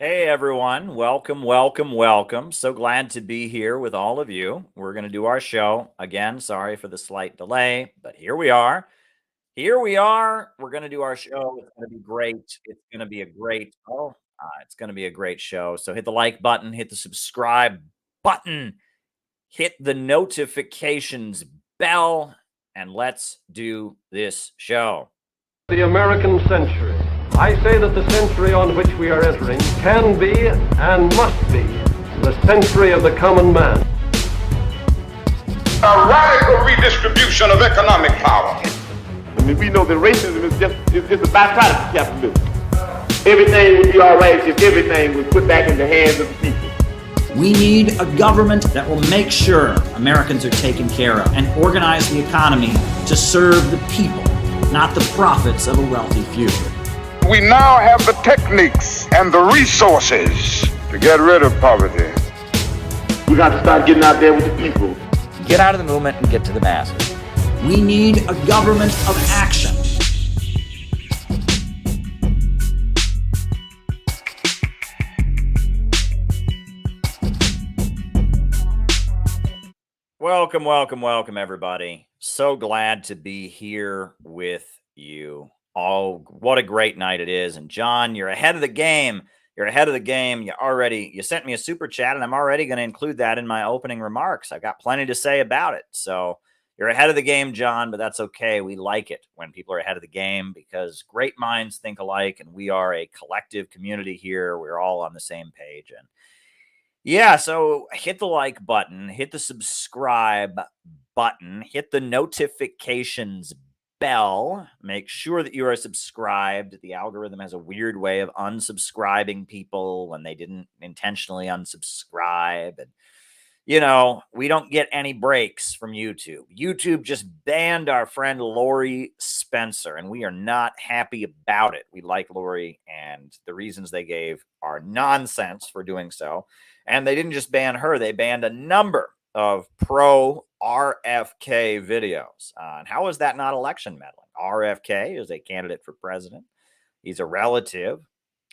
Hey everyone, welcome, welcome, welcome. So glad to be here with all of you. We're going to do our show. Again, sorry for the slight delay, but here we are. Here we are. We're going to do our show. It's going to be great. It's going to be a great, it's going to be a great show. So hit the like button, hit the subscribe button, hit the notifications bell, and let's do this show. The American century. I say that the century on which we are entering can be and must be the century of the common man. A radical redistribution of economic power. I mean, we know that racism is just a byproduct of capitalism. Everything would be all right if everything was put back in the hands of the people. We need a government that will make sure Americans are taken care of and organize the economy to serve the people, not the profits of a wealthy few. We now have the techniques and the resources to get rid of poverty. We got to start getting out there with the people. Get out of the movement and get to the masses. We need a government of action. Welcome, welcome, welcome, everybody. So glad to be here with you. Oh, what a great night it is. And John, you're ahead of the game. You're ahead of the game. You sent me a super chat, and I'm already going to include that in my opening remarks. I've got plenty to say about it. So you're ahead of the game, John, but that's okay. We like it when people are ahead of the game because great minds think alike, and we are a collective community here. We're all on the same page. And yeah, so hit the like button, hit the subscribe button, hit the notifications bell. Make sure that you are subscribed. The algorithm has a weird way of unsubscribing people when they didn't intentionally unsubscribe. And, we don't get any breaks from YouTube. YouTube just banned our friend Lori Spencer, and we are not happy about it. We like Lori, and the reasons they gave are nonsense for doing so. And they didn't just ban her, they banned a number of pro RFK videos. And how is that not election meddling? RFK is a candidate for president. He's a relative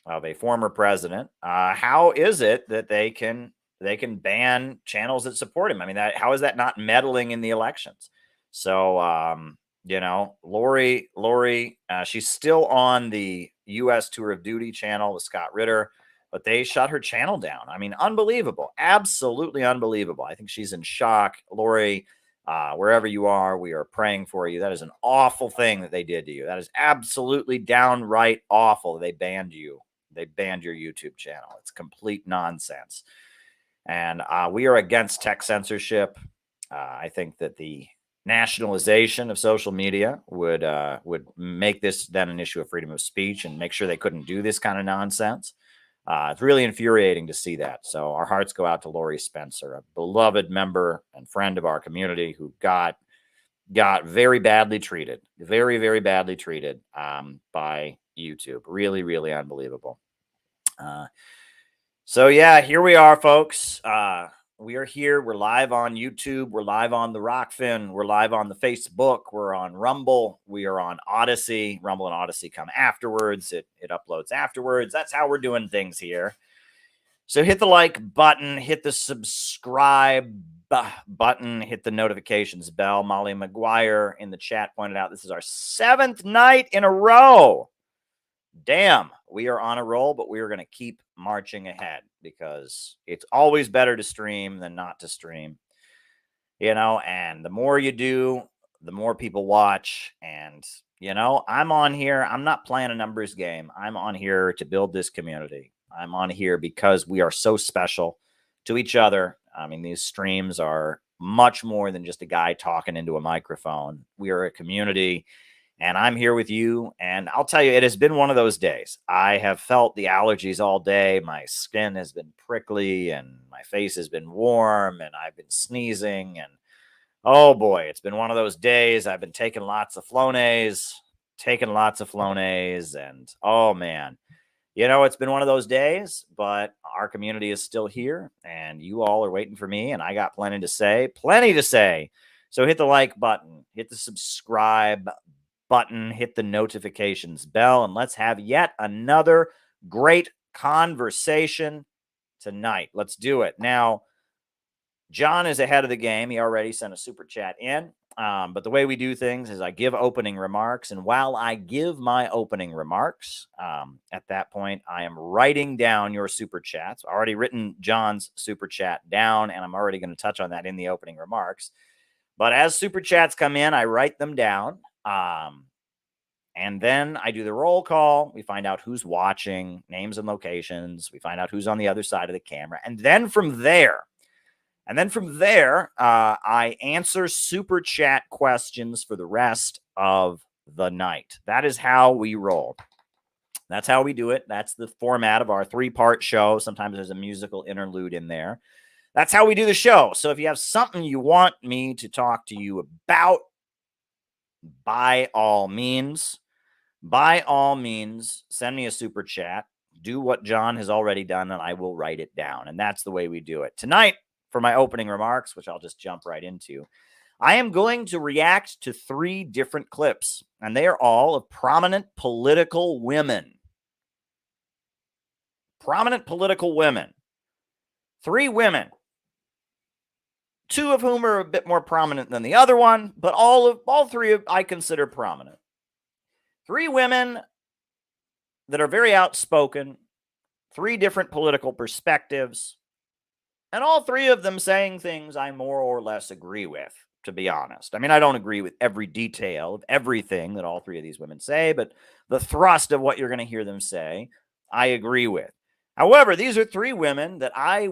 of a former president. How is it that they can ban channels that support him? I mean, how is that not meddling in the elections? So, Lori, she's still on the U.S. Tour of Duty channel with Scott Ritter, but they shut her channel down. I mean, unbelievable. Absolutely unbelievable. I think she's in shock. Lori, wherever you are, we are praying for you. That is an awful thing that they did to you. That is absolutely downright awful. They banned you. They banned your YouTube channel. It's complete nonsense. And we are against tech censorship. I think that the nationalization of social media would make this then an issue of freedom of speech and make sure they couldn't do this kind of nonsense. It's really infuriating to see that. So our hearts go out to Lori Spencer, a beloved member and friend of our community who got very badly treated, very, very badly treated by YouTube. Really, really unbelievable. So yeah, here we are, folks. We are here. We're live on YouTube. We're live on the Rockfin. We're live on the Facebook. We're on Rumble. We are on Odyssey. Rumble and Odyssey come afterwards. It uploads afterwards. That's how we're doing things here. So hit the like button, hit the subscribe button, hit the notifications bell. Molly McGuire in the chat pointed out this is our 7th night in a row. Damn, we are on a roll, but we are going to keep marching ahead because it's always better to stream than not to stream, and the more you do, the more people watch. And, I'm on here. I'm not playing a numbers game. I'm on here to build this community. I'm on here because we are so special to each other. I mean, these streams are much more than just a guy talking into a microphone. We are a community. And I'm here with you, and I'll tell you, it has been one of those days. I have felt the allergies all day. My skin has been prickly, and my face has been warm, and I've been sneezing, and oh boy, it's been one of those days. I've been taking lots of Flonase, and oh man, it's been one of those days, but our community is still here, and you all are waiting for me, and I got plenty to say. So hit the like button, hit the subscribe button, hit the notifications bell, and let's have yet another great conversation tonight. Let's do it. Now, John is ahead of the game. He already sent a super chat in. But the way we do things is I give opening remarks. And while I give my opening remarks, at that point, I am writing down your super chats. I've already written John's super chat down, and I'm already going to touch on that in the opening remarks. But as super chats come in, I write them down. And then I do the roll call. We find out who's watching, names and locations. We find out who's on the other side of the camera. And then from there, I answer super chat questions for the rest of the night. That is how we roll. That's how we do it. That's the format of our 3-part show. Sometimes there's a musical interlude in there. That's how we do the show. So if you have something you want me to talk to you about, by all means, send me a super chat. Do what John has already done, and I will write it down. And that's the way we do it. Tonight, for my opening remarks, which I'll just jump right into, I am going to react to 3 different clips, and they are all of prominent political women. Prominent political women. 3 women. 2 of whom are a bit more prominent than the other one, but all 3 I consider prominent. 3 women that are very outspoken, 3 different political perspectives, and all 3 of them saying things I more or less agree with, to be honest. I mean, I don't agree with every detail of everything that all 3 of these women say, but the thrust of what you're going to hear them say, I agree with. However, these are 3 women that I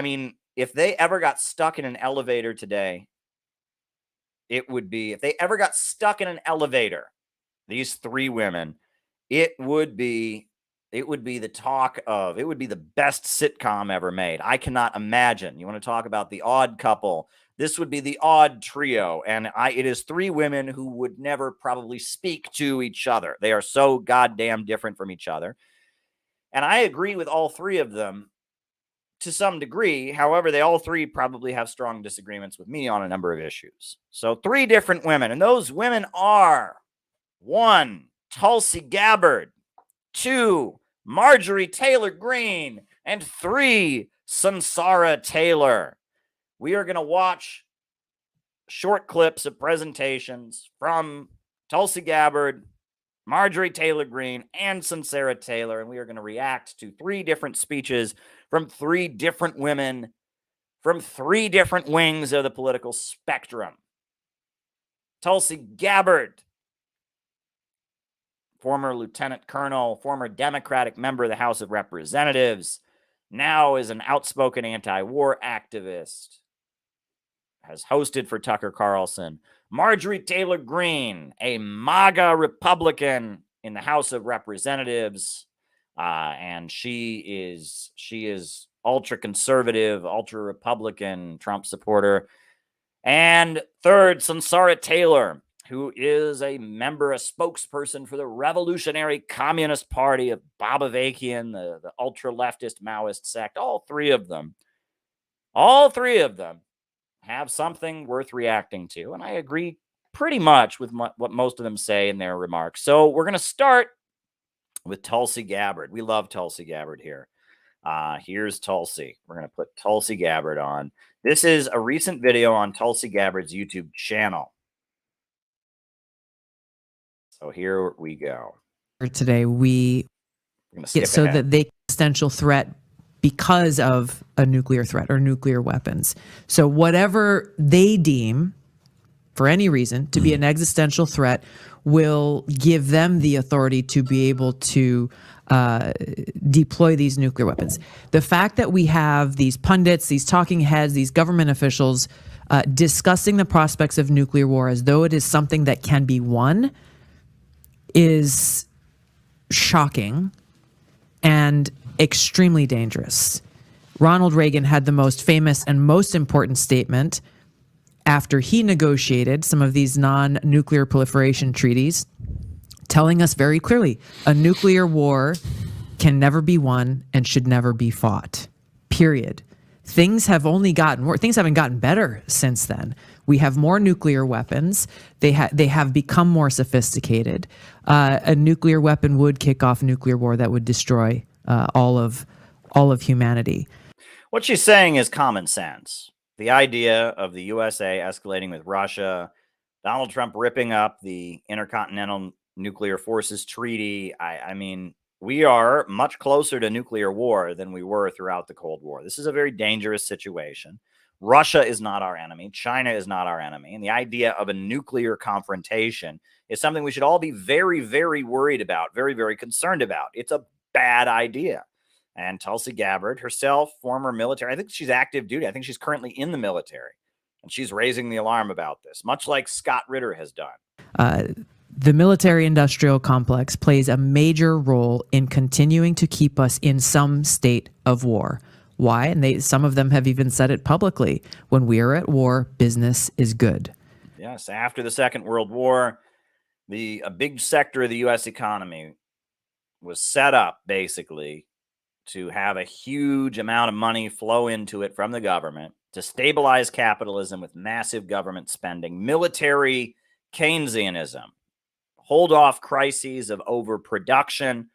mean, if they ever got stuck in an elevator today, it would be, if they ever got stuck in an elevator, these 3 women, it would be the talk of, it would be the best sitcom ever made. I cannot imagine. You want to talk about the odd couple? This would be the odd trio. And it is 3 women who would never probably speak to each other. They are so goddamn different from each other. And I agree with all 3 of them to some degree. However, they all 3 probably have strong disagreements with me on a number of issues. So 3 different women. And those women are 1, Tulsi Gabbard, 2, Marjorie Taylor Greene, and 3, Sunsara Taylor. We are going to watch short clips of presentations from Tulsi Gabbard, Marjorie Taylor Greene, and Sunsara Taylor, and we are going to react to 3 different speeches from 3 different women from 3 different wings of the political spectrum. Tulsi Gabbard, former lieutenant colonel, former Democratic member of the House of Representatives, now is an outspoken anti-war activist, has hosted for Tucker Carlson. Marjorie Taylor Greene, a MAGA Republican in the House of Representatives, and she is ultra-conservative, ultra-Republican, Trump supporter. And 3rd, Sunsara Taylor, who is a member, a spokesperson for the Revolutionary Communist Party of Bob Avakian, the ultra-leftist Maoist sect. All 3 of them have something worth reacting to. And I agree pretty much with what most of them say in their remarks. So we're going to start with Tulsi Gabbard. We love Tulsi Gabbard here. Here's Tulsi. We're going to put Tulsi Gabbard on. This is a recent video on Tulsi Gabbard's YouTube channel. So here we go. Today, we get so that the existential threat because of a nuclear threat or nuclear weapons. So whatever they deem, for any reason, to be an existential threat will give them the authority to be able to deploy these nuclear weapons. The fact that we have these pundits, these talking heads, these government officials discussing the prospects of nuclear war as though it is something that can be won is shocking and extremely dangerous. Ronald Reagan had the most famous and most important statement after he negotiated some of these non-nuclear proliferation treaties, telling us very clearly a nuclear war can never be won and should never be fought, period. Things have only gotten worse. Things haven't gotten better since then. We have more nuclear weapons. They have become more sophisticated. A nuclear weapon would kick off a nuclear war that would destroy all of humanity. What she's saying is common sense. The idea of the USA escalating with Russia, Donald Trump ripping up the Intercontinental Nuclear Forces Treaty. I mean, we are much closer to nuclear war than we were throughout the Cold War. This is a very dangerous situation. Russia is not our enemy. China is not our enemy. And the idea of a nuclear confrontation is something we should all be very, very worried about, very, very concerned about. It's a bad idea. And Tulsi Gabbard herself, former military, I think she's active duty. I think she's currently in the military. And she's raising the alarm about this, much like Scott Ritter has done. The military-industrial complex plays a major role in continuing to keep us in some state of war. Why? And some of them have even said it publicly. When we are at war, business is good. Yes, after the Second World War, a big sector of the U.S. economy was set up basically to have a huge amount of money flow into it from the government to stabilize capitalism with massive government spending, military Keynesianism, hold off crises of overproduction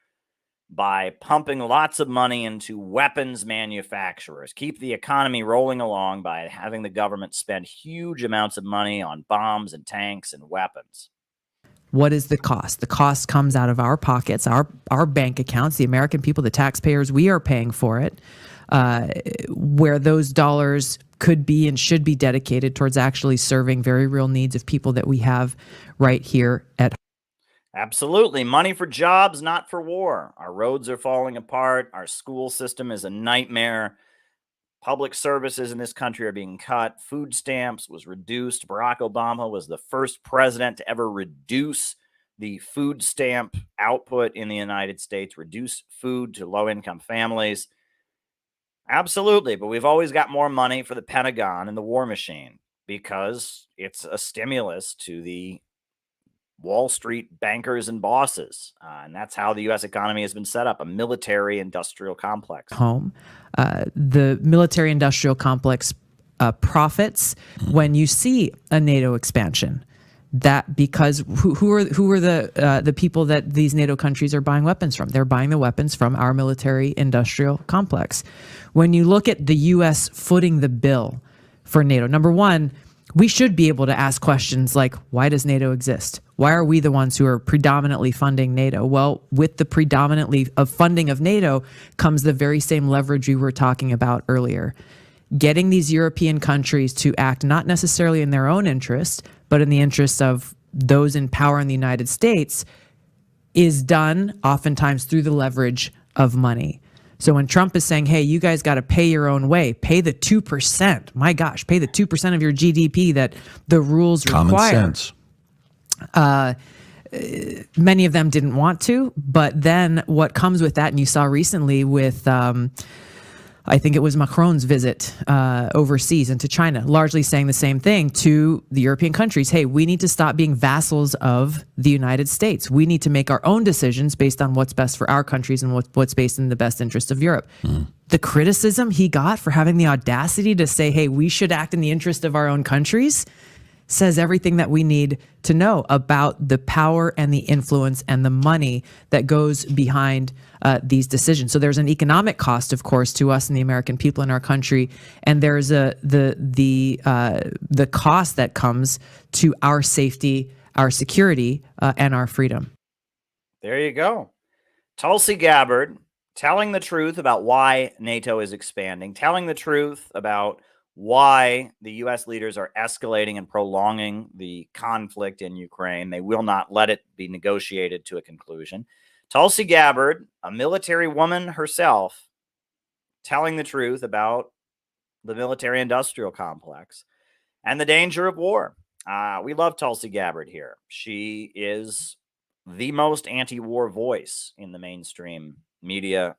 by pumping lots of money into weapons manufacturers, keep the economy rolling along by having the government spend huge amounts of money on bombs and tanks and weapons. What is the cost? The cost comes out of our pockets, our bank accounts, the American people, the taxpayers. We are paying for it, where those dollars could be and should be dedicated towards actually serving very real needs of people that we have right here at home. Absolutely. Money for jobs, not for war. Our roads are falling apart. Our school system is a nightmare. Public services in this country are being cut. Food stamps was reduced. Barack Obama was the first president to ever reduce the food stamp output in the United States, reduce food to low-income families. Absolutely, but we've always got more money for the Pentagon and the war machine because it's a stimulus to the Wall Street bankers and bosses. And that's how the U.S. economy has been set up, a military-industrial complex. The military-industrial complex profits when you see a NATO expansion. That because who are the people that these NATO countries are buying weapons from? They're buying the weapons from our military-industrial complex. When you look at the U.S. footing the bill for NATO, number one, we should be able to ask questions like, why does NATO exist? Why are we the ones who are predominantly funding NATO? Well, with the predominantly of funding of NATO comes the very same leverage we were talking about earlier. Getting these European countries to act not necessarily in their own interest, but in the interest of those in power in the United States is done oftentimes through the leverage of money. So when Trump is saying, hey, you guys got to pay your own way, pay the 2%, my gosh, pay the 2% of your GDP that the rules require. Common sense. Many of them didn't want to, but then what comes with that, and you saw recently with, I think it was Macron's visit overseas into China, largely saying the same thing to the European countries. Hey, we need to stop being vassals of the United States. We need to make our own decisions based on what's best for our countries and what's based in the best interest of Europe. The criticism he got for having the audacity to say, hey, we should act in the interest of our own countries says everything that we need to know about the power and the influence and the money that goes behind these decisions. So there's an economic cost, of course, to us and the American people in our country, and there's the cost that comes to our safety, our security, and our freedom. There you go. Tulsi Gabbard telling the truth about why NATO is expanding, telling the truth about why the U.S. leaders are escalating and prolonging the conflict in Ukraine. They will not let it be negotiated to a conclusion. Tulsi Gabbard, a military woman herself, telling the truth about the military-industrial complex and the danger of war. We love Tulsi Gabbard here. She is the most anti-war voice in the mainstream media,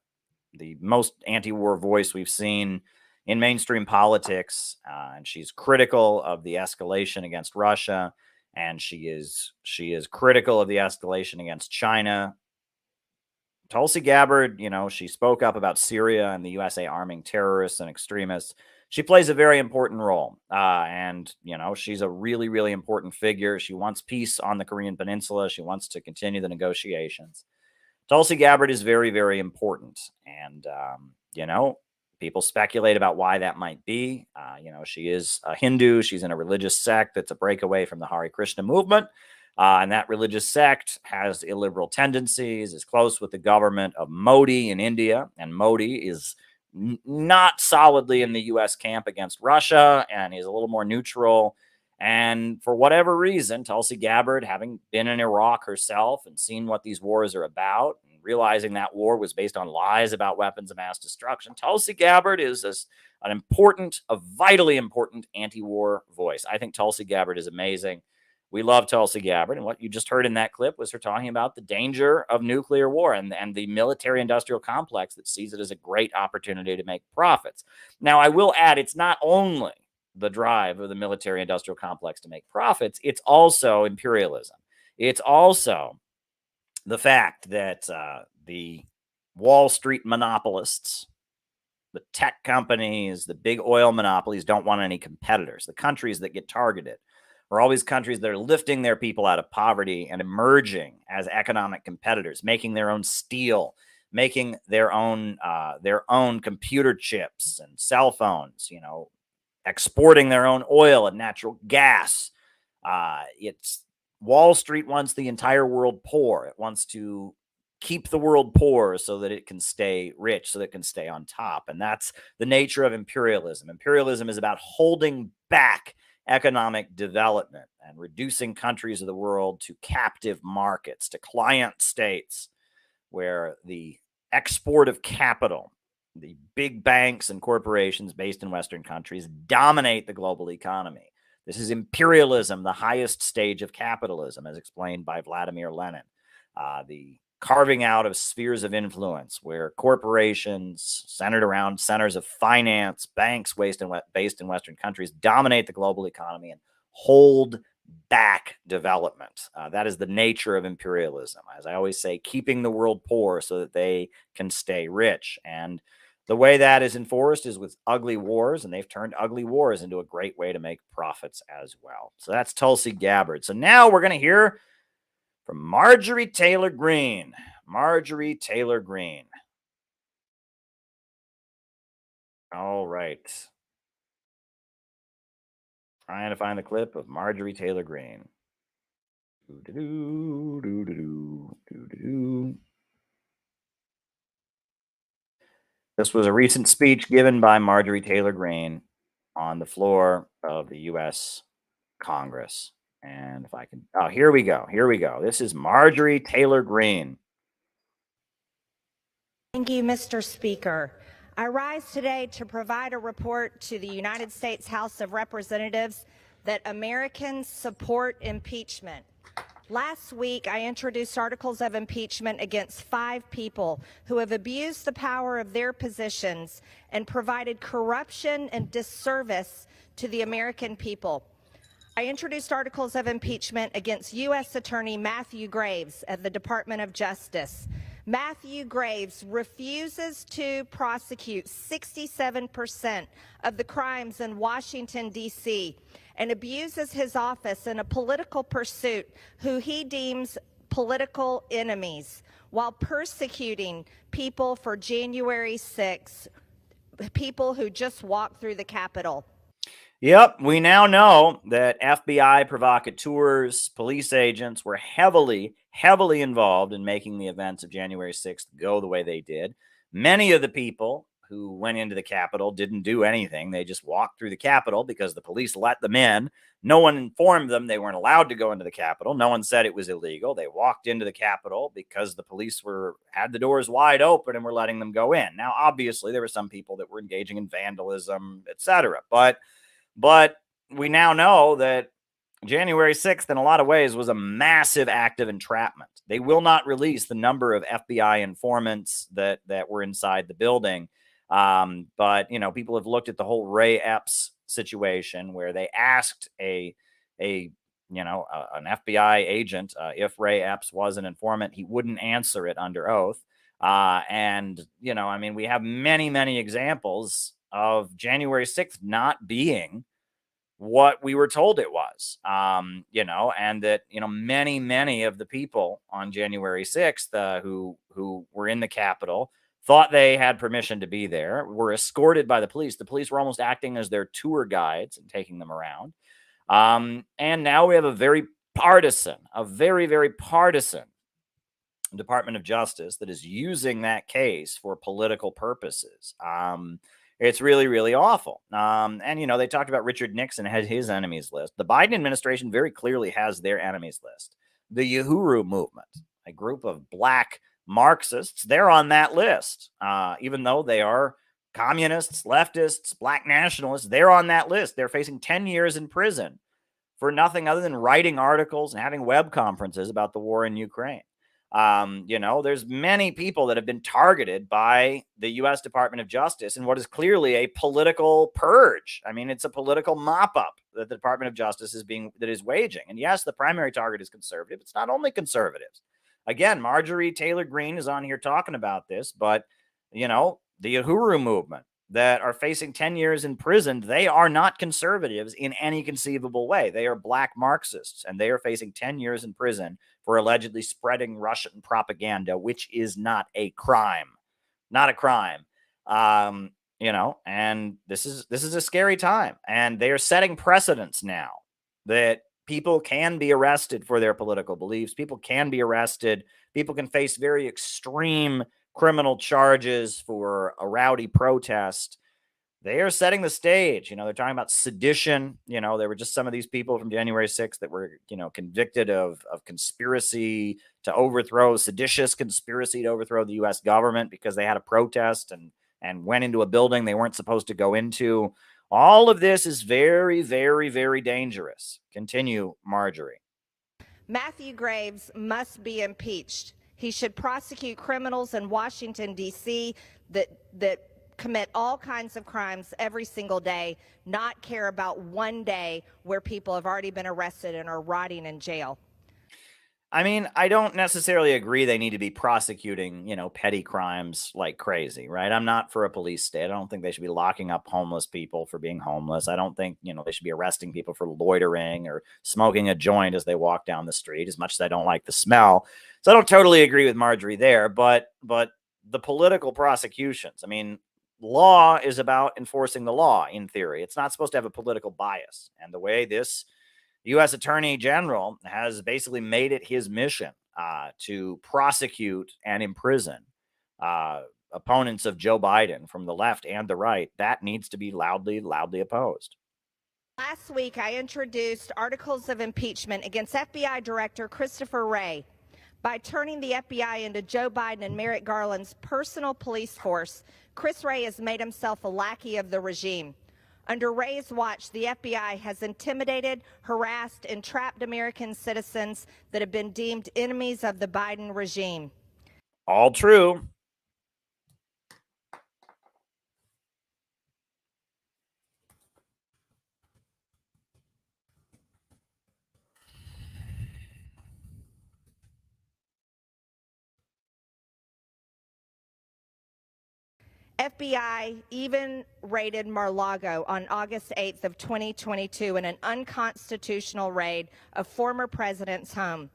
the most anti-war voice we've seen in mainstream politics, and she's critical of the escalation against Russia, and she is critical of the escalation against China. Tulsi Gabbard, she spoke up about Syria and the USA arming terrorists and extremists. She plays a very important role, and she's a really, really important figure. She wants peace on the Korean Peninsula. She wants to continue the negotiations. Tulsi Gabbard is very, very important. And, people speculate about why that might be. She is a Hindu. She's in a religious sect that's a breakaway from the Hare Krishna movement. And that religious sect has illiberal tendencies, is close with the government of Modi in India. And Modi is not solidly in the U.S. camp against Russia, and he's a little more neutral. And for whatever reason, Tulsi Gabbard, having been in Iraq herself and seen what these wars are about, and realizing that war was based on lies about weapons of mass destruction, Tulsi Gabbard is a vitally important anti-war voice. I think Tulsi Gabbard is amazing. We love Tulsi Gabbard. And what you just heard in that clip was her talking about the danger of nuclear war and the military-industrial complex that sees it as a great opportunity to make profits. Now, I will add, it's not only the drive of the military-industrial complex to make profits, it's also imperialism. It's also the fact that the Wall Street monopolists, the tech companies, the big oil monopolies don't want any competitors. The countries that get targeted are always countries that are lifting their people out of poverty and emerging as economic competitors, making their own steel, making their own computer chips and cell phones, exporting their own oil and natural gas. It's Wall Street wants the entire world poor. It wants to keep the world poor so that it can stay rich, so that it can stay on top. And that's the nature of imperialism. Imperialism is about holding back economic development and reducing countries of the world to captive markets, to client states, where the export of capital, the big banks and corporations based in Western countries, dominate the global economy. This is imperialism, the highest stage of capitalism, as explained by Vladimir Lenin. The carving out of spheres of influence where corporations centered around centers of finance, banks based in Western countries, dominate the global economy and hold back development. That is the nature of imperialism. As I always say, keeping the world poor so that they can stay rich. And the way that is enforced is with ugly wars, and they've turned ugly wars into a great way to make profits as well. So that's Tulsi Gabbard. So now we're going to hear from Marjorie Taylor Greene. Marjorie Taylor Greene. All right. Trying to find the clip of Marjorie Taylor Greene. This was a recent speech given by Marjorie Taylor Greene on the floor of the U.S. Congress. And if I can, here we go. This is Marjorie Taylor Greene. Thank you, Mr. Speaker. I rise today to provide a report to the United States House of Representatives that Americans support impeachment. Last week, I introduced articles of impeachment against 5 people who have abused the power of their positions and provided corruption and disservice to the American people. I introduced articles of impeachment against U.S. Attorney Matthew Graves at the Department of Justice. Matthew Graves refuses to prosecute 67% of the crimes in Washington, D.C., and abuses his office in a political pursuit who he deems political enemies, while persecuting people for January 6th, people who just walked through the Capitol. Yep, we now know that FBI provocateurs, police agents were heavily involved in making the events of January 6th go the way they did. Many of the people who went into the Capitol didn't do anything. They just walked through the Capitol because the police let them in. No one informed them they weren't allowed to go into the Capitol. No one said it was illegal. They walked into the Capitol because the police had the doors wide open and were letting them go in. Now, obviously, there were some people that were engaging in vandalism, etc. But we now know that January 6th, in a lot of ways, was a massive act of entrapment. They will not release the number of FBI informants that were inside the building. But, people have looked at the whole Ray Epps situation where they asked an FBI agent if Ray Epps was an informant. He wouldn't answer it under oath. We have many, many examples of January 6th not being what we were told it was, and that, many of the people on January 6th who were in the Capitol thought they had permission to be there, were escorted by the police. The police were almost acting as their tour guides and taking them around. And now we have a very very partisan Department of Justice that is using that case for political purposes. It's really, really awful. And, they talked about Richard Nixon had his enemies list. The Biden administration very clearly has their enemies list. The Uhuru movement, a group of black Marxists, they're on that list. Even though they are communists, leftists, black nationalists, they're on that list. They're facing 10 years in prison for nothing other than writing articles and having web conferences about the war in Ukraine. There's many people that have been targeted by the U.S. Department of Justice in what is clearly a political purge. I mean, it's a political mop-up that the Department of Justice is waging. And yes, the primary target is conservative. It's not only conservatives. Again, Marjorie Taylor Greene is on here talking about this, but, the Uhuru movement that are facing 10 years in prison, they are not conservatives in any conceivable way. They are black Marxists, and they are facing 10 years in prison for allegedly spreading Russian propaganda, which is not a crime. Not a crime. And this is a scary time. And they are setting precedents now that people can be arrested for their political beliefs. People can be arrested. People can face very extreme criminal charges for a rowdy protest. They are setting the stage. They're talking about sedition. There were just some of these people from January 6th that were, convicted of conspiracy to overthrow, seditious conspiracy to overthrow the U.S. government because they had a protest and went into a building they weren't supposed to go into. All of this is very, very, very dangerous. Continue, Marjorie. Matthew Graves must be impeached. He should prosecute criminals in Washington, D.C. that commit all kinds of crimes every single day, not care about one day where people have already been arrested and are rotting in jail. I mean, I don't necessarily agree they need to be prosecuting, petty crimes like crazy, right? I'm not for a police state. I don't think they should be locking up homeless people for being homeless. I don't think, they should be arresting people for loitering or smoking a joint as they walk down the street, as much as I don't like the smell. So I don't totally agree with Marjorie there, but the political prosecutions, I mean, law is about enforcing the law in theory. It's not supposed to have a political bias. And the way this U.S. Attorney General has basically made it his mission to prosecute and imprison opponents of Joe Biden from the left and the right, that needs to be loudly opposed. Last week, I introduced articles of impeachment against FBI Director Christopher Wray. By turning the FBI into Joe Biden and Merrick Garland's personal police force, Chris Wray has made himself a lackey of the regime. Under Wray's watch, the FBI has intimidated, harassed, and trapped American citizens that have been deemed enemies of the Biden regime. All true. FBI even raided Mar-a-Lago on August 8th of 2022 in an unconstitutional raid of former president's home.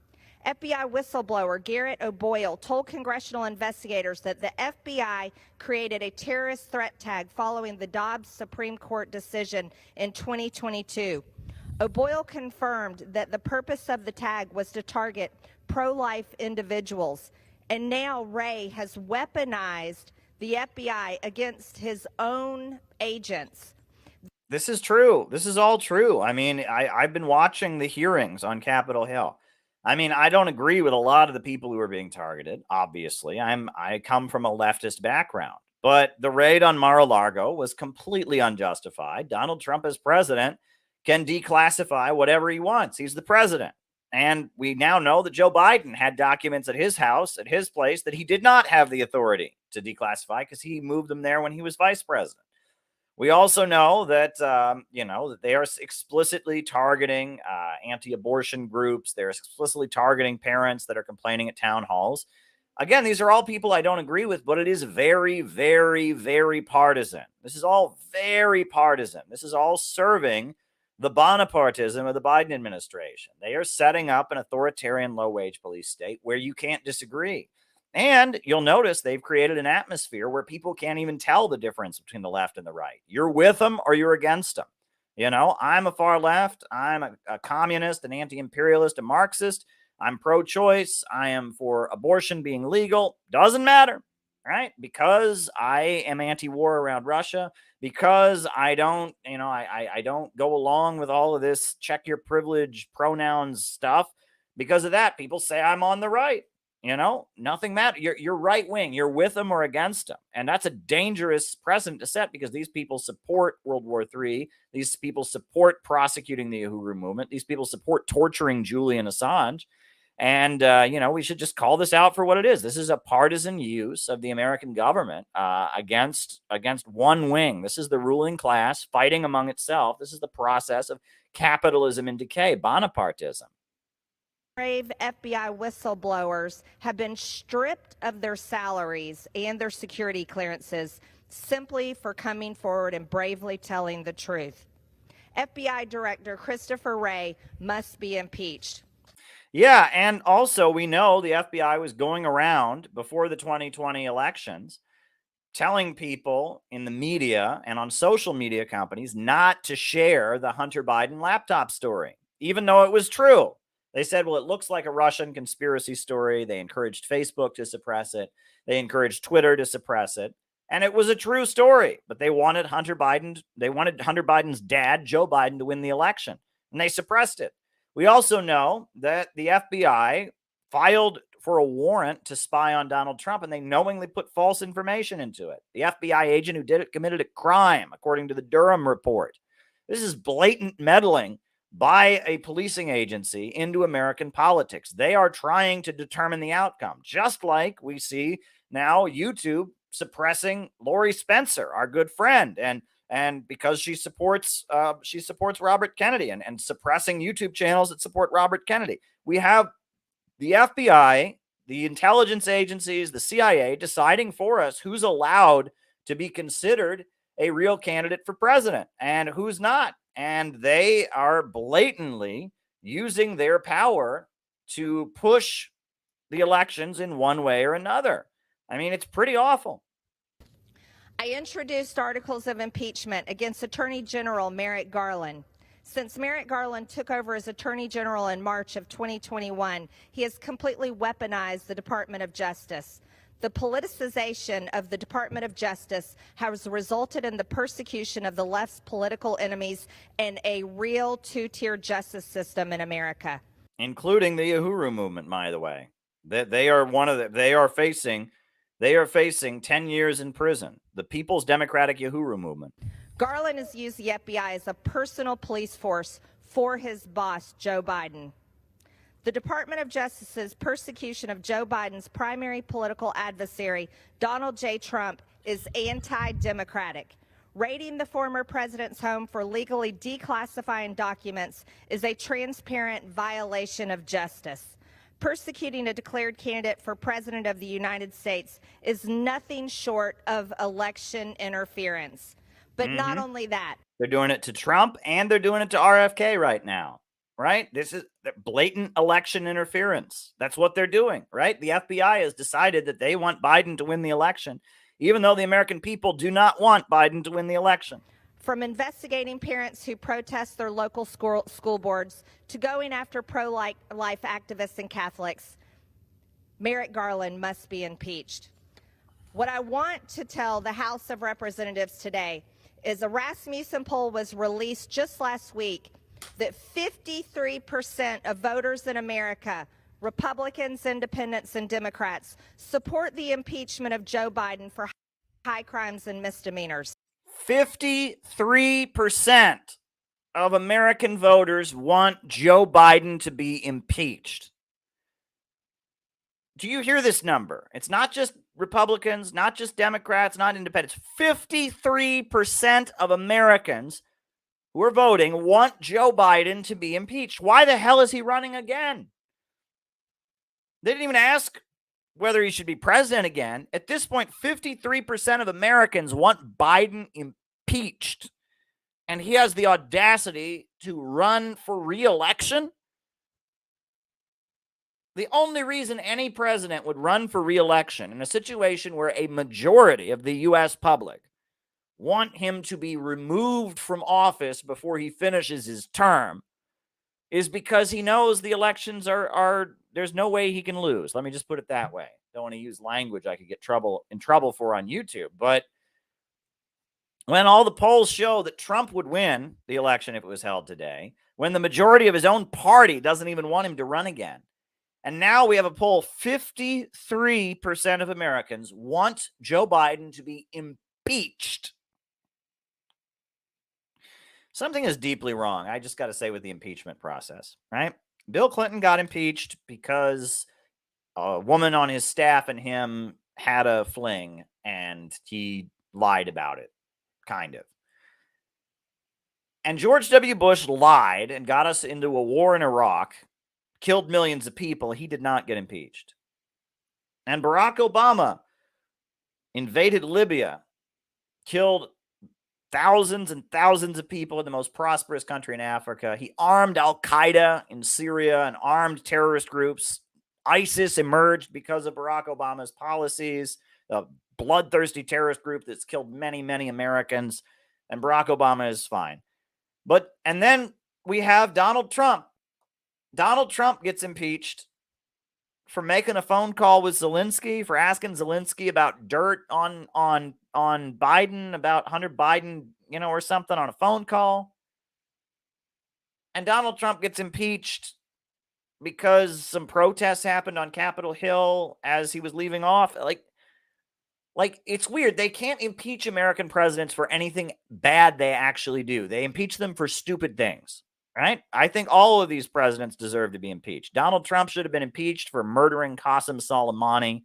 FBI whistleblower Garrett O'Boyle told congressional investigators that the FBI created a terrorist threat tag following the Dobbs Supreme Court decision in 2022. O'Boyle confirmed that the purpose of the tag was to target pro-life individuals. And now Wray has weaponized the FBI against his own agents. This is true. This is all true. I mean, I've been watching the hearings on Capitol Hill. I mean, I don't agree with a lot of the people who are being targeted. Obviously, I come from a leftist background, but the raid on Mar-a-Lago was completely unjustified. Donald Trump, as president, can declassify whatever he wants. He's the president. And we now know that Joe Biden had documents at his house, at his place, that he did not have the authority to declassify because he moved them there when he was vice president. We also know that, that they are explicitly targeting anti-abortion groups. They're explicitly targeting parents that are complaining at town halls. Again, these are all people I don't agree with, but it is very, very, very partisan. This is all very partisan. This is all serving the Bonapartism of the Biden administration. They are setting up an authoritarian low-wage police state where you can't disagree. And you'll notice they've created an atmosphere where people can't even tell the difference between the left and the right. You're with them or you're against them. You know, I'm a far left. I'm a communist, an anti-imperialist, a Marxist. I'm pro-choice. I am for abortion being legal. Doesn't matter, right? Because I am anti-war around Russia, because I don't, I don't go along with all of this check your privilege pronouns stuff. Because of that, people say I'm on the right. Nothing matters. You're right wing. You're with them or against them. And that's a dangerous precedent to set, because these people support World War III. These people support prosecuting the Uhuru movement. These people support torturing Julian Assange. And, we should just call this out for what it is. This is a partisan use of the American government against one wing. This is the ruling class fighting among itself. This is the process of capitalism in decay, Bonapartism. Brave FBI whistleblowers have been stripped of their salaries and their security clearances simply for coming forward and bravely telling the truth. FBI Director Christopher Wray must be impeached. Yeah, and also we know the FBI was going around before the 2020 elections telling people in the media and on social media companies not to share the Hunter Biden laptop story, even though it was true. They said, well, it looks like a Russian conspiracy story. They encouraged Facebook to suppress it. They encouraged Twitter to suppress it. And it was a true story, but they wanted Hunter Biden's dad, Joe Biden, to win the election, and they suppressed it. We also know that the FBI filed for a warrant to spy on Donald Trump, and they knowingly put false information into it. The FBI agent who did it committed a crime, according to the Durham report. This is blatant meddling by a policing agency into American politics. They are trying to determine the outcome, just like we see now YouTube suppressing Lori Spencer, our good friend, and because she supports Robert Kennedy and suppressing YouTube channels that support Robert Kennedy. We have the FBI, the intelligence agencies, the CIA deciding for us who's allowed to be considered a real candidate for president and who's not. And they are blatantly using their power to push the elections in one way or another. I mean, it's pretty awful. I introduced articles of impeachment against Attorney General Merrick Garland. Since Merrick Garland took over as Attorney General in March of 2021, he has completely weaponized the Department of Justice. The politicization of the Department of Justice has resulted in the persecution of the left's political enemies and a real two-tier justice system in America, including the Uhuru movement. By the way, they are facing 10 years in prison. The People's Democratic Uhuru movement. Garland has used the FBI as a personal police force for his boss, Joe Biden. The Department of Justice's persecution of Joe Biden's primary political adversary, Donald J. Trump, is anti-democratic. Raiding the former president's home for legally declassifying documents is a transparent violation of justice. Persecuting a declared candidate for president of the United States is nothing short of election interference. But not only that. They're doing it to Trump and they're doing it to RFK right now. Right? This is blatant election interference. That's what they're doing, right? The FBI has decided that they want Biden to win the election, even though the American people do not want Biden to win the election. From investigating parents who protest their local school boards to going after pro-life activists and Catholics, Merrick Garland must be impeached. What I want to tell the House of Representatives today is a Rasmussen poll was released just last week that 53% of voters in America, Republicans, Independents, and Democrats, support the impeachment of Joe Biden for high crimes and misdemeanors. 53% of American voters want Joe Biden to be impeached. Do you hear this number? It's not just Republicans, not just Democrats, not Independents. 53% of Americans who are voting want Joe Biden to be impeached. Why the hell is he running again? They didn't even ask whether he should be president again. At this point, 53% of Americans want Biden impeached. and he has the audacity to run for re-election. The only reason any president would run for re-election in a situation where a majority of the U.S. public want him to be removed from office before he finishes his term is because he knows the elections are there's no way he can lose. Let me just put it that way. Don't want to use language I could get in trouble for on YouTube. But when all the polls show that Trump would win the election if it was held today, when the majority of his own party doesn't even want him to run again, and now we have a poll, 53% of Americans want Joe Biden to be impeached. Something is deeply wrong, I just got to say, with the impeachment process, right? Bill Clinton got impeached because a woman on his staff and him had a fling, and he lied about it, kind of. And George W. Bush lied and got us into a war in Iraq, killed millions of people. He did not get impeached. And Barack Obama invaded Libya, killed thousands and thousands of people in the most prosperous country in Africa. He armed Al-Qaeda in Syria and armed terrorist groups. ISIS emerged because of Barack Obama's policies, a bloodthirsty terrorist group that's killed many, many Americans. And Barack Obama is fine. And then we have Donald Trump. Donald Trump gets impeached for making a phone call with Zelensky, for asking Zelensky about dirt on Biden, about Hunter Biden, or something on a phone call. And Donald Trump gets impeached because some protests happened on Capitol Hill as he was leaving off. Like it's weird. They can't impeach American presidents for anything bad they actually do. They impeach them for stupid things. Right? I think all of these presidents deserve to be impeached. Donald Trump should have been impeached for murdering Qasem Soleimani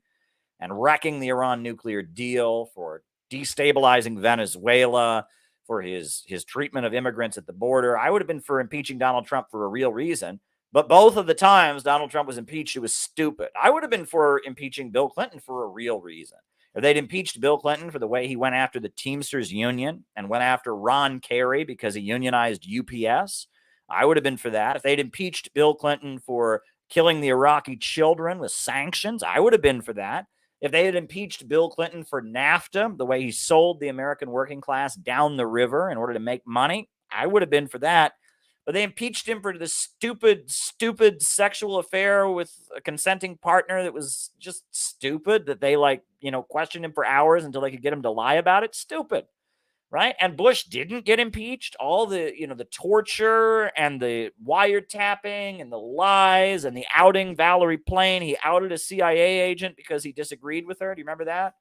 and wrecking the Iran nuclear deal, for destabilizing Venezuela, for his treatment of immigrants at the border. I would have been for impeaching Donald Trump for a real reason. But both of the times Donald Trump was impeached, it was stupid. I would have been for impeaching Bill Clinton for a real reason. If they'd impeached Bill Clinton for the way he went after the Teamsters Union and went after Ron Kerry because he unionized UPS, I would have been for that. If they'd impeached Bill Clinton for killing the Iraqi children with sanctions, I would have been for that. If they had impeached Bill Clinton for NAFTA, the way he sold the American working class down the river in order to make money, I would have been for that. But they impeached him for this stupid sexual affair with a consenting partner that was just stupid, that they questioned him for hours until they could get him to lie about it. Stupid. Right? And Bush didn't get impeached. All the, the torture and the wiretapping and the lies and the outing Valerie Plame. He outed a CIA agent because he disagreed with her. Do you remember that?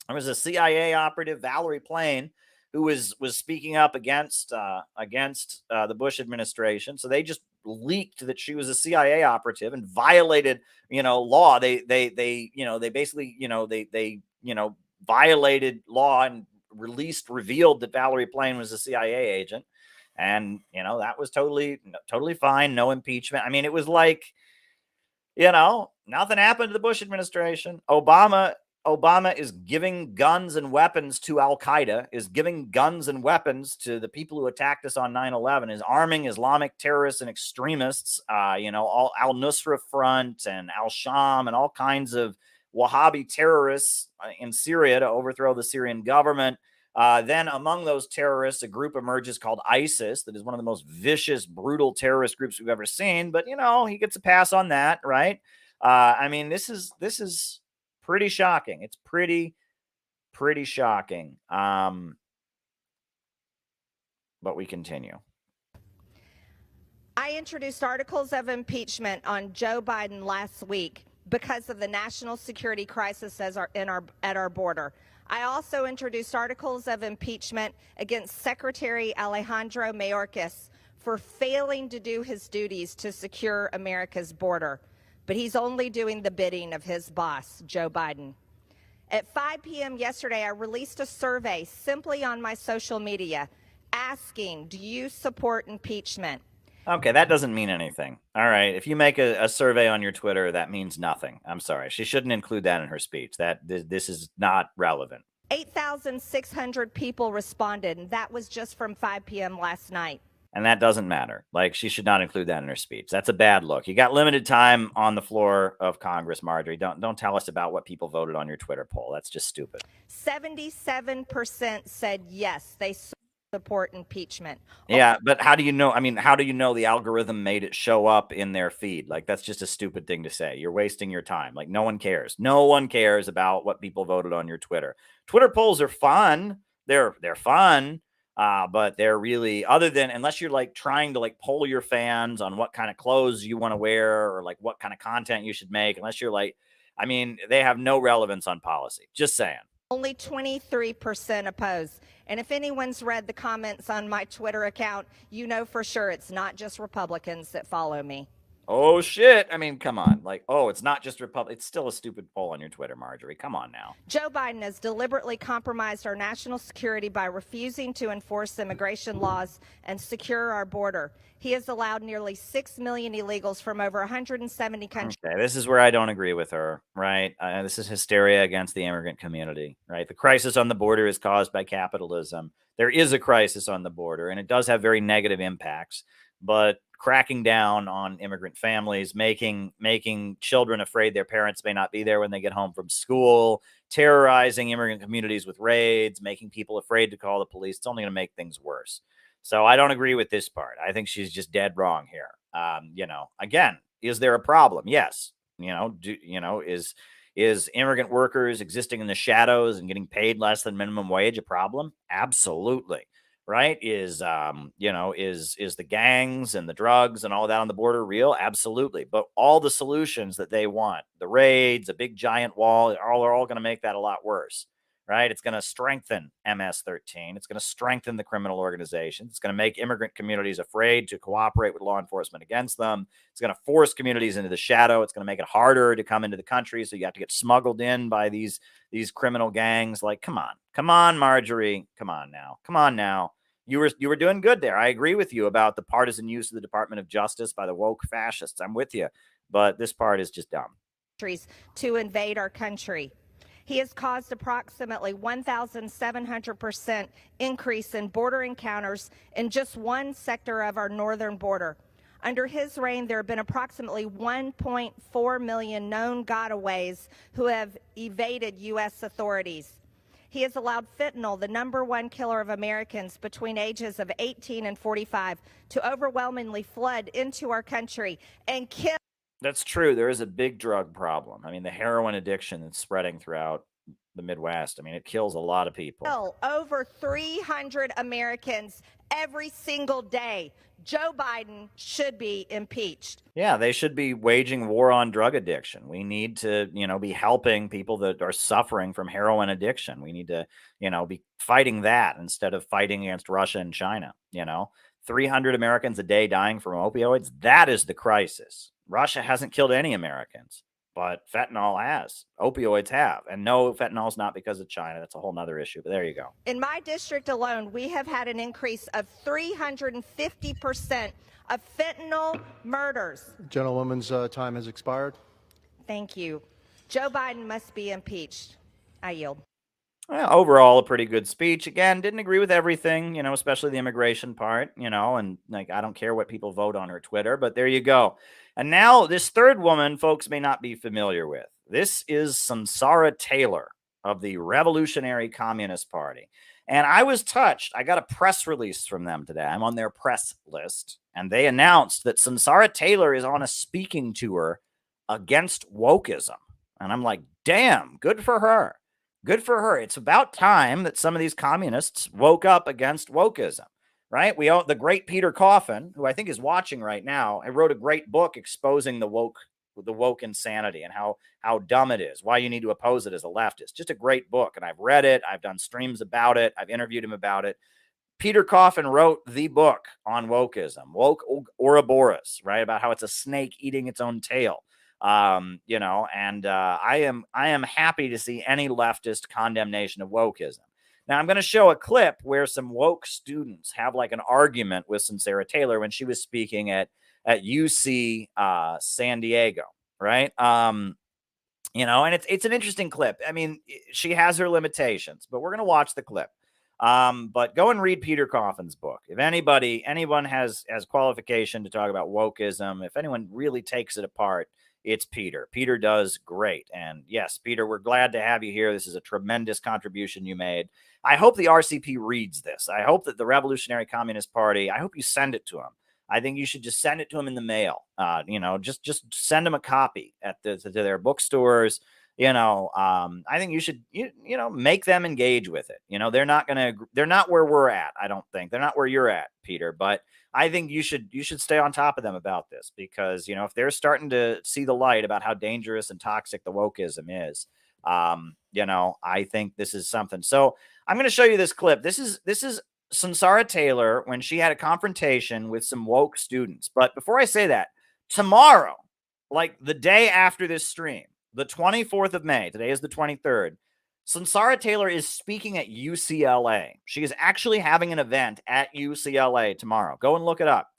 There was a CIA operative, Valerie Plame, who was speaking up against the Bush administration. So they just leaked that she was a CIA operative and violated, law. They basically, violated law and revealed that Valerie Plame was a CIA agent. And, that was totally fine. No impeachment. I mean, it was like, nothing happened to the Bush administration. Obama is giving guns and weapons to Al-Qaeda, is giving guns and weapons to the people who attacked us on 9/11, is arming Islamic terrorists and extremists, all Al-Nusra Front and Al-Sham and all kinds of Wahhabi terrorists in Syria to overthrow the Syrian government. Then among those terrorists, a group emerges called ISIS that is one of the most vicious, brutal terrorist groups we've ever seen. But, he gets a pass on that, right? I mean, this is pretty shocking. It's pretty shocking. But we continue. I introduced articles of impeachment on Joe Biden last week because of the national security crisis at our border. I also introduced articles of impeachment against Secretary Alejandro Mayorkas for failing to do his duties to secure America's border. But he's only doing the bidding of his boss, Joe Biden. At 5 p.m. yesterday, I released a survey simply on my social media asking, do you support impeachment? Okay, that doesn't mean anything. All right, if you make a survey on your Twitter, that means nothing. I'm sorry. She shouldn't include that in her speech. This is not relevant. 8,600 people responded, and that was just from 5 p.m. last night. And that doesn't matter. Like, she should not include that in her speech. That's a bad look. You got limited time on the floor of Congress, Marjorie. Don't tell us about what people voted on your Twitter poll. That's just stupid. 77% said yes, they support impeachment. Yeah, but how do you know? I mean, how do you know the algorithm made it show up in their feed? Like, that's just a stupid thing to say. You're wasting your time. Like, no one cares. No one cares about what people voted on your Twitter. Twitter polls are fun. They're fun. But they're really, other than, unless you're like trying to like poll your fans on what kind of clothes you want to wear or like what kind of content you should make, unless you're like, I mean, they have no relevance on policy. Just saying. Only 23% oppose. And if anyone's read the comments on my Twitter account, you know for sure it's not just Republicans that follow me. Oh, shit. I mean, come on. Like, oh, it's not just Republic. It's still a stupid poll on your Twitter, Marjorie. Come on now. Joe Biden has deliberately compromised our national security by refusing to enforce immigration laws and secure our border. He has allowed nearly 6 million illegals from over 170 countries. Okay, this is where I don't agree with her, right? This is hysteria against the immigrant community, right? The crisis on the border is caused by capitalism. There is a crisis on the border, and it does have very negative impacts, but cracking down on immigrant families, making children afraid their parents may not be there when they get home from school, terrorizing immigrant communities with raids, making people afraid to call the police. It's only going to make things worse. So I don't agree with this part. I think she's just dead wrong here. Again, is there a problem? Yes. Is immigrant workers existing in the shadows and getting paid less than minimum wage a problem? Absolutely. Right? Is the gangs and the drugs and all that on the border real? Absolutely. But all the solutions that they want, the raids, a big giant wall, are all going to make that a lot worse. Right? It's going to strengthen MS-13. It's going to strengthen the criminal organizations. It's going to make immigrant communities afraid to cooperate with law enforcement against them. It's going to force communities into the shadow. It's going to make it harder to come into the country. So you have to get smuggled in by these criminal gangs. Like, come on, Marjorie. Come on now. You were doing good there. I agree with you about the partisan use of the Department of Justice by the woke fascists. I'm with you. But this part is just dumb. To invade our country. He has caused approximately 1,700% increase in border encounters in just one sector of our northern border. Under his reign, there have been approximately 1.4 million known gotaways who have evaded U.S. authorities. He has allowed fentanyl, the #1 killer of Americans between ages of 18 and 45, to overwhelmingly flood into our country and kill. That's true. There is a big drug problem. I mean, the heroin addiction that's spreading throughout the Midwest. I mean, it kills a lot of people. Over 300 Americans every single day. Joe Biden should be impeached. Yeah, they should be waging war on drug addiction. We need to, be helping people that are suffering from heroin addiction. We need to, be fighting that instead of fighting against Russia and China. 300 Americans a day dying from opioids. That is the crisis. Russia hasn't killed any Americans, but fentanyl has. Opioids have. And no, fentanyl is not because of China. That's a whole nother issue, but there you go. In my district alone, we have had an increase of 350% of fentanyl murders. Gentlewoman's time has expired. Thank you. Joe Biden must be impeached. I yield. Well, overall, a pretty good speech. Again, didn't agree with everything, especially the immigration part, and like, I don't care what people vote on her Twitter, but there you go. And now this third woman, folks may not be familiar with. This is Sunsara Taylor of the Revolutionary Communist Party. And I was touched. I got a press release from them today. I'm on their press list. And they announced that Sunsara Taylor is on a speaking tour against wokeism. And I'm like, damn, good for her. Good for her. It's about time that some of these communists woke up against wokeism, right? The great Peter Coffin, who I think is watching right now, I wrote a great book exposing the woke insanity and how dumb it is, why you need to oppose it as a leftist. Just a great book. And I've read it. I've done streams about it. I've interviewed him about it. Peter Coffin wrote the book on wokeism, Woke Ouroboros, right? About how it's a snake eating its own tail. I am happy to see any leftist condemnation of wokeism. Now, I'm going to show a clip where some woke students have like an argument with Sunsara Taylor when she was speaking at UC San Diego, right? And it's an interesting clip. I mean, she has her limitations, but we're going to watch the clip. But go and read Peter Coffin's book. If anyone has qualification to talk about wokeism, if anyone really takes it apart, it's Peter. Peter does great. And yes, Peter, we're glad to have you here. This is a tremendous contribution you made. I hope the RCP reads this. I hope that the Revolutionary Communist Party, I hope you send it to them. I think you should just send it to them in the mail. Just send them a copy to their bookstores. I think you should, make them engage with it. They're not where we're at. I don't think they're not where you're at, Peter, but I think you should stay on top of them about this because, if they're starting to see the light about how dangerous and toxic the wokeism is, I think this is something. So I'm going to show you this clip. This is Sunsara Taylor when she had a confrontation with some woke students. But before I say that, tomorrow, like the day after this stream, the 24th of May, today is the 23rd, Sunsara Taylor is speaking at UCLA. She is actually having an event at UCLA tomorrow. Go and look it up.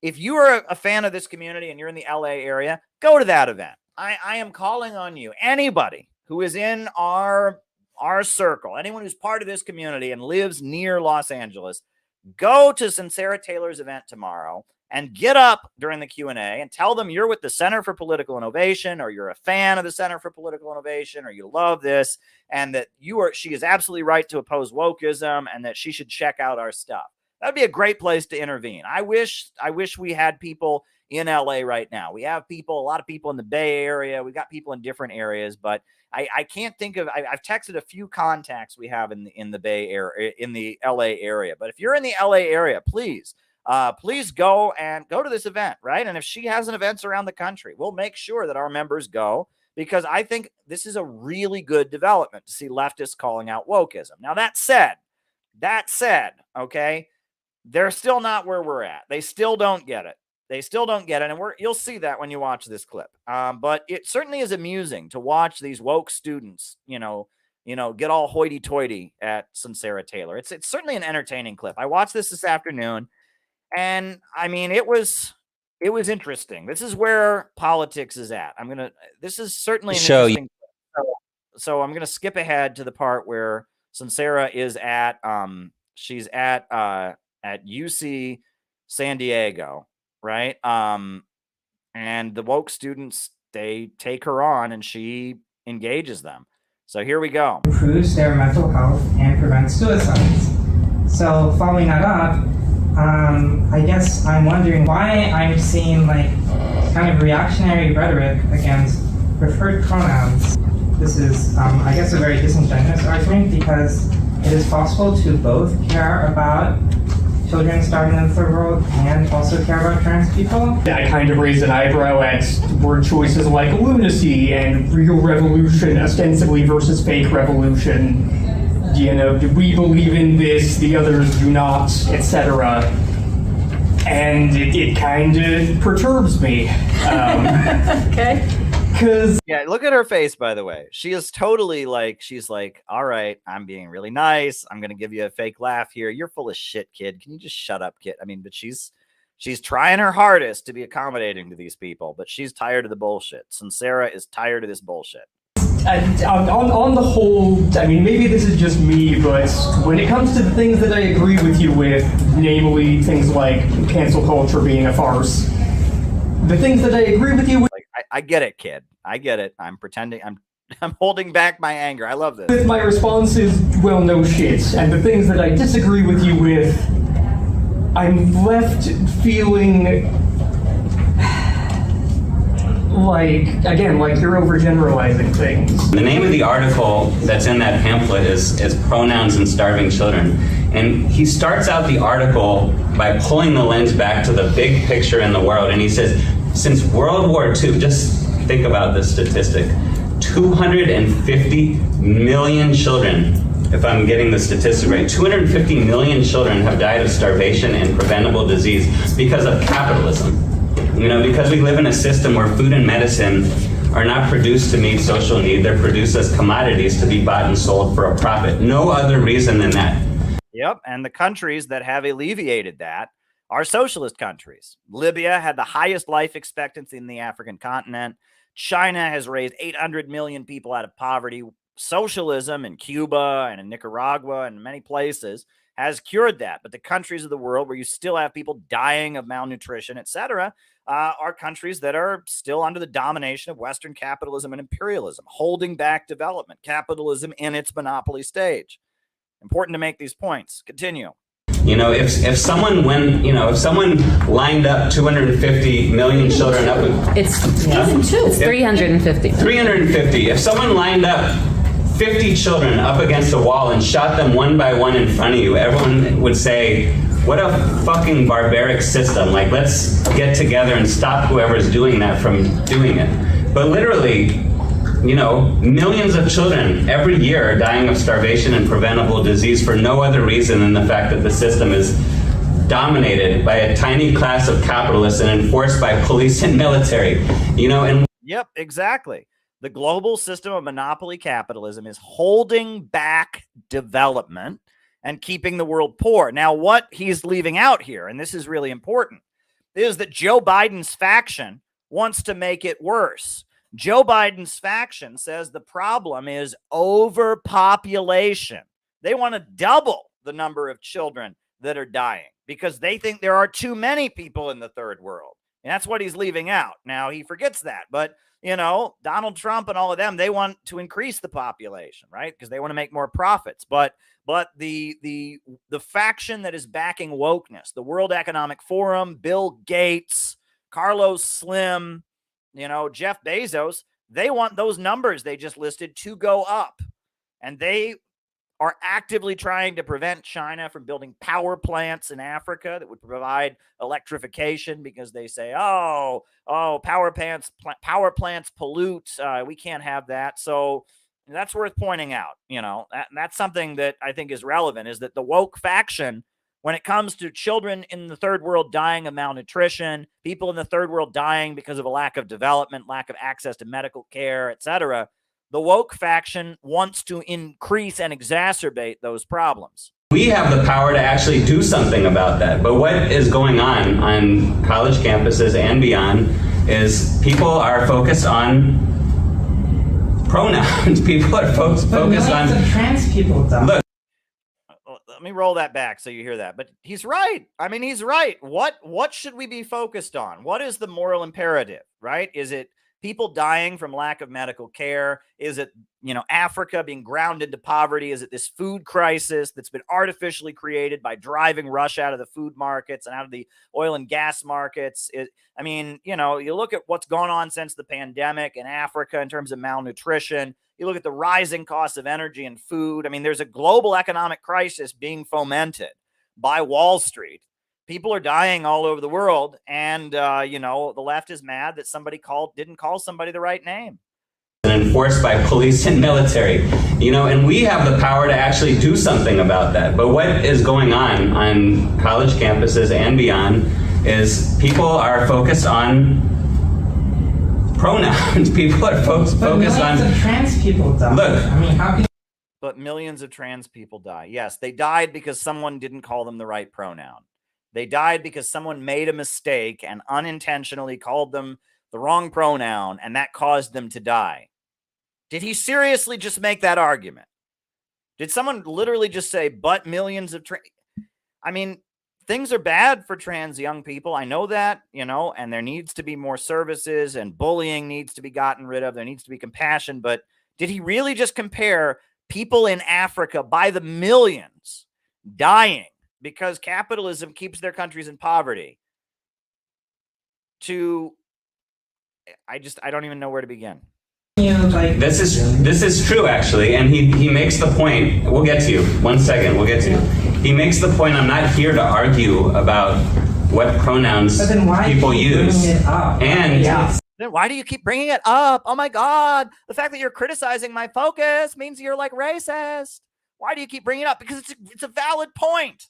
If you are a fan of this community and you're in the LA area, go to that event. I am calling on you. Anybody who is in our circle, anyone who's part of this community and lives near Los Angeles, go to Sunsara Taylor's event tomorrow and get up during the Q&A and tell them you're with the Center for Political Innovation, or you're a fan of the Center for Political Innovation, or you love this, and that she is absolutely right to oppose wokeism and that she should check out our stuff. That'd be a great place to intervene. I wish we had people in LA right now. We have a lot of people in the Bay Area. We got people in different areas, but I can't think of. I've texted a few contacts we have in the Bay Area, in the LA area. But if you're in the LA area, please go to this event, right? And if she has an events around the country, we'll make sure that our members go, because I think this is a really good development to see leftists calling out wokeism. Now, that said, okay, they're still not where we're at. They still don't get it. And you'll see that when you watch this clip. But it certainly is amusing to watch these woke students, get all hoity-toity at Sunsara Taylor. It's certainly an entertaining clip. I watched this afternoon, and I mean, it was interesting. This is where politics is at. This is certainly an interesting clip. So I'm gonna skip ahead to the part where Sunsara is at. She's at UC San Diego. Right. And the woke students, they take her on and she engages them. So here we go. Improves their mental health and prevents suicides. So following that up, I guess I'm wondering why I'm seeing kind of reactionary rhetoric against preferred pronouns. This is, I guess, a very disingenuous argument because it is possible to both care about children starving in the third world and also care about trans people. I kind of raised an eyebrow at word choices like lunacy and real revolution ostensibly versus fake revolution. Do we believe in this, the others do not, etc. And it kind of perturbs me. Okay. Yeah, look at her face, by the way. She is totally she's like, all right, I'm being really nice. I'm going to give you a fake laugh here. You're full of shit, kid. Can you just shut up, kid? I mean, but she's trying her hardest to be accommodating to these people, but she's tired of the bullshit. Sunsara is tired of this bullshit. On the whole, I mean, maybe this is just me, but when it comes to the things that I agree with you with, namely things like cancel culture being a farce, the things that I agree with you with... I get it, kid. I get it. I'm pretending. I'm holding back my anger. I love this. My response is, well, no shit. And the things that I disagree with you with, I'm left feeling like you're overgeneralizing things. The name of the article that's in that pamphlet is Pronouns and Starving Children. And he starts out the article by pulling the lens back to the big picture in the world. And he says, since World War II, just think about this statistic, 250 million children, if I'm getting the statistic right, 250 million children have died of starvation and preventable disease because of capitalism. Because we live in a system where food and medicine are not produced to meet social need, they're produced as commodities to be bought and sold for a profit. No other reason than that. Yep, and the countries that have alleviated that are socialist countries. Libya had the highest life expectancy in the African continent. China has raised 800 million people out of poverty. Socialism in Cuba and in Nicaragua and many places has cured that. But the countries of the world where you still have people dying of malnutrition, etc., are countries that are still under the domination of Western capitalism and imperialism, holding back development, capitalism in its monopoly stage. Important to make these points. Continue. If someone lined up 250 million children up with... It's season 2. It's 350. 350. If someone lined up 50 children up against a wall and shot them one by one in front of you, everyone would say, what a fucking barbaric system. Like, let's get together and stop whoever's doing that from doing it. But literally, millions of children every year are dying of starvation and preventable disease for no other reason than the fact that the system is dominated by a tiny class of capitalists and enforced by police and military. Yep, exactly. The global system of monopoly capitalism is holding back development and keeping the world poor. Now, what he's leaving out here, and this is really important, is that Joe Biden's faction wants to make it worse. Joe Biden's faction says the problem is overpopulation. They want to double the number of children that are dying because they think there are too many people in the third world. And that's what he's leaving out. Now, he forgets that, but Donald Trump and all of them, they want to increase the population, right? Because they want to make more profits. But the faction that is backing wokeness, the World Economic Forum, Bill Gates, Carlos Slim, Jeff Bezos, they want those numbers they just listed to go up. And they are actively trying to prevent China from building power plants in Africa that would provide electrification because they say, power plants pollute. We can't have that. So that's worth pointing out. That's something that I think is relevant, is that the woke faction, when it comes to children in the third world dying of malnutrition, people in the third world dying because of a lack of development, lack of access to medical care, etc., the woke faction wants to increase and exacerbate those problems. We have the power to actually do something about that. But what is going on college campuses and beyond is people are focused on pronouns. People are focused on... Of trans people die. Look, let me roll that back so you hear that. But he's right. I mean, he's right. What should we be focused on? What is the moral imperative, right? Is it people dying from lack of medical care? Is it, Africa being ground into poverty? Is it this food crisis that's been artificially created by driving Russia out of the food markets and out of the oil and gas markets? You look at what's gone on since the pandemic in Africa in terms of malnutrition. You look at the rising costs of energy and food. There's a global economic crisis being fomented by Wall Street. People are dying all over the world, and the left is mad that somebody didn't call somebody the right name. Enforced by police and military, and we have the power to actually do something about that. But what is going on college campuses and beyond is people are focused on pronouns. People are focused on... Millions of trans people die. Look, how can... But millions of trans people die. Yes, they died because someone didn't call them the right pronoun. They died because someone made a mistake and unintentionally called them the wrong pronoun, and that caused them to die. Did he seriously just make that argument? Did someone literally just say, but millions of things are bad for trans young people. I know that, and there needs to be more services, and bullying needs to be gotten rid of. There needs to be compassion. But did he really just compare people in Africa by the millions dying because capitalism keeps their countries in poverty to... I don't even know where to begin. This is true, actually, and he makes the point. We'll get to you. 1 second, we'll get to you. He makes the point, I'm not here to argue about what pronouns people use. Then why do you keep bringing it up? Oh my God, the fact that you're criticizing my focus means you're like racist. Why do you keep bringing it up? Because it's a valid point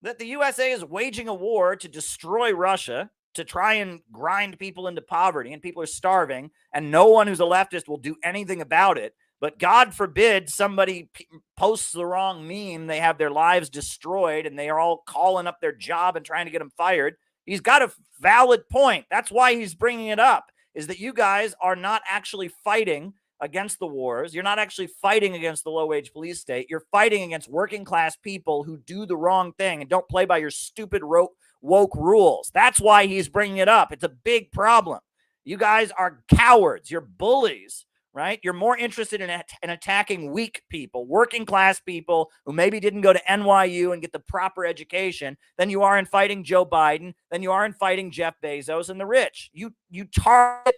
that the USA is waging a war to destroy Russia, to try and grind people into poverty, and people are starving, and no one who's a leftist will do anything about it. But God forbid somebody posts the wrong meme, they have their lives destroyed, and they are all calling up their job and trying to get them fired. He's got a valid point. That's why he's bringing it up. is that you guys are not actually fighting against the wars. You're not actually fighting against the low-wage police state. You're fighting against working-class people who do the wrong thing and don't play by your stupid woke rules. That's why he's bringing it up. It's a big problem. You guys are cowards. You're bullies, right? You're more interested in attacking weak people, working-class people who maybe didn't go to NYU and get the proper education than you are in fighting Joe Biden, than you are in fighting Jeff Bezos and the rich. You target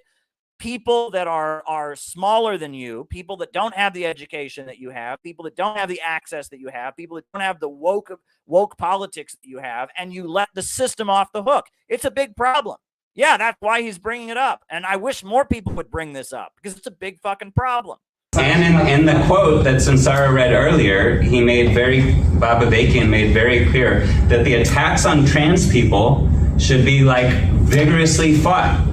people that are smaller than you, people that don't have the education that you have, people that don't have the access that you have, people that don't have the woke politics that you have, and you let the system off the hook. It's a big problem. Yeah, that's why he's bringing it up. And I wish more people would bring this up because it's a big fucking problem. And in the quote that Sunsara read earlier, Bob Avakian made very clear that the attacks on trans people should be like vigorously fought.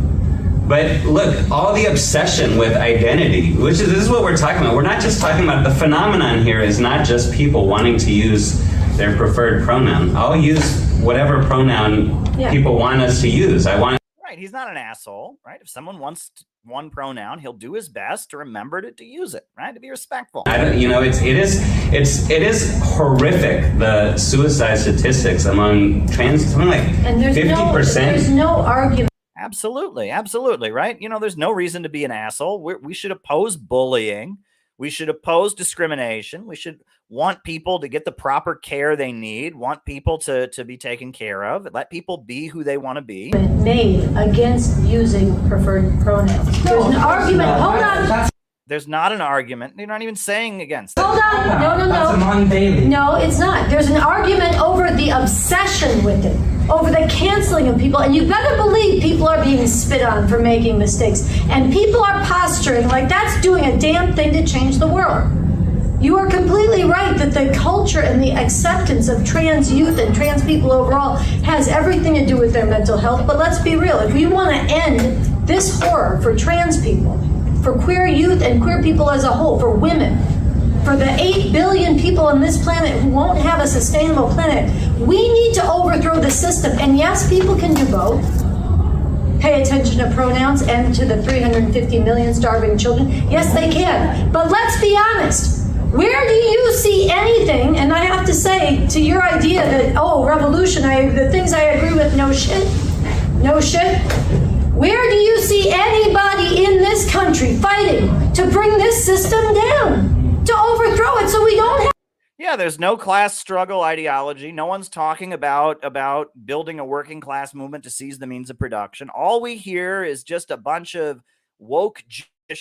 But look, all the obsession with identity, this is what we're talking about. We're not just talking about, the phenomenon here is not just people wanting to use their preferred pronoun. I'll use whatever pronoun people want us to use. Right, he's not an asshole, right? If someone wants one pronoun, he'll do his best to remember to use it, right? To be respectful. It is horrific, the suicide statistics among trans, something like 50%. There's no argument. Absolutely, right? There's no reason to be an asshole. We should oppose bullying. We should oppose discrimination. We should want people to get the proper care they need, want people to be taken care of, let people be who they want to be. Made against using preferred pronouns. There's an argument. Hold on. There's not an argument. You're not even saying against it. Hold on. No. That's Amon Bailey. No, it's not. There's an argument over the obsession with it, over the canceling of people. And you've got to believe people are being spit on for making mistakes. And people are posturing like that's doing a damn thing to change the world. You are completely right that the culture and the acceptance of trans youth and trans people overall has everything to do with their mental health. But let's be real. If we want to end this horror for trans people, for queer youth and queer people as a whole, for women, for the 8 billion people on this planet who won't have a sustainable planet, we need to overthrow the system. And yes, people can do both. Pay attention to pronouns and to the 350 million starving children. Yes, they can. But let's be honest. Where do you see anything, and I have to say, to your idea that, revolution, the things I agree with, no shit. Where do you see anybody in this country fighting to bring this system down, to overthrow it so we don't have... Yeah, there's no class struggle ideology. No one's talking about building a working class movement to seize the means of production. All we hear is just a bunch of woke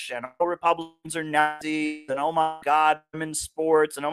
and all Republicans are Nazis and oh my God, women's sports and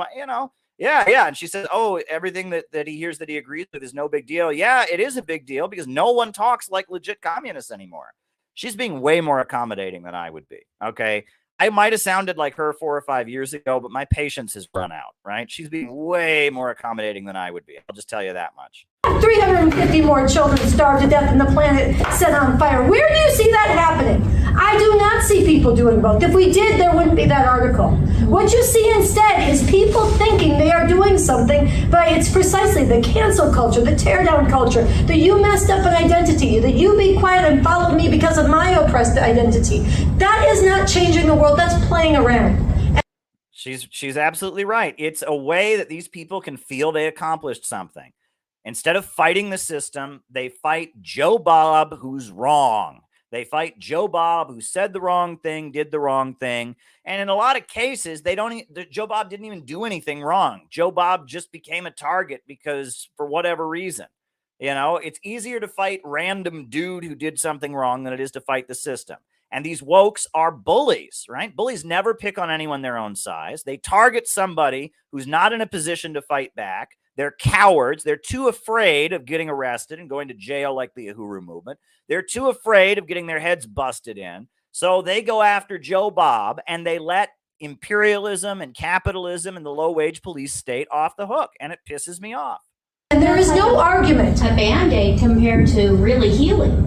yeah. And she says, everything that he hears that he agrees with is no big deal. Yeah, it is a big deal because no one talks like legit communists anymore. She's being way more accommodating than I would be. Okay. I might have sounded like her 4 or 5 years ago, but my patience has run out, right? She's being way more accommodating than I would be. I'll just tell you that much. 350 more children starved to death and the planet set on fire. Where do you see that happening? I do not see people doing both. If we did, there wouldn't be that article. What you see instead is people thinking they are doing something, but it's precisely the cancel culture, the teardown culture, the you messed up an identity, the you be quiet and follow me because of my oppressed identity. That is not changing the world. That's playing around. She's absolutely right. It's a way that these people can feel they accomplished something. Instead of fighting the system, they fight Joe Bob, who's wrong. They fight Joe Bob, who said the wrong thing, did the wrong thing. And in a lot of cases, Joe Bob didn't even do anything wrong. Joe Bob just became a target because for whatever reason. It's easier to fight random dude who did something wrong than it is to fight the system. And these wokes are bullies, right? Bullies never pick on anyone their own size. They target somebody who's not in a position to fight back. They're cowards. They're too afraid of getting arrested and going to jail like the Uhuru movement. They're too afraid of getting their heads busted in. So they go after Joe Bob and they let imperialism and capitalism and the low-wage police state off the hook. And it pisses me off. And there is no argument. A Band-Aid compared to really healing.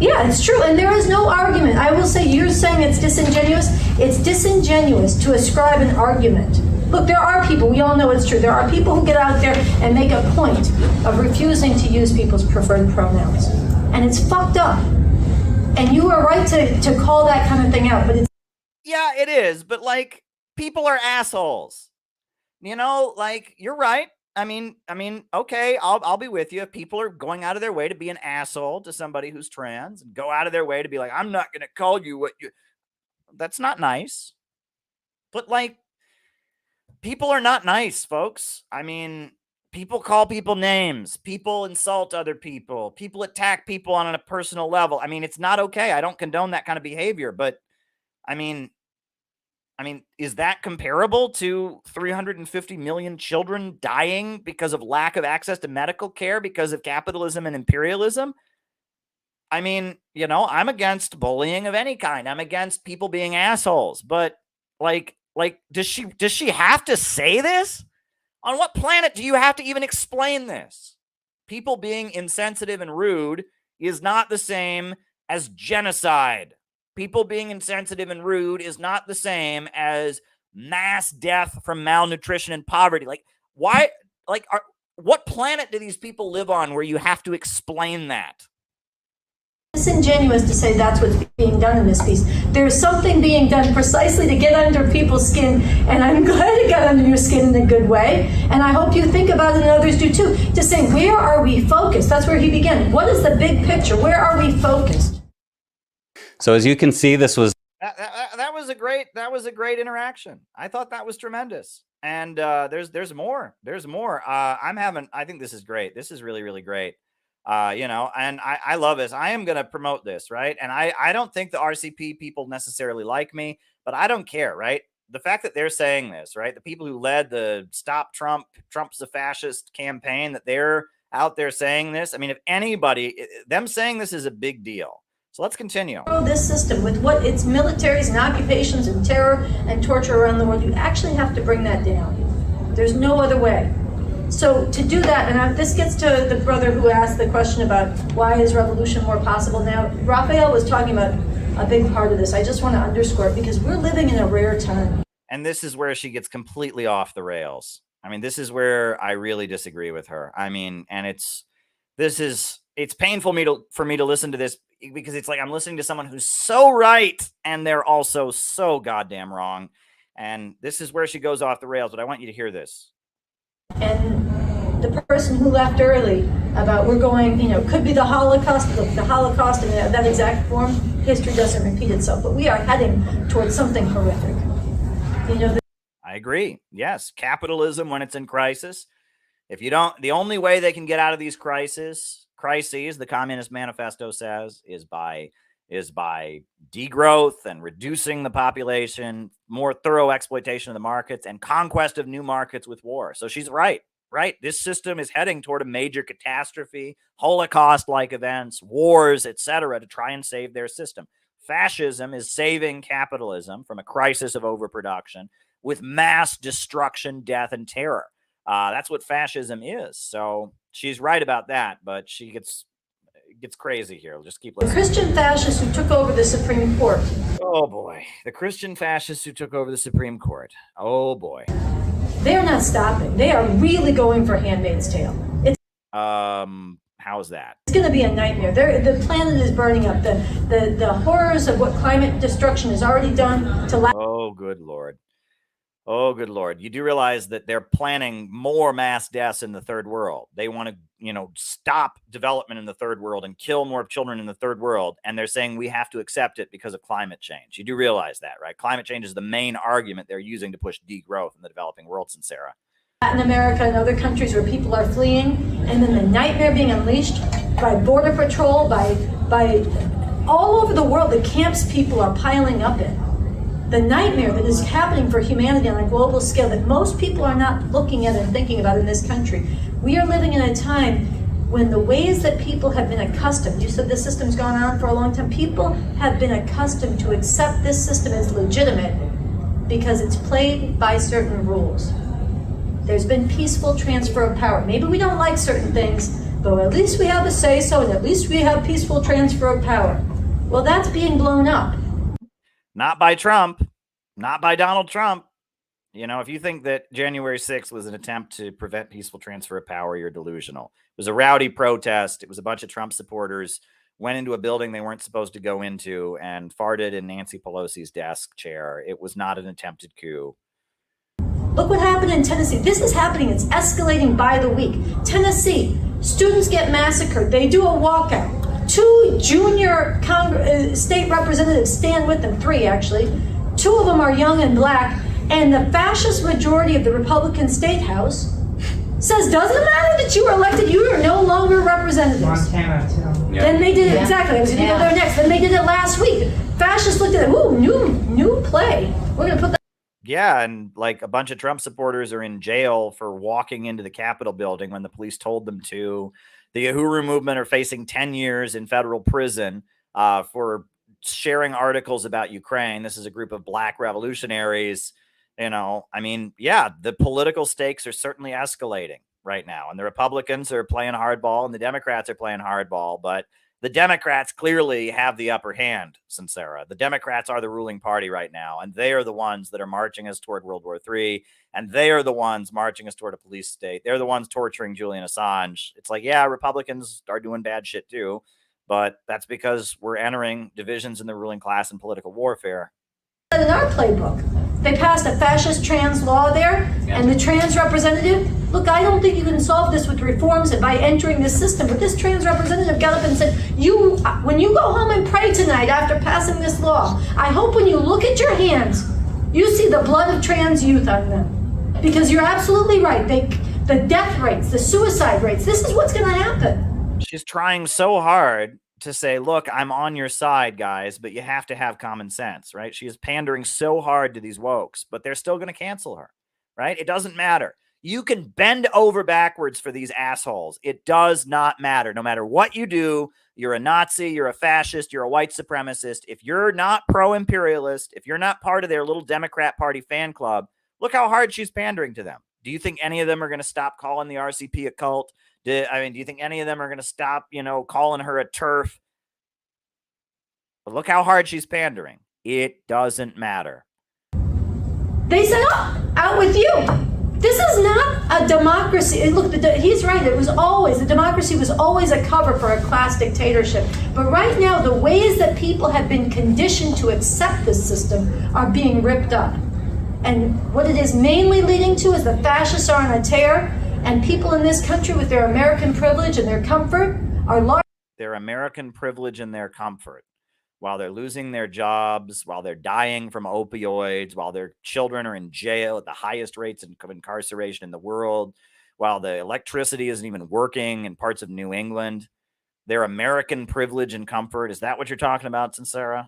Yeah, it's true. And there is no argument. I will say, you're saying it's disingenuous. It's disingenuous to ascribe an argument. Look, there are people, we all know it's true, there are people who get out there and make a point of refusing to use people's preferred pronouns. And it's fucked up. And you are right to call that kind of thing out, but it's... Yeah, it is. But like, people are assholes. You know, like, you're right. I mean, okay, I'll be with you. If people are going out of their way to be an asshole to somebody who's trans and go out of their way to be like, I'm not going to call you what you, that's not nice. But like, people are not nice, folks. I mean, people call people names. People insult other people. People attack people on a personal level. I mean, it's not okay. I don't condone that kind of behavior, but I mean, is that comparable to 350 million children dying because of lack of access to medical care because of capitalism and imperialism? I mean, you know, I'm against bullying of any kind. I'm against people being assholes. But like, does she have to say this? On what planet do you have to even explain this? People being insensitive and rude is not the same as genocide. People being insensitive and rude is not the same as mass death from malnutrition and poverty. Like, why? Like, what planet do these people live on where you have to explain that? Disingenuous to say that's what's being done in this piece. There's something being done precisely to get under people's skin, and I'm glad it got under your skin in a good way, and I hope you think about it and others do too, to say, where are we focused? That's where he began. What is the big picture? Where are we focused? So as you can see, this was that was a great interaction. I thought that was tremendous. And there's more. I think this is great. This is really, really great. You know, and I love this. I am going to promote this, right? And I don't think the RCP people necessarily like me, but I don't care, right? The fact that they're saying this, right? The people who led the Stop Trump, Trump's a Fascist campaign, that they're out there saying this. I mean, if anybody, them saying this is a big deal. So let's continue. This system with what its militaries and occupations and terror and torture around the world, you actually have to bring that down. There's no other way. So to do that, and this gets to the brother who asked the question about why is revolution more possible now. Raphael was talking about a big part of this. I just want to underscore it because we're living in a rare time. And this is where she gets completely off the rails. I mean, this is where I really disagree with her. I mean, and it's painful for me to listen to this because it's like I'm listening to someone who's so right and they're also so goddamn wrong. And this is where she goes off the rails, but I want you to hear this. And the person who left early about we're going, you know, could be the Holocaust. Look, the Holocaust in that exact form, history doesn't repeat itself, but we are heading towards something horrific. You know, I agree. Yes, capitalism when it's in crisis. If you don't, the only way they can get out of these crises, the Communist Manifesto says, is by degrowth and reducing the population, more thorough exploitation of the markets, and conquest of new markets with war. So she's right? This system is heading toward a major catastrophe, Holocaust-like events, wars, etc., to try and save their system. Fascism is saving capitalism from a crisis of overproduction with mass destruction, death, and terror. That's what fascism is. So she's right about that, but she gets crazy here. We'll just keep listening. The Christian fascists who took over the Supreme Court. Oh boy. The Christian fascists who took over the Supreme Court. Oh boy. They're not stopping. They are really going for Handmaid's Tale. How's that? It's going to be a nightmare. The planet is burning up. The horrors of what climate destruction has already done to Oh, good Lord. Oh, good Lord. You do realize that they're planning more mass deaths in the third world. They want to, you know, stop development in the third world and kill more children in the third world. And they're saying we have to accept it because of climate change. You do realize that, right? Climate change is the main argument they're using to push degrowth in the developing world, Sunsara. Latin America and other countries where people are fleeing, and then the nightmare being unleashed by Border Patrol, by all over the world, the camps people are piling up in. The nightmare that is happening for humanity on a global scale that most people are not looking at and thinking about in this country. We are living in a time when the ways that people have been accustomed, you said this system's gone on for a long time, people have been accustomed to accept this system as legitimate because it's played by certain rules. There's been peaceful transfer of power. Maybe we don't like certain things, but at least we have a say-so and at least we have peaceful transfer of power. Well, that's being blown up. Not by Trump, not by Donald Trump. You know, if you think that January 6th was an attempt to prevent peaceful transfer of power, you're delusional. It was a rowdy protest. It was a bunch of Trump supporters went into a building they weren't supposed to go into and farted in Nancy Pelosi's desk chair. It was not an attempted coup. Look what happened in Tennessee. This is happening. It's escalating by the week. Tennessee, students get massacred. They do a walkout. 2 junior state representatives stand with them, 3 actually. 2 of them are young and black. And the fascist majority of the Republican State House says, doesn't matter that you were elected, you are no longer representatives. Montana, too. Then they did it, exactly. I was going to go there next. Then they did it last week. Fascists looked at it, ooh, new play. We're going to put that. Yeah, and like a bunch of Trump supporters are in jail for walking into the Capitol building when the police told them to. The Uhuru movement are facing 10 years in federal prison for sharing articles about Ukraine. This is a group of black revolutionaries. You know, I mean, yeah, the political stakes are certainly escalating right now. And the Republicans are playing hardball and the Democrats are playing hardball. But the Democrats clearly have the upper hand, Sunsara. The Democrats are the ruling party right now, and they are the ones that are marching us toward World War III, and they are the ones marching us toward a police state. They're the ones torturing Julian Assange. It's like, yeah, Republicans are doing bad shit too, but that's because we're entering divisions in the ruling class and political warfare. In our playbook, they passed a fascist trans law there, and the trans representative, look, I don't think you can solve this with reforms and by entering this system, but this trans representative got up and said, when you go home and pray tonight after passing this law, I hope when you look at your hands, you see the blood of trans youth on them. Because you're absolutely right. The death rates, the suicide rates, this is what's going to happen. She's trying so hard to say, look, I'm on your side, guys, but you have to have common sense, right? She is pandering so hard to these wokes, but they're still going to cancel her, right? It doesn't matter. You can bend over backwards for these assholes. It does not matter. No matter what you do, you're a Nazi, you're a fascist, you're a white supremacist. If you're not pro-imperialist, if you're not part of their little Democrat Party fan club, look how hard she's pandering to them. Do you think any of them are going to stop calling the RCP a cult? Do you think any of them are going to stop, calling her a TERF? But look how hard she's pandering. It doesn't matter. They said, out with you. This is not a democracy. Look, he's right. The democracy was always a cover for a class dictatorship. But right now, the ways that people have been conditioned to accept this system are being ripped up. And what it is mainly leading to is the fascists are on a tear, and people in this country with their American privilege and their comfort are large. Their American privilege and their comfort, while they're losing their jobs, while they're dying from opioids, while their children are in jail at the highest rates of incarceration in the world, while the electricity isn't even working in parts of New England, their American privilege and comfort. Is that what you're talking about, Sunsara?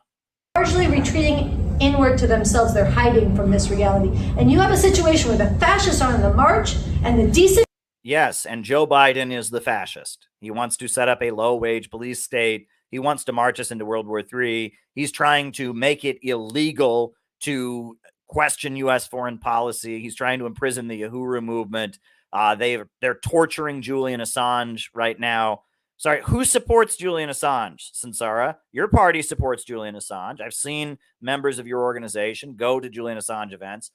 Largely retreating inward to themselves. They're hiding from this reality. And you have a situation where the fascists are on the march and the decent... Yes, and Joe Biden is the fascist. He wants to set up a low-wage police state. He wants to march us into World War III. He's trying to make it illegal to question U.S. foreign policy. He's trying to imprison the Uhuru movement. They're torturing Julian Assange right now. Sorry, who supports Julian Assange, Sunsara? Your party supports Julian Assange. I've seen members of your organization go to Julian Assange events.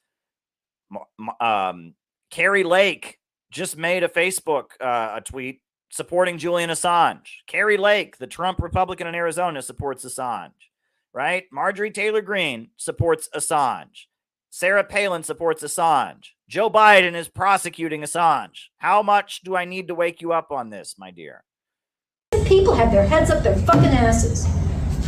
Carrie Lake just made a Facebook a tweet supporting Julian Assange. Carrie Lake, the Trump Republican in Arizona, supports Assange, right? Marjorie Taylor Greene supports Assange. Sarah Palin supports Assange. Joe Biden is prosecuting Assange. How much do I need to wake you up on this, my dear? People have their heads up their fucking asses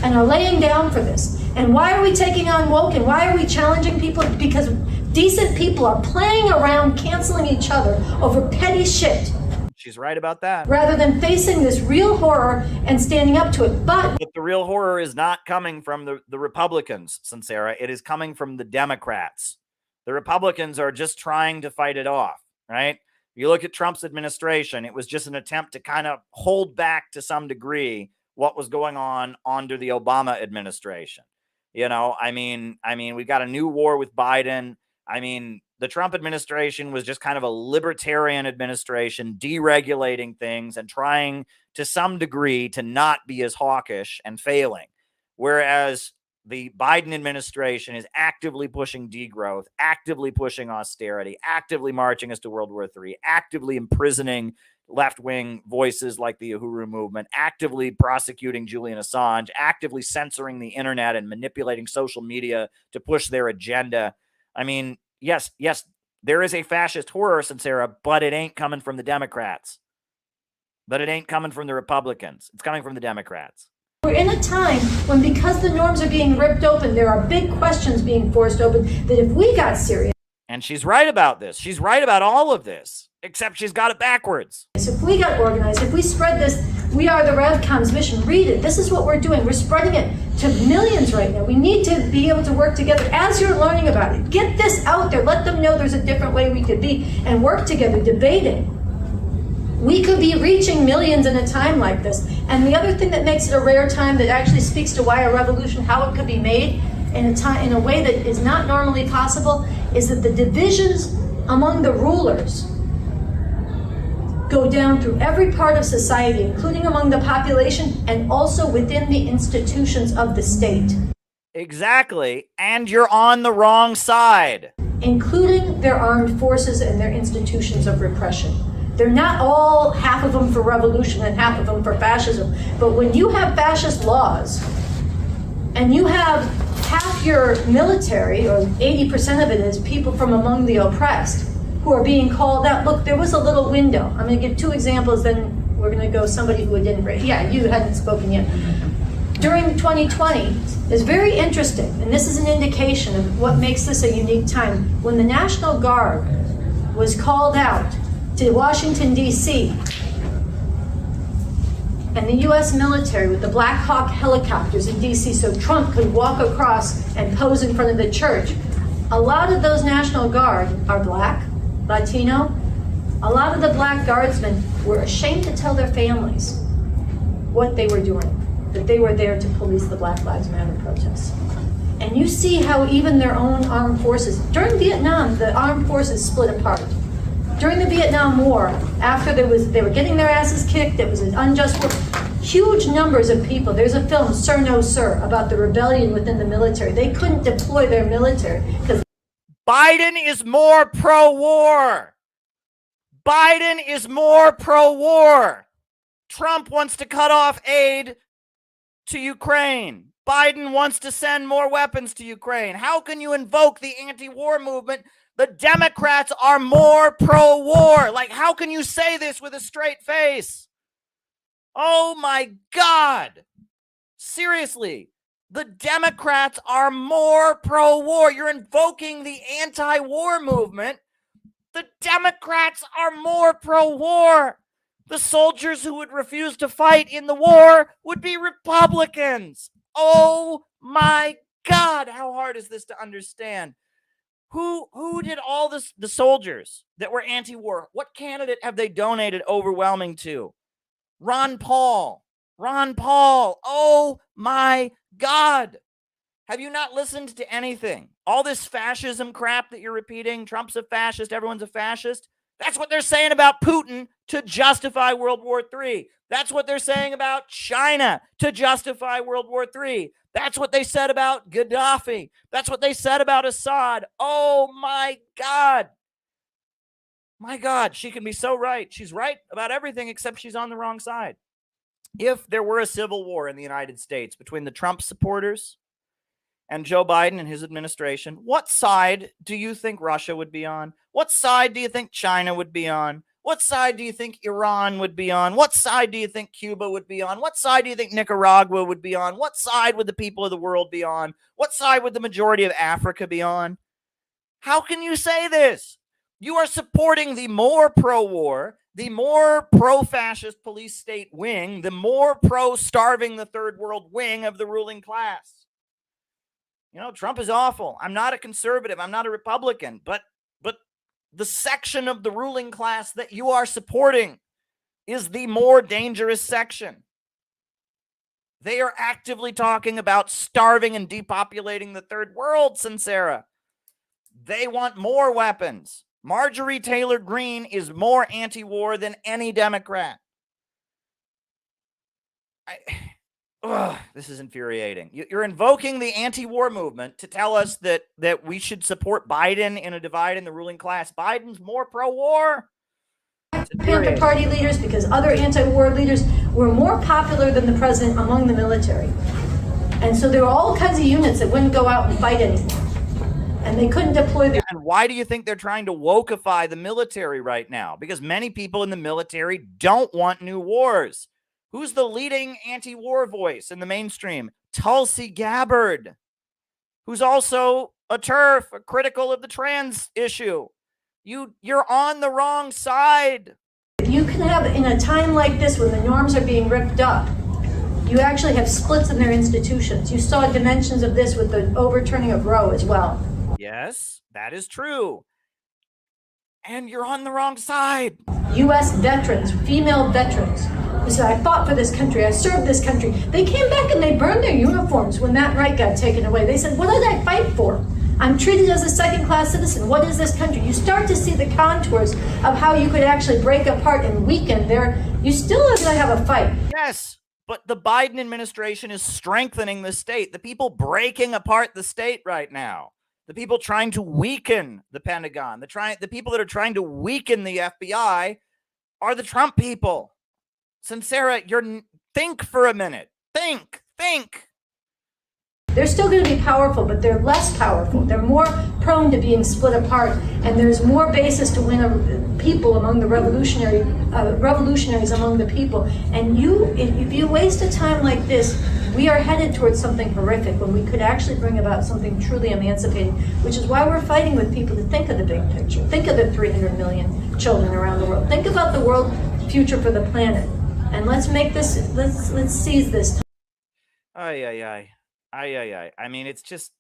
and are laying down for this. And why are we taking on woke and why are we challenging people? Because decent people are playing around canceling each other over petty shit. She's right about that. Rather than facing this real horror and standing up to it. But the real horror is not coming from the Republicans, Sunsara. It is coming from the Democrats. The Republicans are just trying to fight it off, right? You look at Trump's administration, it was just an attempt to kind of hold back to some degree what was going on under the Obama administration. We got a new war with Biden. The Trump administration was just kind of a libertarian administration, deregulating things and trying to some degree to not be as hawkish and failing. Whereas the Biden administration is actively pushing degrowth, actively pushing austerity, actively marching us to World War III, actively imprisoning left-wing voices like the Uhuru movement, actively prosecuting Julian Assange, actively censoring the internet and manipulating social media to push their agenda. I mean, yes, there is a fascist horror, Sunsara, but it ain't coming from the Democrats. But it ain't coming from the Republicans. It's coming from the Democrats. We're in a time when, because the norms are being ripped open, there are big questions being forced open, that if we got serious. And she's right about this. She's right about all of this, except she's got it backwards. If we got organized, if we spread this, we are the RevCom's mission. Read it. This is what we're doing. We're spreading it to millions right now. We need to be able to work together as you're learning about it. Get this out there. Let them know there's a different way we could be and work together, debate it. We could be reaching millions in a time like this. And the other thing that makes it a rare time, that actually speaks to why a revolution, how it could be made in a way that is not normally possible, is that the divisions among the rulers go down through every part of society, including among the population and also within the institutions of the state. Exactly. And you're on the wrong side. Including their armed forces and their institutions of repression. They're not all, half of them for revolution and half of them for fascism. But when you have fascist laws and you have half your military, or 80% of it is people from among the oppressed, who are being called out. Look, there was a little window. I'm going to give two examples, then we're going to go somebody who didn't. Yeah, you hadn't spoken yet. During 2020, it's very interesting, and this is an indication of what makes this a unique time. When the National Guard was called out to Washington, D.C., and the U.S. military with the Black Hawk helicopters in D.C. so Trump could walk across and pose in front of the church, a lot of those National Guard are Black, Latino. A lot of the Black Guardsmen were ashamed to tell their families what they were doing, that they were there to police the Black Lives Matter protests. And you see how even their own armed forces, during Vietnam, the armed forces split apart. During the Vietnam War, after they were getting their asses kicked, it was an unjust war, huge numbers of people. There's a film, Sir No Sir, about the rebellion within the military. They couldn't deploy their military because Biden is more pro-war. Biden is more pro-war. Trump wants to cut off aid to Ukraine. Biden wants to send more weapons to Ukraine. How can you invoke the anti-war movement? The Democrats are more pro-war. Like, how can you say this with a straight face? Oh my God. Seriously. The Democrats are more pro-war. You're invoking the anti-war movement. The Democrats are more pro-war. The soldiers who would refuse to fight in the war would be Republicans. Oh my God. How hard is this to understand? Who did all this? The soldiers that were anti-war. What candidate have they donated overwhelming to? Ron Paul. Ron Paul. Oh my God. Have you not listened to anything? All this fascism crap that you're repeating, Trump's a fascist, everyone's a fascist. That's what they're saying about Putin to justify World War III. That's what they're saying about China to justify World War III. That's what they said about Gaddafi. That's what they said about Assad. Oh my God. My God, she can be so right. She's right about everything except she's on the wrong side. If there were a civil war in the United States between the Trump supporters and Joe Biden and his administration, what side do you think Russia would be on? What side do you think China would be on? What side do you think Iran would be on? What side do you think Cuba would be on? What side do you think Nicaragua would be on? What side would the people of the world be on? What side would the majority of Africa be on? How can you say this? You are supporting the more pro-war, the more pro-fascist police state wing, the more pro-starving the third world wing of the ruling class. You know, Trump is awful. I'm not a conservative. I'm not a Republican, but the section of the ruling class that you are supporting is the more dangerous section. They are actively talking about starving and depopulating the third world, Sunsara. They want more weapons. Marjorie Taylor Greene is more anti-war than any Democrat. This is infuriating. You're invoking the anti-war movement to tell us that we should support Biden in a divide in the ruling class. Biden's more pro-war. Panther Party leaders, because other anti-war leaders were more popular than the president among the military. And so there were all kinds of units that wouldn't go out and fight anymore. And they couldn't deploy their... And why do you think they're trying to wokeify the military right now? Because many people in the military don't want new wars. Who's the leading anti-war voice in the mainstream? Tulsi Gabbard, who's also a TERF, critical of the trans issue. You're on the wrong side. You can have, in a time like this when the norms are being ripped up, you actually have splits in their institutions. You saw dimensions of this with the overturning of Roe as well. Yes, that is true. And you're on the wrong side. U.S. veterans, female veterans, who said, I fought for this country, I served this country. They came back and they burned their uniforms when that right got taken away. They said, what did I fight for? I'm treated as a second-class citizen. What is this country? You start to see the contours of how you could actually break apart and weaken there. You still are going to have a fight. Yes, but the Biden administration is strengthening the state. The people breaking apart the state right now, the people trying to weaken the Pentagon, the people that are trying to weaken the FBI are the Trump people. Sunsara, think for a minute. Think. They're still going to be powerful, but they're less powerful. They're more prone to being split apart, and there's more basis to win people among the revolutionaries among the people. And if you waste a time like this, we are headed towards something horrific when we could actually bring about something truly emancipating, which is why we're fighting with people to think of the big picture. Think of the 300 million children around the world. Think about the world future for the planet. And let's seize this time. I mean, it's just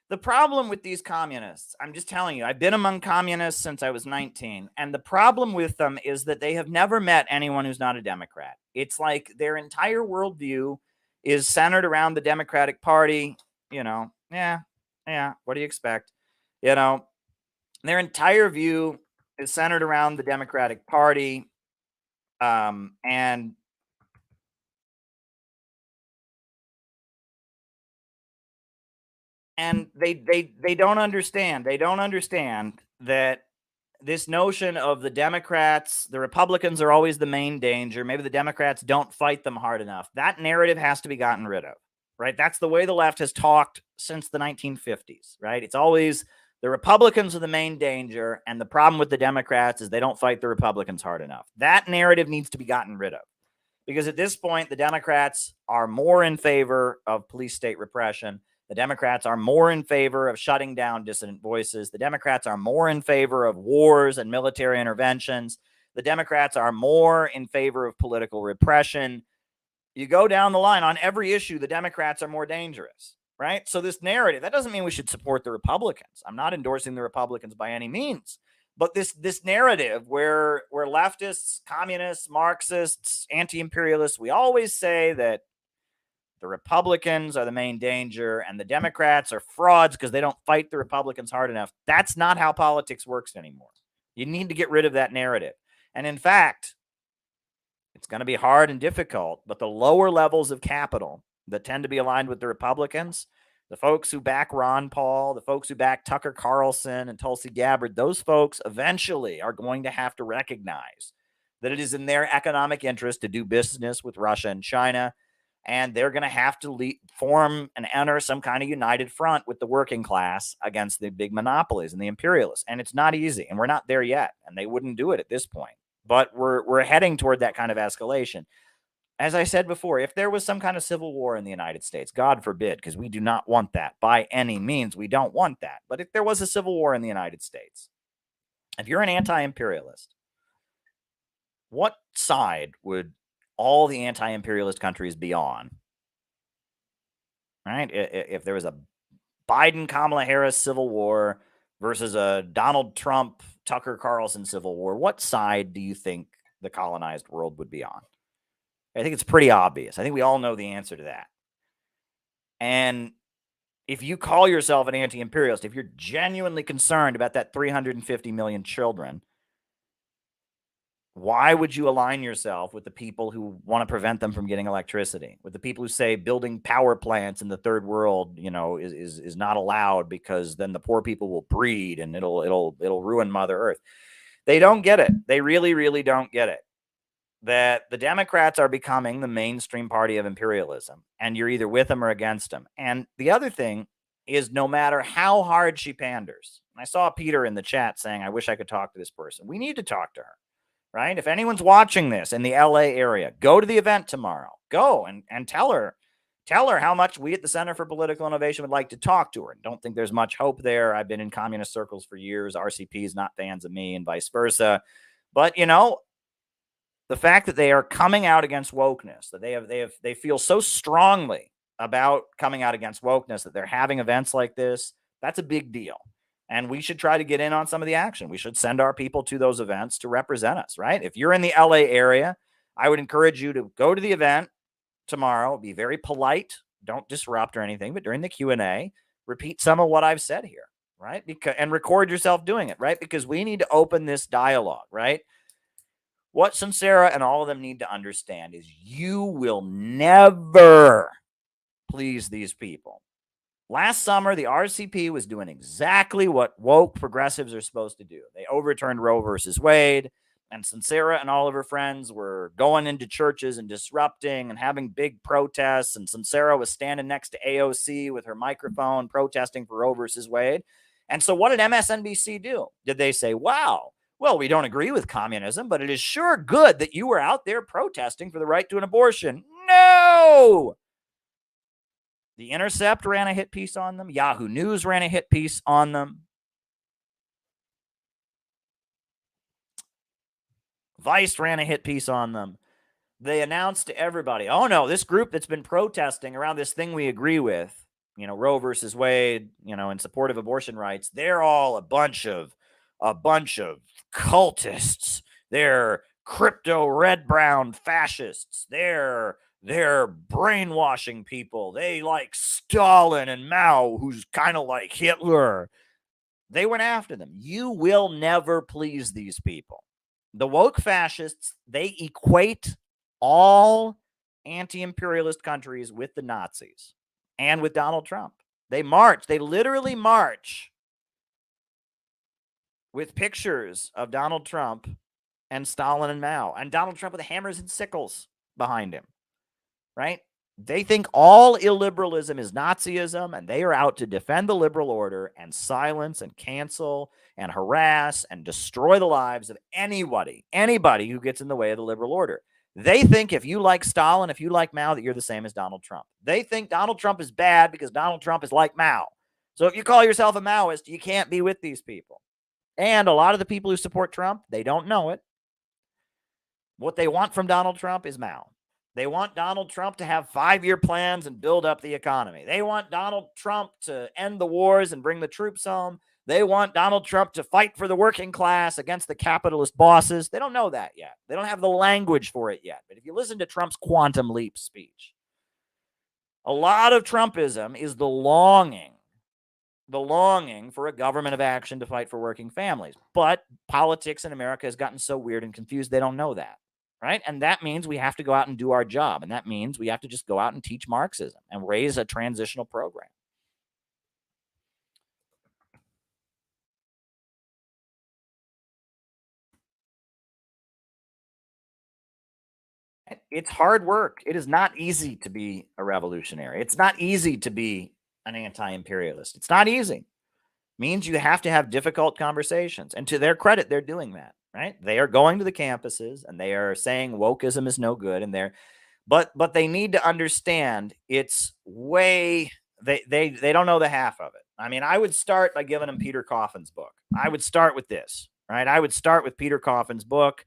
the problem with these communists. I'm just telling you, I've been among communists since I was 19. And the problem with them is that they have never met anyone who's not a Democrat. It's like their entire worldview is centered around the Democratic Party. What do you expect? Their entire view is centered around the Democratic Party. And they don't understand. They don't understand that this notion of the Democrats, the Republicans are always the main danger. Maybe the Democrats don't fight them hard enough. That narrative has to be gotten rid of, right? That's the way the left has talked since the 1950s, right? It's always the Republicans are the main danger, and the problem with the Democrats is they don't fight the Republicans hard enough. That narrative needs to be gotten rid of, because at this point, the Democrats are more in favor of police state repression. The Democrats are more in favor of shutting down dissident voices. The Democrats are more in favor of wars and military interventions. The Democrats are more in favor of political repression. You go down the line on every issue, the Democrats are more dangerous, right? So this narrative, that doesn't mean we should support the Republicans. I'm not endorsing the Republicans by any means. But this narrative where leftists, communists, Marxists, anti-imperialists, we always say that the Republicans are the main danger and the Democrats are frauds because they don't fight the Republicans hard enough. That's not how politics works anymore. You need to get rid of that narrative. And in fact, it's going to be hard and difficult, but the lower levels of capital that tend to be aligned with the Republicans, the folks who back Ron Paul, the folks who back Tucker Carlson and Tulsi Gabbard, those folks eventually are going to have to recognize that it is in their economic interest to do business with Russia and China. And they're going to have to form and enter some kind of united front with the working class against the big monopolies and the imperialists. And it's not easy. And we're not there yet. And they wouldn't do it at this point. But we're heading toward that kind of escalation. As I said before, if there was some kind of civil war in the United States, God forbid, because we do not want that by any means. We don't want that. But if there was a civil war in the United States, if you're an anti-imperialist, what side would all the anti-imperialist countries be on, right? If there was a Biden, Kamala Harris civil war versus a Donald Trump, Tucker Carlson civil war, what side do you think the colonized world would be on? I think it's pretty obvious. I think we all know the answer to that. And if you call yourself an anti-imperialist, if you're genuinely concerned about that 350 million children, why would you align yourself with the people who want to prevent them from getting electricity, with the people who say building power plants in the third world, is not allowed because then the poor people will breed and it'll ruin Mother Earth? They don't get it. They really, really don't get it. That the Democrats are becoming the mainstream party of imperialism, and you're either with them or against them. And the other thing is, no matter how hard she panders, and I saw Peter in the chat saying, I wish I could talk to this person. We need to talk to her, right? If anyone's watching this in the LA area, go to the event tomorrow. Go and tell her how much we at the Center for Political Innovation would like to talk to her. And don't think there's much hope there. I've been in communist circles for years. RCP is not fans of me and vice versa. But, you know, the fact that they are coming out against wokeness, that they feel so strongly about coming out against wokeness that they're having events like this, that's a big deal. And we should try to get in on some of the action. We should send our people to those events to represent us, right? If you're in the LA area, I would encourage you to go to the event tomorrow. Be very polite. Don't disrupt or anything, but during the Q&A, repeat some of what I've said here, right? And record yourself doing it, right? Because we need to open this dialogue, right? What Sunsara and all of them need to understand is you will never please these people. Last summer, the RCP was doing exactly what woke progressives are supposed to do. They overturned Roe versus Wade, and Sunsara and all of her friends were going into churches and disrupting and having big protests, and Sunsara was standing next to AOC with her microphone protesting for Roe versus Wade. And so what did MSNBC do? Did they say, wow, well, we don't agree with communism, but it is sure good that you were out there protesting for the right to an abortion? No! The Intercept ran a hit piece on them. Yahoo News ran a hit piece on them. Vice ran a hit piece on them. They announced to everybody, oh no, this group that's been protesting around this thing we agree with, you know, Roe versus Wade, you know, in support of abortion rights, they're all a bunch of cultists. They're crypto red-brown fascists. They're brainwashing people. They like Stalin and Mao, who's kind of like Hitler. They went after them. You will never please these people. The woke fascists, they equate all anti-imperialist countries with the Nazis and with Donald Trump. They march. They literally march with pictures of Donald Trump and Stalin and Mao, and Donald Trump with hammers and sickles behind him, right? They think all illiberalism is Nazism, and they are out to defend the liberal order and silence and cancel and harass and destroy the lives of anybody who gets in the way of the liberal order. They think if you like Stalin, if you like Mao, that you're the same as Donald Trump. They think Donald Trump is bad because Donald Trump is like Mao. So if you call yourself a Maoist, you can't be with these people. And a lot of the people who support Trump, they don't know it. What they want from Donald Trump is Mao. They want Donald Trump to have 5-year plans and build up the economy. They want Donald Trump to end the wars and bring the troops home. They want Donald Trump to fight for the working class against the capitalist bosses. They don't know that yet. They don't have the language for it yet. But if you listen to Trump's quantum leap speech, a lot of Trumpism is the longing for a government of action to fight for working families. But politics in America has gotten so weird and confused, they don't know that. Right? And that means we have to go out and do our job. And that means we have to just go out and teach Marxism and raise a transitional program. It's hard work. It is not easy to be a revolutionary. It's not easy to be an anti-imperialist. It's not easy. It means you have to have difficult conversations. And to their credit, they're doing that. Right? They are going to the campuses and they are saying wokeism is no good. And but they need to understand it's way, they don't know the half of it. I mean, I would start by giving them Peter Coffin's book. I would start with this, right? I would start with Peter Coffin's book.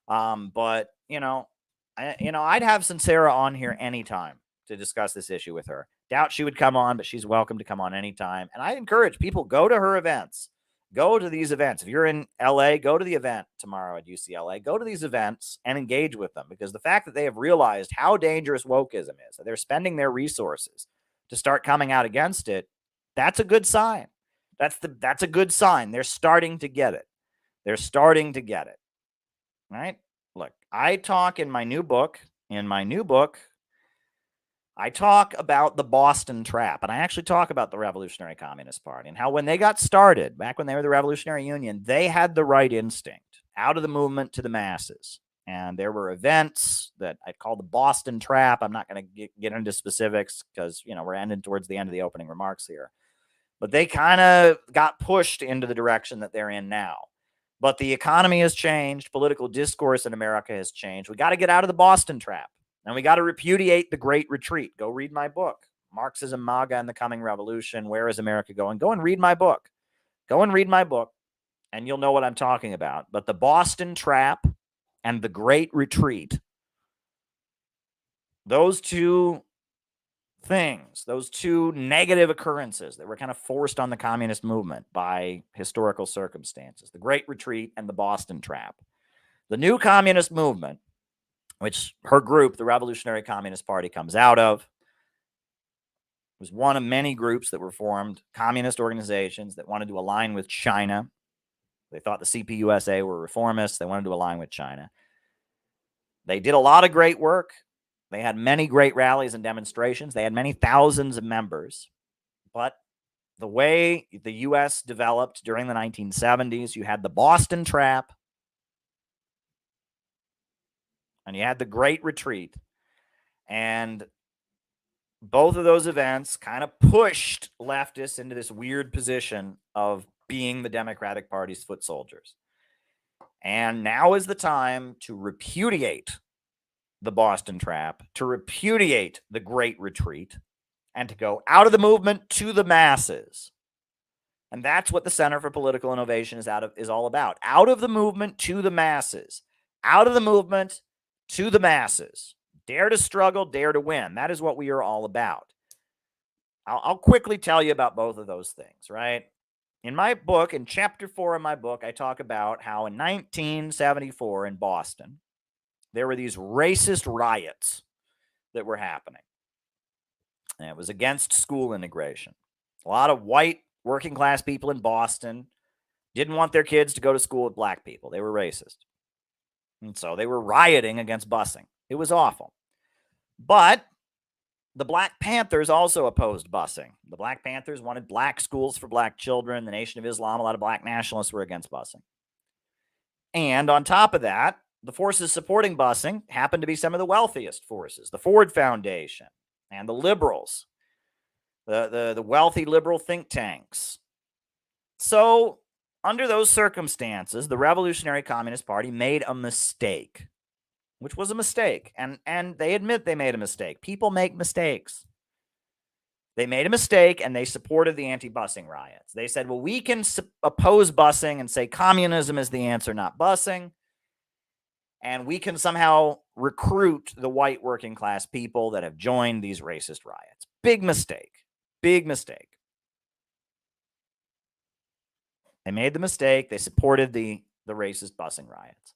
But I'd have Sunsara on here anytime to discuss this issue with her. Doubt she would come on, but she's welcome to come on anytime. And I encourage people, go to her events. Go to these events. If you're in LA, go to the event tomorrow at UCLA. Go to these events and engage with them, because the fact that they have realized how dangerous wokeism is, that they're spending their resources to start coming out against it, that's a good sign. That's a good sign. They're starting to get it. They're starting to get it. Right? Look, I talk in my new book. I talk about the Boston Trap, and I actually talk about the Revolutionary Communist Party and how when they got started, back when they were the Revolutionary Union, they had the right instinct. out of the movement to the masses. And there were events that I'd call the Boston Trap. I'm not going to get into specifics because, we're ending towards the end of the opening remarks here. But they kind of got pushed into the direction that they're in now. But the economy has changed. Political discourse in America has changed. We got to get out of the Boston Trap. And we got to repudiate the Great Retreat. Go read my book, Marxism, MAGA, and the Coming Revolution. Where is America going? Go and read my book. Go and read my book, and you'll know what I'm talking about. But the Boston Trap and the Great Retreat, those two things, those two negative occurrences that were kind of forced on the communist movement by historical circumstances, the Great Retreat and the Boston Trap. The new communist movement, which her group, the Revolutionary Communist Party, comes out of, was one of many groups that were formed, communist organizations that wanted to align with China. They thought the CPUSA were reformists. They wanted to align with China. They did a lot of great work. They had many great rallies and demonstrations. They had many thousands of members. But the way the U.S. developed during the 1970s, you had the Boston Trap and you had the Great Retreat. And both of those events kind of pushed leftists into this weird position of being the Democratic Party's foot soldiers. And now is the time to repudiate the Boston Trap, to repudiate the Great Retreat, and to go out of the movement to the masses. And that's what the Center for Political Innovation is all about. Out of the movement to the masses. Out of the movement to the masses. Dare to struggle, dare to win. That is what we are all about. I'll quickly tell you about both of those things, right? In my book, in chapter 4 of my book, I talk about how in 1974 in Boston, there were these racist riots that were happening. And it was against school integration. A lot of white working class people in Boston didn't want their kids to go to school with black people. They were racist. And so they were rioting against busing. It was awful. But the Black Panthers also opposed busing. The Black Panthers wanted black schools for black children. The Nation of Islam, a lot of black nationalists were against busing. And on top of that, the forces supporting busing happened to be some of the wealthiest forces, the Ford Foundation and the liberals, the wealthy liberal think tanks. So under those circumstances, the Revolutionary Communist Party made a mistake, which was a mistake. And they admit they made a mistake. People make mistakes. They made a mistake and they supported the anti-busing riots. They said, well, we can oppose busing and say communism is the answer, not busing. And we can somehow recruit the white working class people that have joined these racist riots. Big mistake. Big mistake. They made the mistake. They supported the racist busing riots.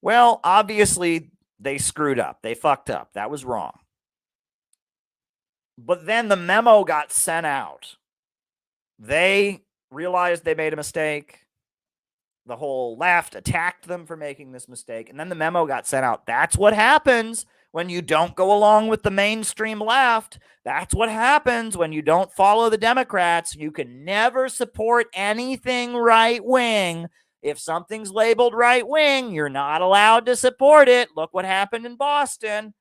Well, obviously, they screwed up. They fucked up. That was wrong. But then the memo got sent out. They realized they made a mistake. The whole left attacked them for making this mistake. And then the memo got sent out. That's what happens when you don't go along with the mainstream left. That's what happens when you don't follow the Democrats. You can never support anything right-wing. If something's labeled right-wing, you're not allowed to support it. Look what happened in Boston.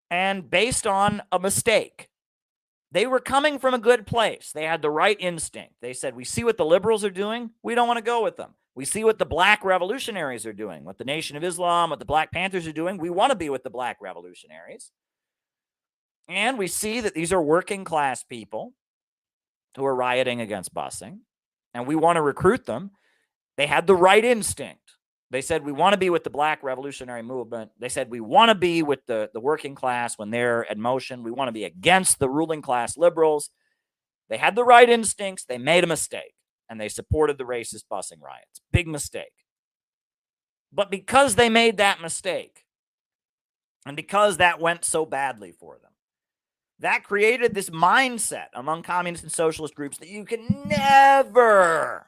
And based on a mistake. They were coming from a good place. They had the right instinct. They said, we see what the liberals are doing. We don't want to go with them. We see what the black revolutionaries are doing, what the Nation of Islam, what the Black Panthers are doing. We want to be with the black revolutionaries. And we see that these are working class people who are rioting against busing, and we want to recruit them. They had the right instinct. They said, we want to be with the black revolutionary movement. They said, we want to be with the working class when they're in motion. We want to be against the ruling class liberals. They had the right instincts. They made a mistake, and they supported the racist busing riots. Big mistake. But because they made that mistake, and because that went so badly for them, that created this mindset among communist and socialist groups that you can never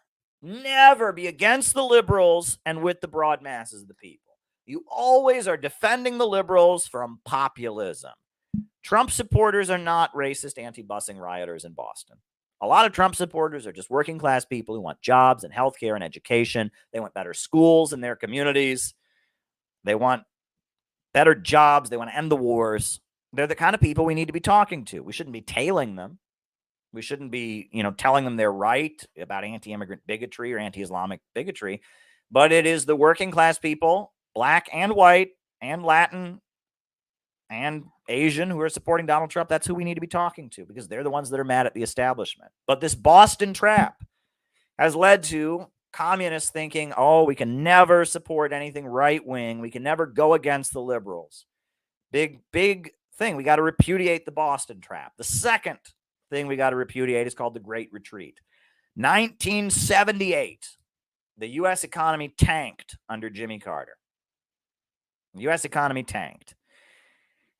be against the liberals and with the broad masses of the people. You always are defending the liberals from populism. Trump supporters are not racist anti-busing rioters in Boston. A lot of Trump supporters are just working class people who want jobs and healthcare and education. They want better schools in their communities. They want better jobs. They want to end the wars. They're the kind of people we need to be talking to. We shouldn't be tailing them. We shouldn't be, telling them they're right about anti-immigrant bigotry or anti-Islamic bigotry. But it is the working class people, black and white and Latin and Asian, who are supporting Donald Trump. That's who we need to be talking to, because they're the ones that are mad at the establishment. But this Boston trap has led to communists thinking, oh, we can never support anything right-wing. We can never go against the liberals. Big thing. We got to repudiate the Boston trap. The second thing we got to repudiate is called the Great Retreat. 1978, the U.S. economy tanked under Jimmy Carter. The U.S. economy tanked.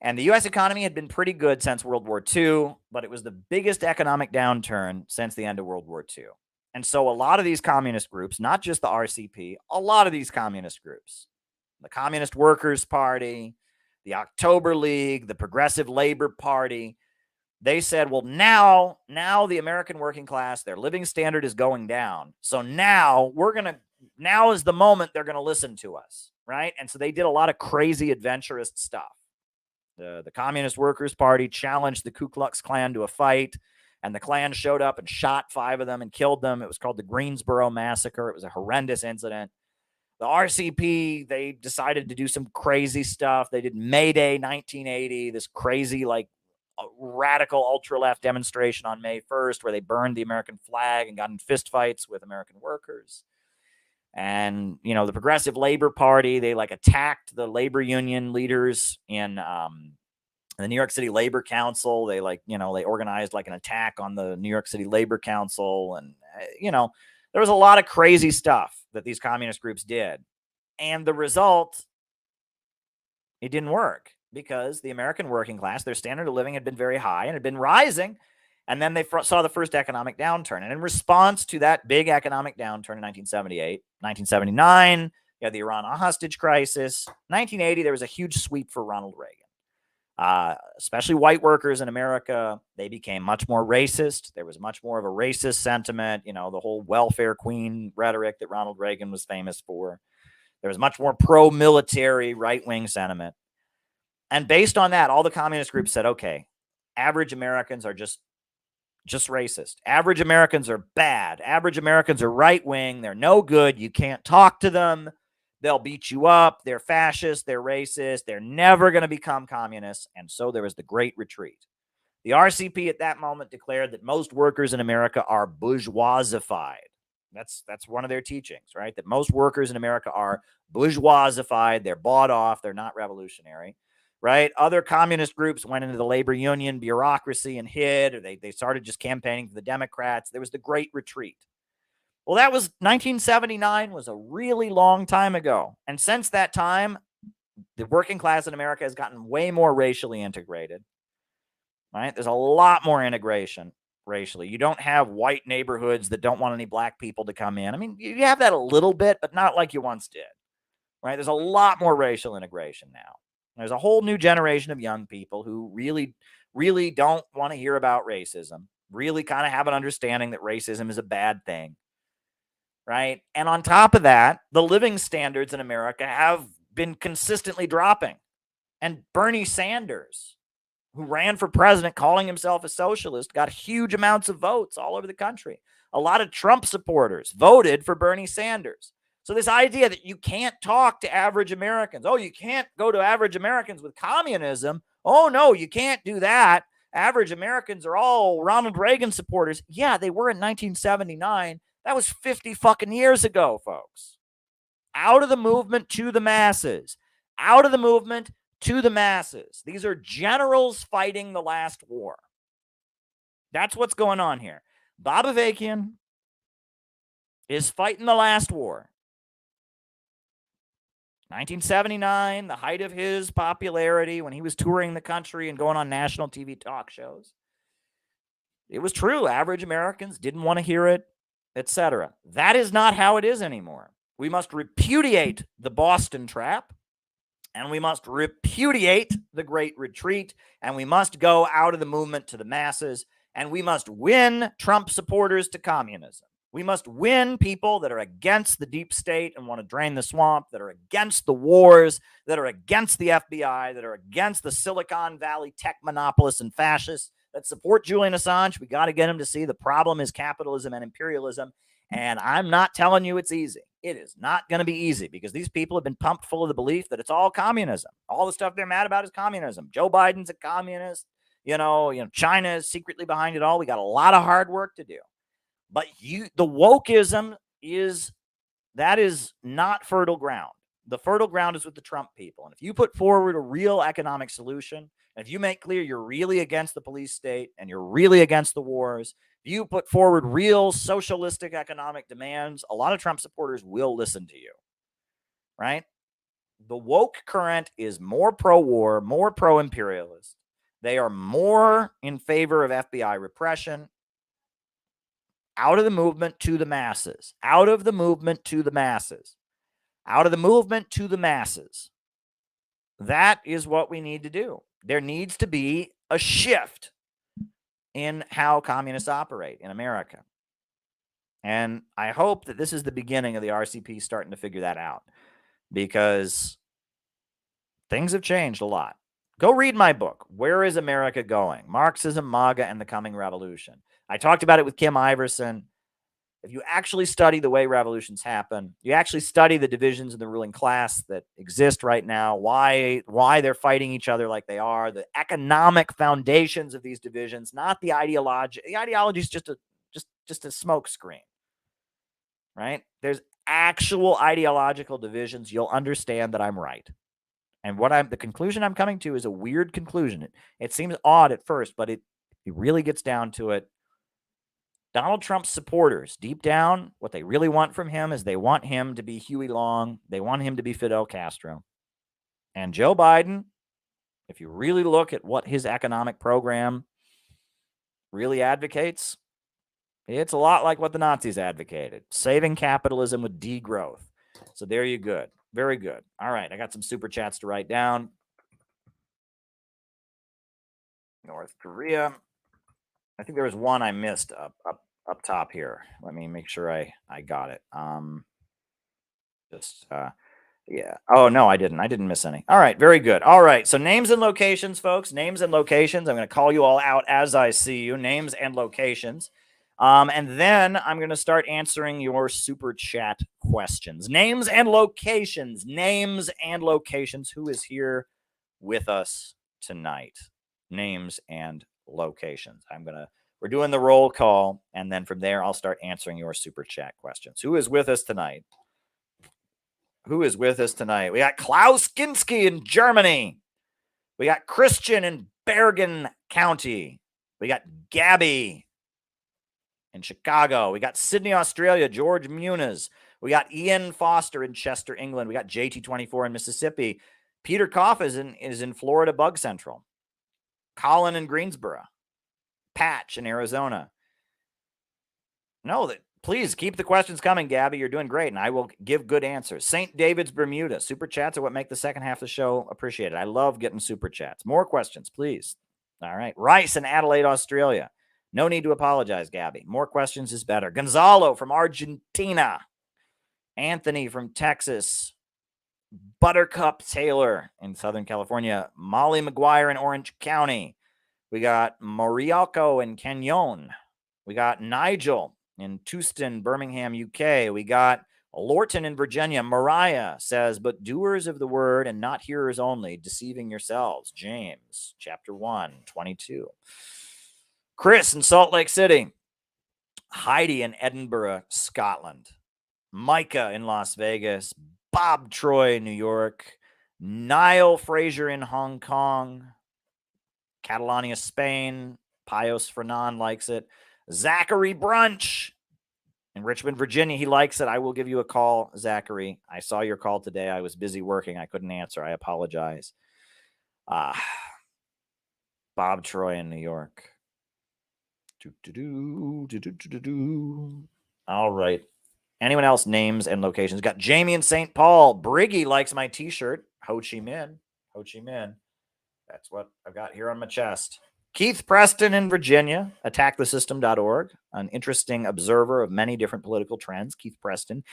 And the U.S. economy had been pretty good since World War II, but it was the biggest economic downturn since the end of World War II. And so a lot of these communist groups, not just the RCP, a lot of these communist groups, the Communist Workers' Party, the October League, the Progressive Labor Party, they said, well, now the American working class, their living standard is going down. So now is the moment they're going to listen to us, right? And so they did a lot of crazy adventurous stuff. The Communist Workers' Party challenged the Ku Klux Klan to a fight, and the Klan showed up and shot 5 of them and killed them. It was called the Greensboro Massacre. It was a horrendous incident. The RCP, they decided to do some crazy stuff. They did May Day 1980, this crazy, radical ultra-left demonstration on May 1st where they burned the American flag and got in fistfights with American workers. And, the Progressive Labor Party, they attacked the labor union leaders in the New York City Labor Council. They they organized an attack on the New York City Labor Council. And, there was a lot of crazy stuff that these communist groups did. And the result, it didn't work because the American working class, their standard of living had been very high and had been rising. And then they saw the first economic downturn. And in response to that big economic downturn in 1978, 1979, you had the Iran hostage crisis. 1980, there was a huge sweep for Ronald Reagan. Especially white workers in America, they became much more racist. There was much more of a racist sentiment, the whole welfare queen rhetoric that Ronald Reagan was famous for. There was much more pro-military right-wing sentiment. And based on that, all the communist groups said, okay, average Americans are just racist. Average Americans are bad. Average Americans are right-wing. They're no good. You can't talk to them. They'll beat you up. They're fascist. They're racist. They're never going to become communists. And so there was the Great Retreat. The RCP at that moment declared that most workers in America are bourgeoisified. That's one of their teachings, right? That most workers in America are bourgeoisified. They're bought off. They're not revolutionary. Right? Other communist groups went into the labor union bureaucracy and hid, or they started just campaigning for the Democrats. There was the Great Retreat. Well, that was 1979, was a really long time ago. And since that time, the working class in America has gotten way more racially integrated. Right? There's a lot more integration racially. You don't have white neighborhoods that don't want any black people to come in. I mean, you have that a little bit, but not like you once did. Right? There's a lot more racial integration now. There's a whole new generation of young people who really, really don't want to hear about racism, really kind of have an understanding that racism is a bad thing, right? And on top of that, the living standards in America have been consistently dropping. And Bernie Sanders, who ran for president calling himself a socialist, got huge amounts of votes all over the country. A lot of Trump supporters voted for Bernie Sanders. So this idea that you can't talk to average Americans. Oh, you can't go to average Americans with communism. Oh, no, you can't do that. Average Americans are all Ronald Reagan supporters. Yeah, they were in 1979. That was 50 fucking years ago, folks. Out of the movement to the masses. Out of the movement to the masses. These are generals fighting the last war. That's what's going on here. Bob Avakian is fighting the last war. 1979, the height of his popularity when he was touring the country and going on national TV talk shows. It was true. Average Americans didn't want to hear it, etc. That is not how it is anymore. We must repudiate the Boston trap, and we must repudiate the Great Retreat, and we must go out of the movement to the masses, And we must win Trump supporters to communism. We must win people that are against the deep state and want to drain the swamp, that are against the wars, that are against the FBI, that are against the Silicon Valley tech monopolists and fascists, that support Julian Assange. We got to get them to see the problem is capitalism and imperialism. And I'm not telling you it's easy. It is not going to be easy because these people have been pumped full of the belief that it's all communism. All the stuff they're mad about is communism. Joe Biden's a communist. You know, China is secretly behind it all. We got a lot of hard work to do. But the wokeism is not fertile ground. The fertile ground is with the Trump people. And if you put forward a real economic solution, and if you make clear you're really against the police state and you're really against the wars, if you put forward real socialistic economic demands, a lot of Trump supporters will listen to you, right? The woke current is more pro-war, more pro-imperialist. They are more in favor of FBI repression. Out of the movement to the masses. Out of the movement to the masses. Out of the movement to the masses. That is what we need to do. There needs to be a shift in how communists operate in America. And I hope that this is the beginning of the RCP starting to figure that out, because things have changed a lot. Go read my book, Where is America Going? Marxism, MAGA, and the Coming Revolution. I talked about it with Kim Iverson. If you actually study the way revolutions happen, you actually study the divisions in the ruling class that exist right now, why they're fighting each other like they are, the economic foundations of these divisions, not the ideology. The ideology is just a smoke screen, right? There's actual ideological divisions. You'll understand that I'm right. And the conclusion I'm coming to is a weird conclusion. It seems odd at first, but it really gets down to it. Donald Trump's supporters, deep down, what they really want from him is they want him to be Huey Long. They want him to be Fidel Castro. And Joe Biden, if you really look at what his economic program really advocates, it's a lot like what the Nazis advocated, saving capitalism with degrowth. So there you go. Very good. All right, I got some super chats to write down. North Korea. I think there was one I missed up top here. Let me make sure I got it. Yeah. Oh, no, I didn't. I didn't miss any. All right, very good. All right, so names and locations, folks. Names and locations. I'm going to call you all out as I see you. Names and locations. And then I'm going to start answering your super chat questions. Names and locations. Names and locations. Who is here with us tonight? Names and locations. We're doing the roll call, and then from there I'll start answering your super chat questions. Who is with us tonight? Who is with us tonight? We got Klaus Kinski in Germany. We got Christian in Bergen County. We got Gabby in Chicago. We got Sydney, Australia, George Muniz. We got Ian Foster in Chester, England. We got JT24 in Mississippi. Peter Koff is in Florida Bug Central. Colin in Greensboro. Patch in Arizona. Please keep the questions coming, Gabby. You're doing great, and I will give good answers. St. David's, Bermuda. Super chats are what make the second half of the show appreciated. I love getting super chats. More questions, please. All right. Rice in Adelaide, Australia. No need to apologize, Gabby. More questions is better. Gonzalo from Argentina. Anthony from Texas. Buttercup Taylor in Southern California. Molly McGuire in Orange County. We got Morialco in Canyon. We got Nigel in Euston, Birmingham, UK. We got Lorton in Virginia. Mariah says, but doers of the word and not hearers only, deceiving yourselves. James, chapter 1, 22. Chris in Salt Lake City. Heidi in Edinburgh, Scotland. Micah in Las Vegas. Bob Troy, New York. Niall Fraser in Hong Kong. Catalonia, Spain. Pios Fernan likes it. Zachary Brunch in Richmond, Virginia. He likes it. I will give you a call, Zachary. I saw your call today. I was busy working. I couldn't answer. I apologize. Bob Troy in New York. All right. Anyone else? Names and locations. Got Jamie in St. Paul. Briggy likes my t-shirt. Ho Chi Minh. Ho Chi Minh. That's what I've got here on my chest. Keith Preston in Virginia, attackthesystem.org, an interesting observer of many different political trends. Keith Preston.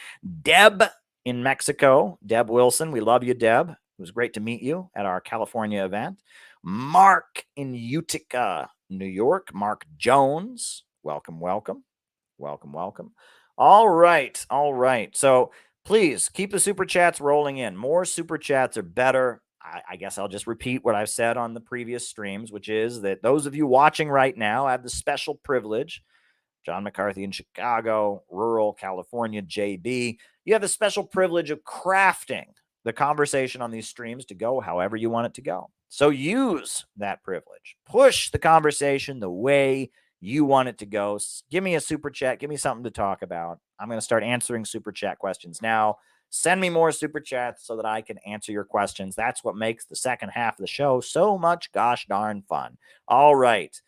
Deb in Mexico, Deb Wilson. We love you, Deb. It was great to meet you at our California event. Mark in Utica, New York. Mark Jones. Welcome, welcome. Welcome, welcome. All right, all right. So please keep the super chats rolling in. More super chats are better. I guess I'll just repeat what I've said on the previous streams, which is that those of you watching right now have the special privilege. John McCarthy in Chicago, rural California, JB. You have the special privilege of crafting the conversation on these streams to go however you want it to go. So use that privilege. Push the conversation the way you want it to go. Give me a super chat. Give me something to talk about. I'm going to start answering super chat questions now. Send me more super chats so that I can answer your questions. That's what makes the second half of the show so much gosh darn fun. All right.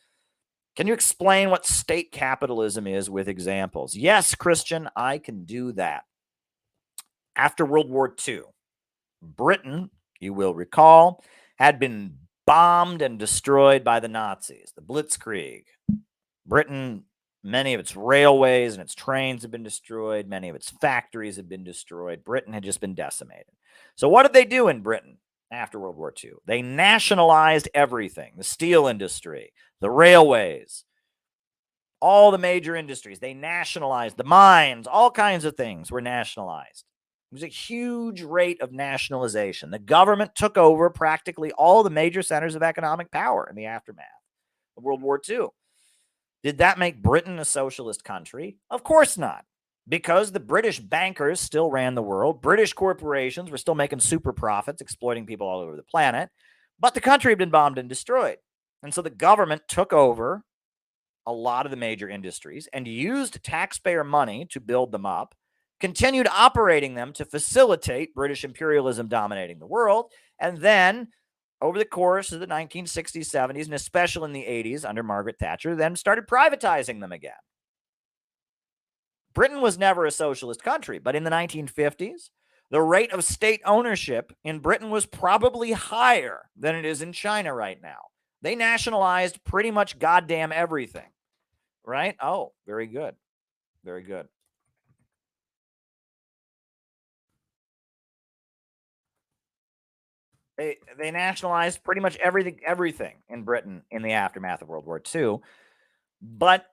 Can you explain what state capitalism is with examples? Yes, Christian, I can do that. After World War II, Britain, you will recall, had been bombed and destroyed by the Nazis, the Blitzkrieg. Britain, many of its railways and its trains have been destroyed. Many of its factories have been destroyed. Britain had just been decimated. So what did they do in Britain after World War II? They nationalized everything, the steel industry, the railways, all the major industries. They nationalized the mines, all kinds of things were nationalized. It was a huge rate of nationalization. The government took over practically all the major centers of economic power in the aftermath of World War II. Did that make Britain a socialist country? Of course not, because the British bankers still ran the world. British corporations were still making super profits, exploiting people all over the planet, but the country had been bombed and destroyed. And so the government took over a lot of the major industries and used taxpayer money to build them up, continued operating them to facilitate British imperialism dominating the world, and then over the course of the 1960s, 70s, and especially in the 80s under Margaret Thatcher, then started privatizing them again. Britain was never a socialist country, but in the 1950s, the rate of state ownership in Britain was probably higher than it is in China right now. They nationalized pretty much goddamn everything, right? Oh, very good. Very good. They nationalized pretty much everything in Britain in the aftermath of World War II. But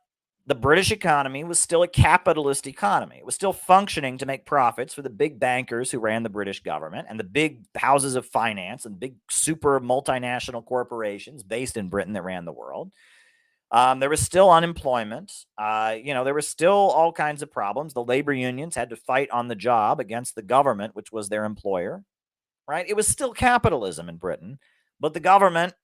the British economy was still a capitalist economy. It was still functioning to make profits for the big bankers who ran the British government and the big houses of finance and big super multinational corporations based in Britain that ran the world. There was still unemployment. There were still all kinds of problems. The labor unions had to fight on the job against the government, which was their employer. Right? It was still capitalism in Britain, but the government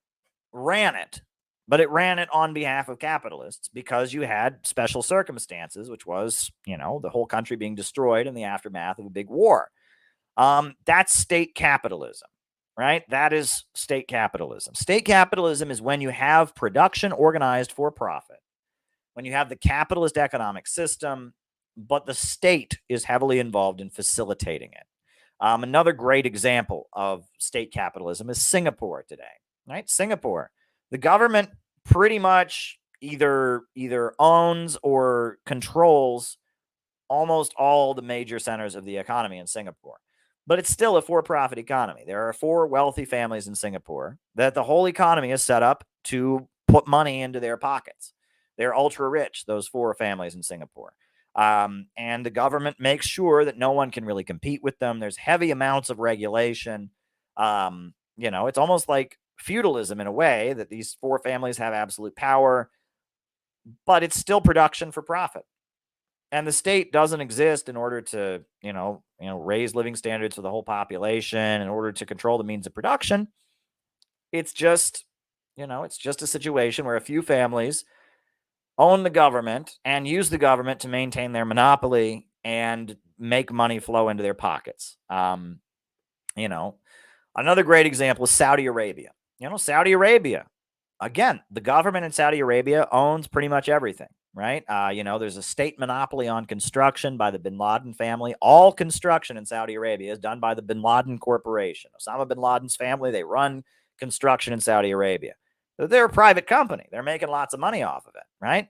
ran it. But it ran it on behalf of capitalists because you had special circumstances, which was, the whole country being destroyed in the aftermath of a big war. That's state capitalism, right? That is state capitalism. State capitalism is when you have production organized for profit, when you have the capitalist economic system, but the state is heavily involved in facilitating it. Another great example of state capitalism is Singapore today, right? Singapore, the government pretty much either owns or controls almost all the major centers of the economy in Singapore, but it's still a for-profit economy. There are 4 wealthy families in Singapore that the whole economy is set up to put money into their pockets. They're ultra rich, those 4 families in Singapore. And the government makes sure that no one can really compete with them. There's heavy amounts of regulation. It's almost like feudalism in a way that these 4 families have absolute power, but it's still production for profit. And the state doesn't exist in order to, raise living standards for the whole population, in order to control the means of production. It's just, it's just a situation where a few families own the government and use the government to maintain their monopoly and make money flow into their pockets. Another great example is Saudi Arabia. Saudi Arabia, again, the government in Saudi Arabia owns pretty much everything, right? There's a state monopoly on construction by the bin Laden family. All construction in Saudi Arabia is done by the bin Laden Corporation. Osama bin Laden's family, they run construction in Saudi Arabia. They're a private company. They're making lots of money off of it, right?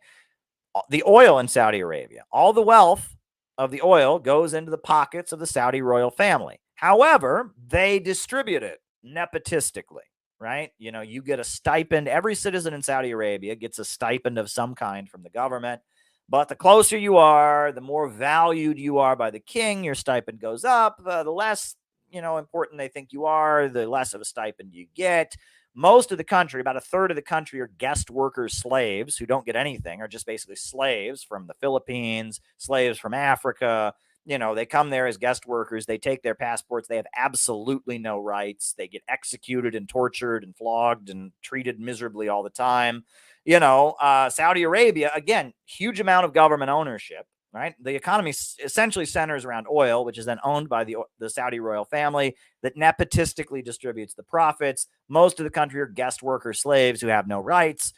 The oil in Saudi Arabia, all the wealth of the oil goes into the pockets of the Saudi royal family. However, they distribute it nepotistically, right? You know, you get a stipend. Every citizen in Saudi Arabia gets a stipend of some kind from the government. But the closer you are, the more valued you are by the king, your stipend goes up. The less, important they think you are, the less of a stipend you get. Most of the country, about a third of the country, are guest workers, slaves who don't get anything, are just basically slaves from the Philippines, slaves from Africa. They come there as guest workers. They take their passports. They have absolutely no rights. They get executed and tortured and flogged and treated miserably all the time. Saudi Arabia, again, huge amount of government ownership, right? The economy essentially centers around oil, which is then owned by the Saudi royal family that nepotistically distributes the profits. Most of the country are guest worker slaves who have no rights,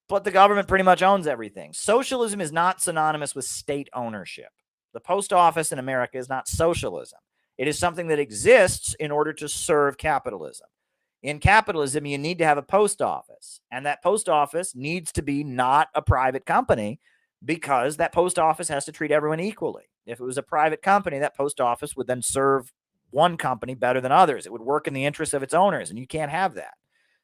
but the government pretty much owns everything. Socialism is not synonymous with state ownership. The post office in America is not socialism. It is something that exists in order to serve capitalism. In capitalism, you need to have a post office, and that post office needs to be not a private company, because that post office has to treat everyone equally. If it was a private company, that post office would then serve one company better than others. It would work in the interest of its owners, and you can't have that.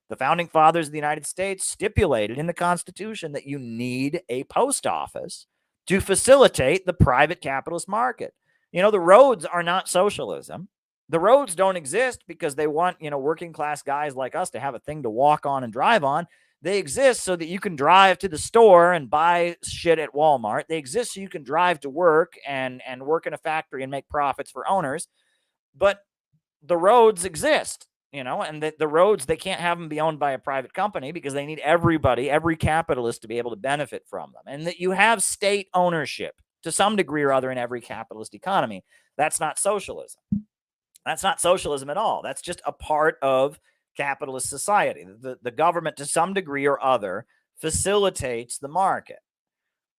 The founding fathers of the United States stipulated in the Constitution that you need a post office to facilitate the private capitalist market. The roads are not socialism. The roads don't exist because they want, working class guys like us to have a thing to walk on and drive on. They exist so that you can drive to the store and buy shit at Walmart. They exist so you can drive to work and work in a factory and make profits for owners. But the roads exist, and the roads, they can't have them be owned by a private company because they need every capitalist to be able to benefit from them. And that you have state ownership to some degree or other in every capitalist economy. That's not socialism. That's not socialism at all. That's just a part of capitalist society. The government, to some degree or other, facilitates the market.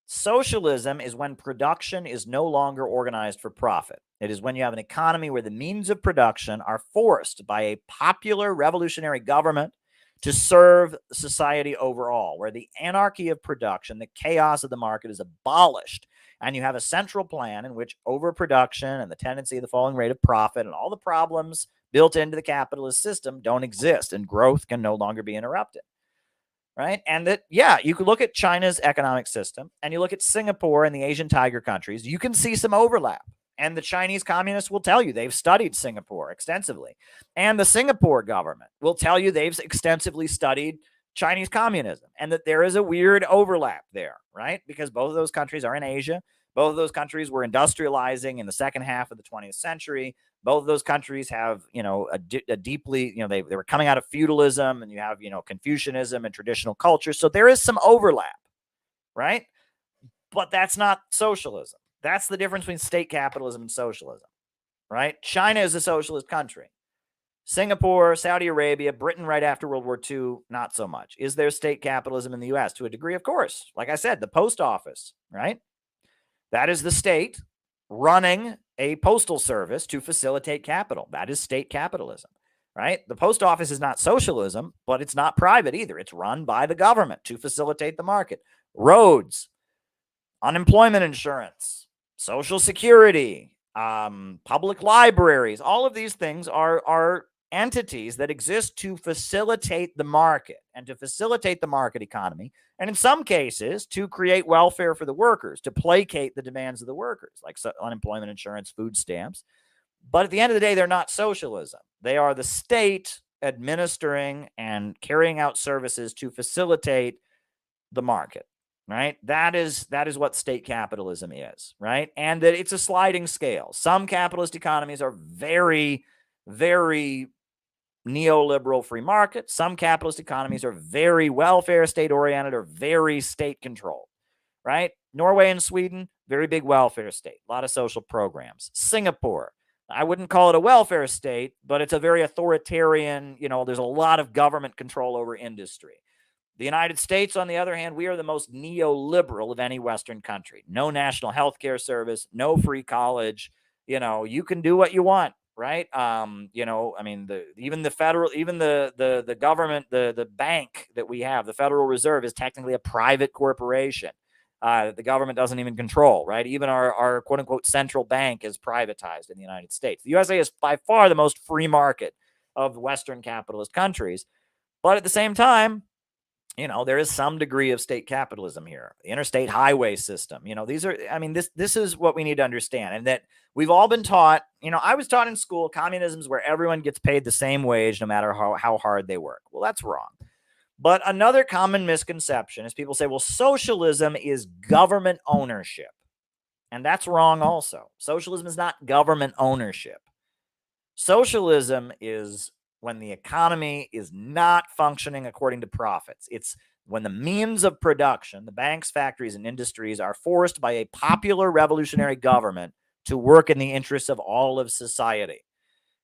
Socialism is when production is no longer organized for profit. It is when you have an economy where the means of production are forced by a popular revolutionary government to serve society overall, where the anarchy of production, the chaos of the market, is abolished. And you have a central plan in which overproduction and the tendency of the falling rate of profit and all the problems built into the capitalist system don't exist, and growth can no longer be interrupted, right? And that, you could look at China's economic system and you look at Singapore and the Asian tiger countries, you can see some overlap. And the Chinese communists will tell you they've studied Singapore extensively. And the Singapore government will tell you they've extensively studied Chinese communism, and that there is a weird overlap there, right? Because both of those countries are in Asia. Both of those countries were industrializing in the second half of the 20th century. Both of those countries have, a deeply, they were coming out of feudalism, and you have, Confucianism and traditional culture. So there is some overlap, right? But that's not socialism. That's the difference between state capitalism and socialism, right? China is a socialist country. Singapore, Saudi Arabia, Britain right after World War II, not so much. Is there state capitalism in the U.S.? To a degree, of course. Like I said, the post office, right? That is the state running a postal service to facilitate capital. That is state capitalism, right? The post office is not socialism, but it's not private either. It's run by the government to facilitate the market. Roads, unemployment insurance, Social Security, public libraries, all of these things are entities that exist to facilitate the market and to facilitate the market economy. And in some cases, to create welfare for the workers, to placate the demands of the workers, like unemployment insurance, food stamps. But at the end of the day, they're not socialism. They are the state administering and carrying out services to facilitate the market, right? That is what state capitalism is, right? And that it's a sliding scale. Some capitalist economies are very, very neoliberal free market. Some capitalist economies are very welfare state oriented or very state controlled, right? Norway and Sweden, very big welfare state, a lot of social programs. Singapore, I wouldn't call it a welfare state, but it's a very authoritarian, there's a lot of government control over industry. The United States, on the other hand, we are the most neoliberal of any Western country. No national health care service, no free college. You can do what you want. right? I mean, even the government, the bank that we have, the Federal Reserve, is technically a private corporation that the government doesn't even control, right? Even our quote unquote central bank is privatized in the United States. The USA is by far the most free market of Western capitalist countries, but at the same time, there is some degree of state capitalism here. The interstate highway system, this is what we need to understand. And that we've all been taught, I was taught in school, communism is where everyone gets paid the same wage no matter how hard they work. Well, that's wrong. But another common misconception is people say, well, socialism is government ownership. And that's wrong also. Socialism is not government ownership. Socialism is when the economy is not functioning according to profits. It's when the means of production, the banks, factories, and industries are forced by a popular revolutionary government to work in the interests of all of society.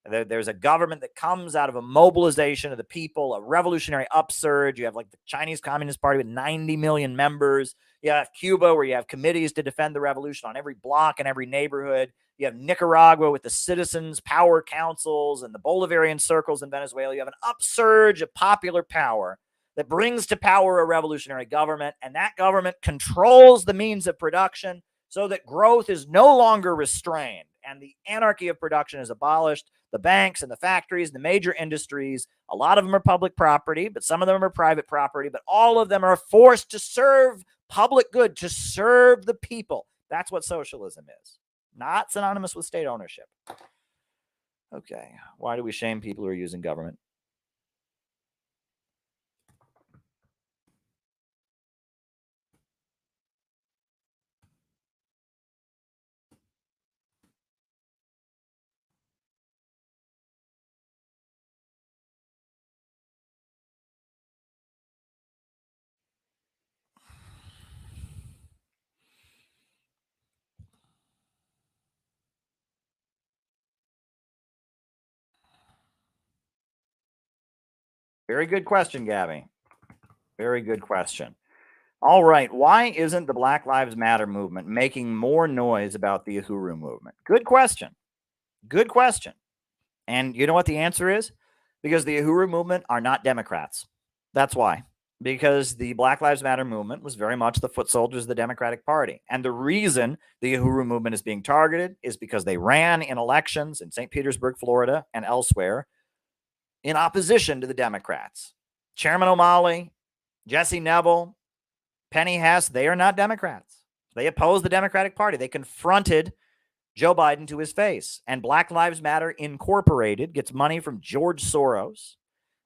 There's a government that comes out of a mobilization of the people, a revolutionary upsurge. You have like the Chinese Communist Party with 90 million members. You have Cuba, where you have committees to defend the revolution on every block and every neighborhood. You have Nicaragua with the citizens' power councils and the Bolivarian circles in Venezuela. You have an upsurge of popular power that brings to power a revolutionary government, and that government controls the means of production so that growth is no longer restrained and the anarchy of production is abolished. The banks and the factories, the major industries, a lot of them are public property, but some of them are private property, but all of them are forced to serve public good, to serve the people. That's what socialism is. Not synonymous with state ownership. Okay, why do we shame people who are using government? Very good question, Gabby. Very good question. All right. Why isn't the Black Lives Matter movement making more noise about the Uhuru movement? Good question. Good question. And you know what the answer is? Because the Uhuru movement are not Democrats. That's why. Because the Black Lives Matter movement was very much the foot soldiers of the Democratic Party. And the reason the Uhuru movement is being targeted is because they ran in elections in St. Petersburg, Florida, and elsewhere in opposition to the Democrats. Chairman O'Malley, Jesse Neville, Penny Hess, they are not Democrats. They oppose the Democratic Party. They confronted Joe Biden to his face. And Black Lives Matter Incorporated gets money from George Soros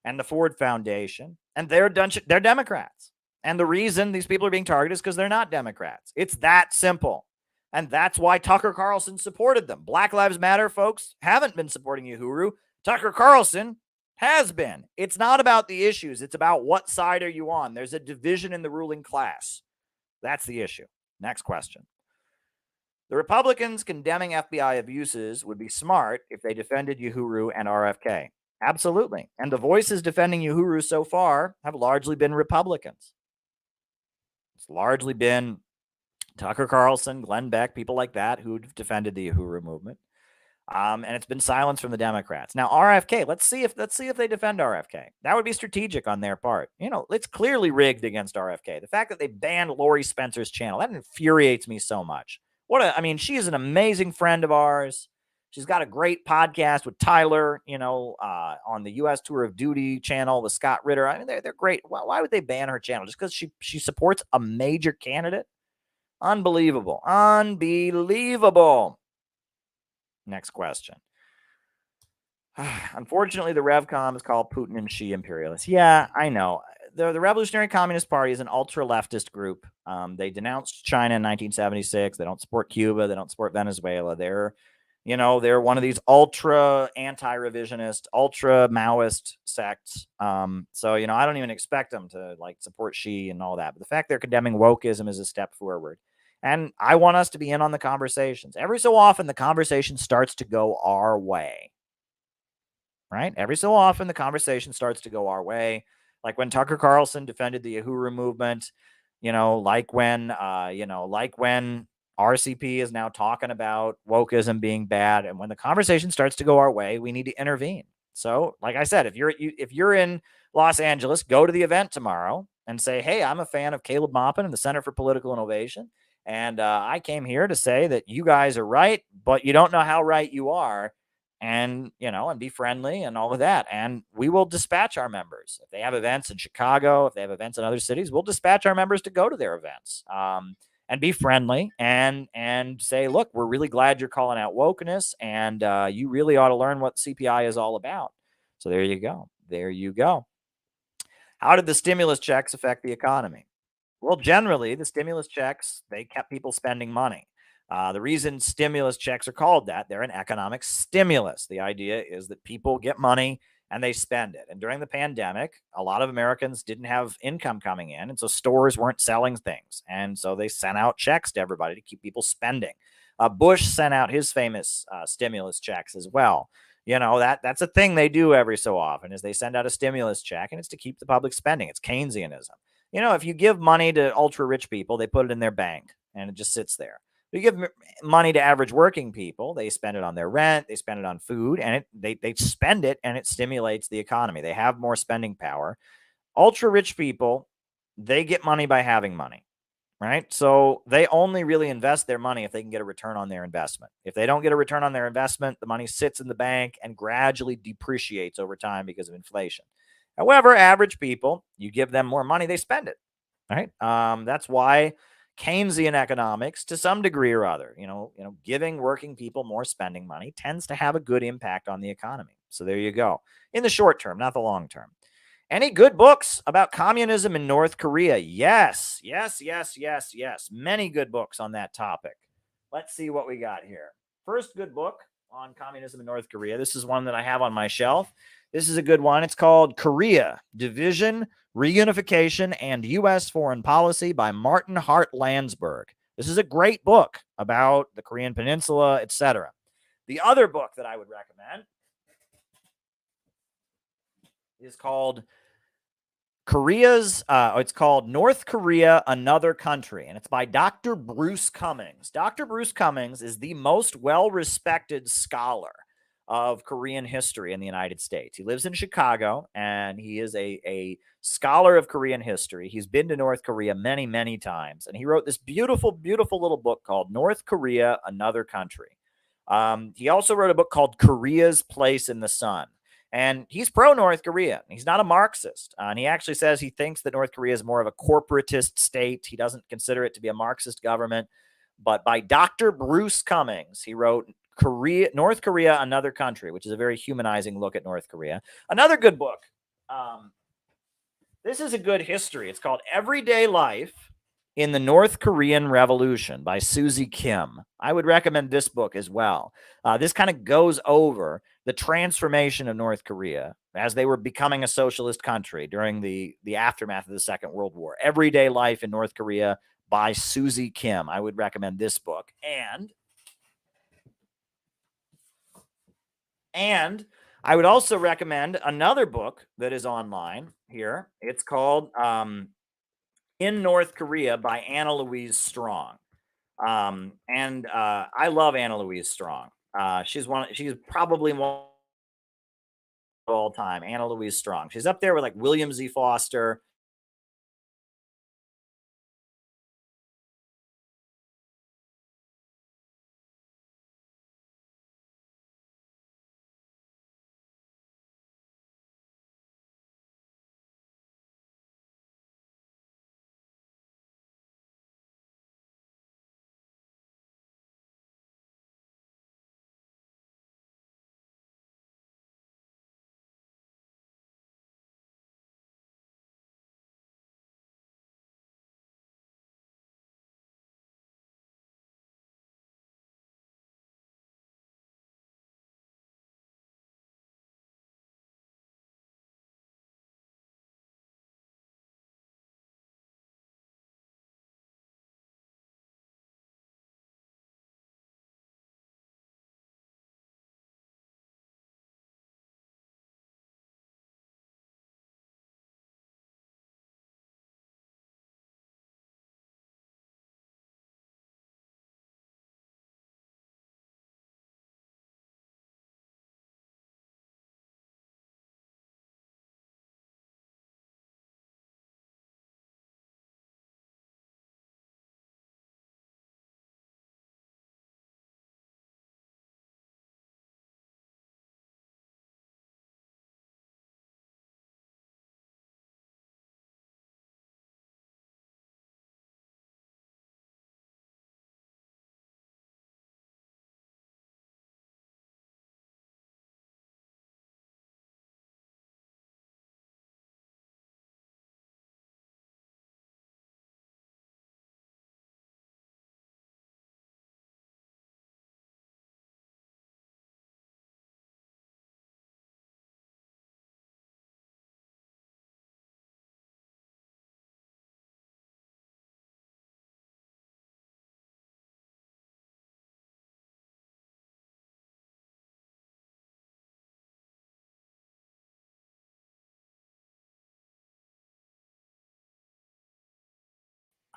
and the Ford Foundation, and they're Democrats. And the reason these people are being targeted is because they're not Democrats. It's that simple. And that's why Tucker Carlson supported them. Black Lives Matter folks haven't been supporting Uhuru. Tucker Carlson has been. It's not about the issues. It's about what side are you on. There's a division in the ruling class. That's the issue. Next question. The Republicans condemning FBI abuses would be smart if they defended Uhuru and RFK. Absolutely. And the voices defending Uhuru so far have largely been Republicans. It's largely been Tucker Carlson, Glenn Beck, people like that who've defended the Uhuru movement. And it's been silence from the Democrats. Now, RFK, let's see if they defend RFK. That would be strategic on their part. It's clearly rigged against RFK. The fact that they banned Lori Spencer's channel, that infuriates me so much. She is an amazing friend of ours. She's got a great podcast with Tyler, on the U.S. Tour of Duty channel with Scott Ritter. They're great. Why would they ban her channel? Just because she supports a major candidate? Unbelievable. Unbelievable. Next question. Unfortunately, the RevCom is called Putin and Xi imperialists. Yeah, I know. The Revolutionary Communist Party is an ultra-leftist group. They denounced China in 1976. They don't support Cuba. They don't support Venezuela. They're one of these ultra anti-revisionist, ultra Maoist sects. So I don't even expect them to support Xi and all that. But the fact they're condemning wokeism is a step forward. And I want us to be in on the conversations. Every so often, the conversation starts to go our way. Right? Every so often, the conversation starts to go our way. Like when Tucker Carlson defended the Uhuru movement, like when RCP is now talking about wokeism being bad. And when the conversation starts to go our way, we need to intervene. So, like I said, if you're in Los Angeles, go to the event tomorrow and say, hey, I'm a fan of Caleb Maupin and the Center for Political Innovation. And I came here to say that you guys are right, but you don't know how right you are. And, and be friendly and all of that. And we will dispatch our members. If they have events in Chicago, if they have events in other cities, we'll dispatch our members to go to their events. And be friendly and say, look, we're really glad you're calling out wokeness, and you really ought to learn what CPI is all about. So there you go. There you go. How did the stimulus checks affect the economy? Well, generally, the stimulus checks, they kept people spending money. The reason stimulus checks are called that, they're an economic stimulus. The idea is that people get money and they spend it. And during the pandemic, a lot of Americans didn't have income coming in, and so stores weren't selling things. And so they sent out checks to everybody to keep people spending. Bush sent out his famous stimulus checks as well. That's a thing they do every so often, is they send out a stimulus check, and it's to keep the public spending. It's Keynesianism. If you give money to ultra rich people, they put it in their bank and it just sits there. You give money to average working people, they spend it on their rent, they spend it on food, and they spend it, and it stimulates the economy. They have more spending power. Ultra rich people, they get money by having money, right? So they only really invest their money if they can get a return on their investment. If they don't get a return on their investment, the money sits in the bank and gradually depreciates over time because of inflation. However, average people, you give them more money, they spend it, right? That's why Keynesian economics, to some degree or other, giving working people more spending money tends to have a good impact on the economy. So there you go. In the short term, not the long term. Any good books about communism in North Korea? Yes. Many good books on that topic. Let's see what we got here. First good book on communism in North Korea. This is one that I have on my shelf. This is a good one. It's called Korea, Division, Reunification, and U.S. Foreign Policy by Martin Hart Landsberg. This is a great book about the Korean Peninsula, etc. The other book that I would recommend is called it's called North Korea, Another Country, and it's by Dr. Bruce Cummings. Dr. Bruce Cummings is the most well-respected scholar of Korean history in the United States. He lives in Chicago, and he is a scholar of Korean history. He's been to North Korea many, many times, and he wrote this beautiful, beautiful little book called North Korea, Another Country. He also wrote a book called Korea's Place in the Sun. And he's pro-North Korea. He's not a Marxist. And he actually says he thinks that North Korea is more of a corporatist state. He doesn't consider it to be a Marxist government. But by Dr. Bruce Cummings, he wrote North Korea, Another Country, which is a very humanizing look at North Korea. Another good book. This is a good history. It's called Everyday Life in the North Korean Revolution by Susie Kim. I would recommend this book as well. This kind of goes over the transformation of North Korea as they were becoming a socialist country during the aftermath of the Second World War. Everyday Life in North Korea by Susie Kim. I would recommend this book. And I would also recommend another book that is online here. It's called In North Korea by Anna Louise Strong. I love Anna Louise Strong. She's probably one of all time, Anna Louise Strong. She's up there with like William Z. Foster,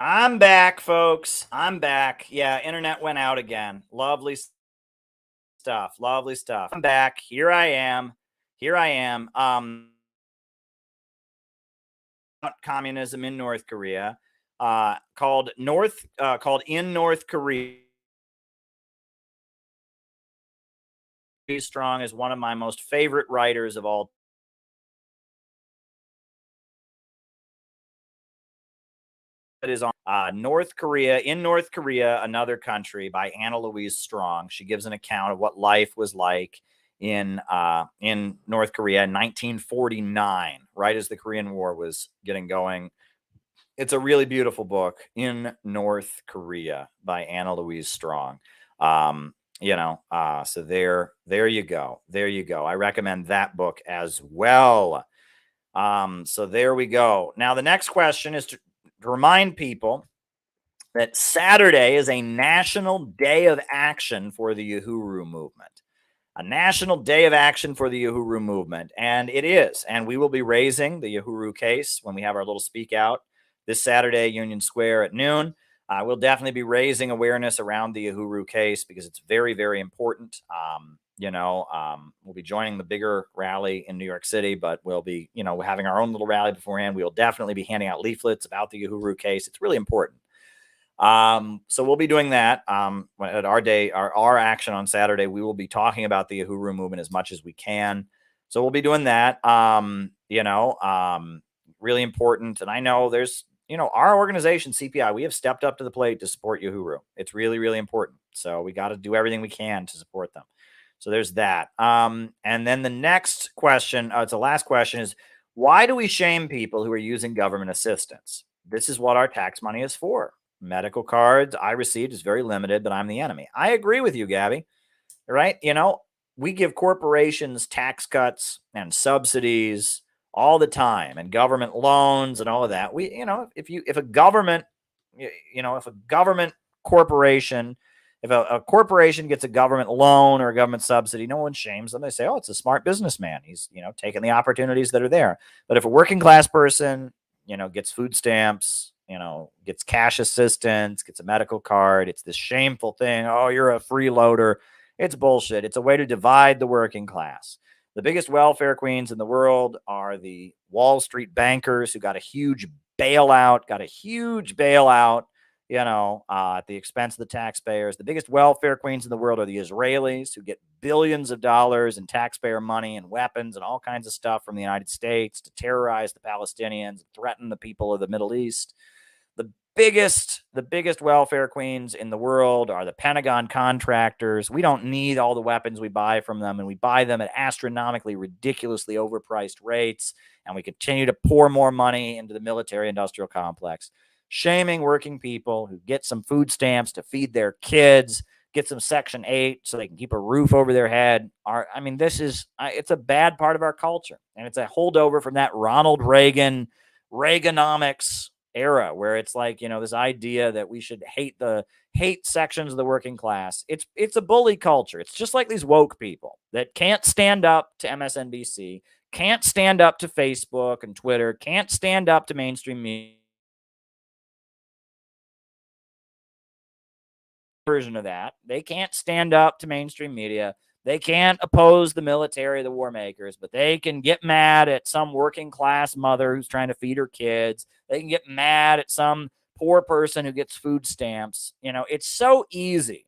I'm back, folks. I'm back. Yeah, internet went out again. Lovely stuff. Lovely stuff. I'm back. Here I am. Communism in North Korea, called In North Korea. Strong is one of my most favorite writers of all. It is on In North Korea, Another Country by Anna Louise Strong. She gives an account of what life was like in North Korea in 1949, right as the Korean War was getting going. It's a really beautiful book, In North Korea by Anna Louise Strong. So there you go. I recommend that book as well. So there we go. Now, the next question is to remind people that Saturday is a national day of action for the Uhuru movement. A national day of action for the Uhuru movement. And it is. And we will be raising the Uhuru case when we have our little speak out this Saturday, Union Square at noon. We'll definitely be raising awareness around the Uhuru case because it's very, very important. We'll be joining the bigger rally in New York City, but we'll be, having our own little rally beforehand. We'll definitely be handing out leaflets about the Uhuru case. It's really important. So we'll be doing that at our action on Saturday. We will be talking about the Uhuru movement as much as we can. So we'll be doing that. Really important. And I know there's, our organization, CPI, we have stepped up to the plate to support Uhuru. It's really, really important. So we got to do everything we can to support them. So there's that. And then the next question, it's the last question, is why do we shame people who are using government assistance? This is what our tax money is for. Medical cards I received is very limited, but I'm the enemy. I agree with you, Gabby. Right? We give corporations tax cuts and subsidies all the time, and government loans and all of that. If a government corporation, if a corporation gets a government loan or a government subsidy, no one shames them. They say, oh, it's a smart businessman. He's, taking the opportunities that are there. But if a working class person, gets food stamps, gets cash assistance, gets a medical card, it's this shameful thing. Oh, you're a freeloader. It's bullshit. It's a way to divide the working class. The biggest welfare queens in the world are the Wall Street bankers who got a huge bailout, at the expense of the taxpayers. The biggest welfare queens in the world are the Israelis who get billions of dollars in taxpayer money and weapons and all kinds of stuff from the United States to terrorize the Palestinians, threaten the people of the Middle East. The biggest welfare queens in the world are the Pentagon contractors. We don't need all the weapons we buy from them, and we buy them at astronomically, ridiculously overpriced rates, and we continue to pour more money into the military-industrial complex. Shaming working people who get some food stamps to feed their kids, get some Section 8 so they can keep a roof over their head. It's a bad part of our culture, and it's a holdover from that Ronald Reaganomics era where it's like, this idea that we should hate sections of the working class. It's a bully culture. It's just like these woke people that can't stand up to MSNBC, can't stand up to Facebook and Twitter, can't stand up to mainstream media. Version of that. They can't stand up to mainstream media. They can't oppose the military, the war makers, but they can get mad at some working class mother who's trying to feed her kids. They can get mad at some poor person who gets food stamps. It's so easy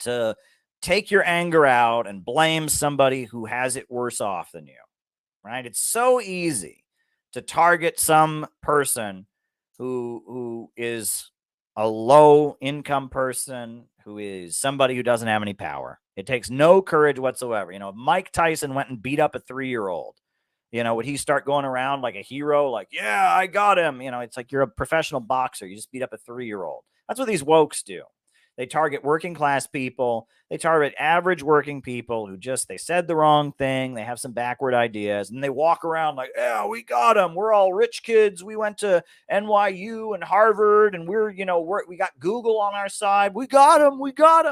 to take your anger out and blame somebody who has it worse off than you, right? It's so easy to target some person who is a low income person, who is somebody who doesn't have any power. It takes no courage whatsoever. If Mike Tyson went and beat up a 3-year-old, would he start going around like a hero? Like, yeah, I got him. It's like you're a professional boxer. You just beat up a 3-year-old. That's what these wokes do. They target working class people. They target average working people who they said the wrong thing. They have some backward ideas, and they walk around like, yeah, we got them. We're all rich kids. We went to NYU and Harvard, and we got Google on our side. We got them.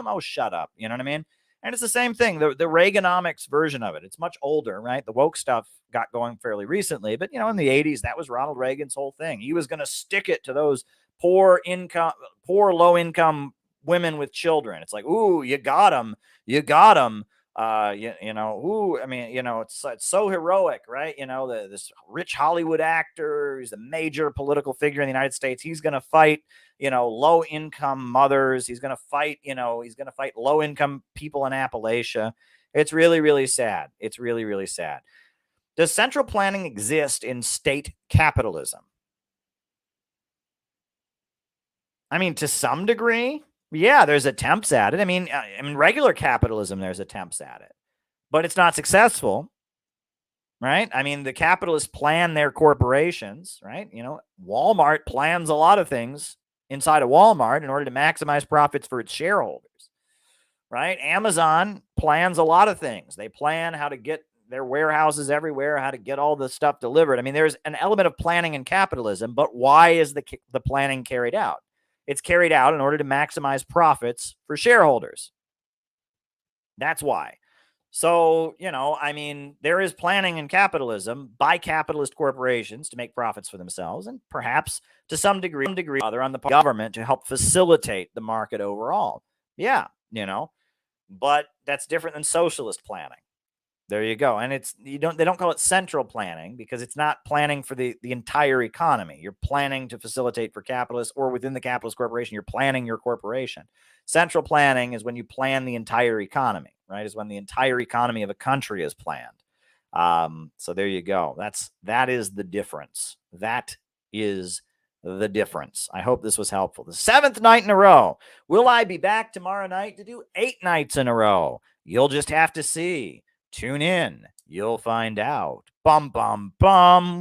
Oh, shut up. You know what I mean? And it's the same thing, the Reaganomics version of it. It's much older, right? The woke stuff got going fairly recently, but in the 80s, that was Ronald Reagan's whole thing. He was going to stick it to those poor, low income women with children. It's like, ooh, you got them. You know, ooh, I mean, you know, it's so heroic, right? You know, this rich Hollywood actor who's a major political figure in the United States. He's going to fight, you know, low income mothers. He's going to fight, you know, low income people in Appalachia. It's really, really sad. It's really, really sad. Does central planning exist in state capitalism? I mean, to some degree, yeah, there's attempts at it. I mean, in regular capitalism, there's attempts at it, but it's not successful, right? I mean, the capitalists plan their corporations, right? You know, Walmart plans a lot of things inside of Walmart in order to maximize profits for its shareholders, right? Amazon plans a lot of things. They plan how to get their warehouses everywhere, how to get all the stuff delivered. I mean, there's an element of planning in capitalism, but why is the planning carried out? It's carried out in order to maximize profits for shareholders. That's why. So, you know, I mean, there is planning in capitalism by capitalist corporations to make profits for themselves, and perhaps to some degree other on the government to help facilitate the market overall. Yeah, you know, but that's different than socialist planning. There you go. And they don't call it central planning because it's not planning for the entire economy. You're planning to facilitate for capitalists, or within the capitalist corporation, you're planning your corporation. Central planning is when you plan the entire economy, right? Is when the entire economy of a country is planned. So there you go. That is the difference. That is the difference. I hope this was helpful. The 7th night in a row. Will I be back tomorrow night to do 8 nights in a row? You'll just have to see. Tune in. You'll find out. Bum, bum, bum.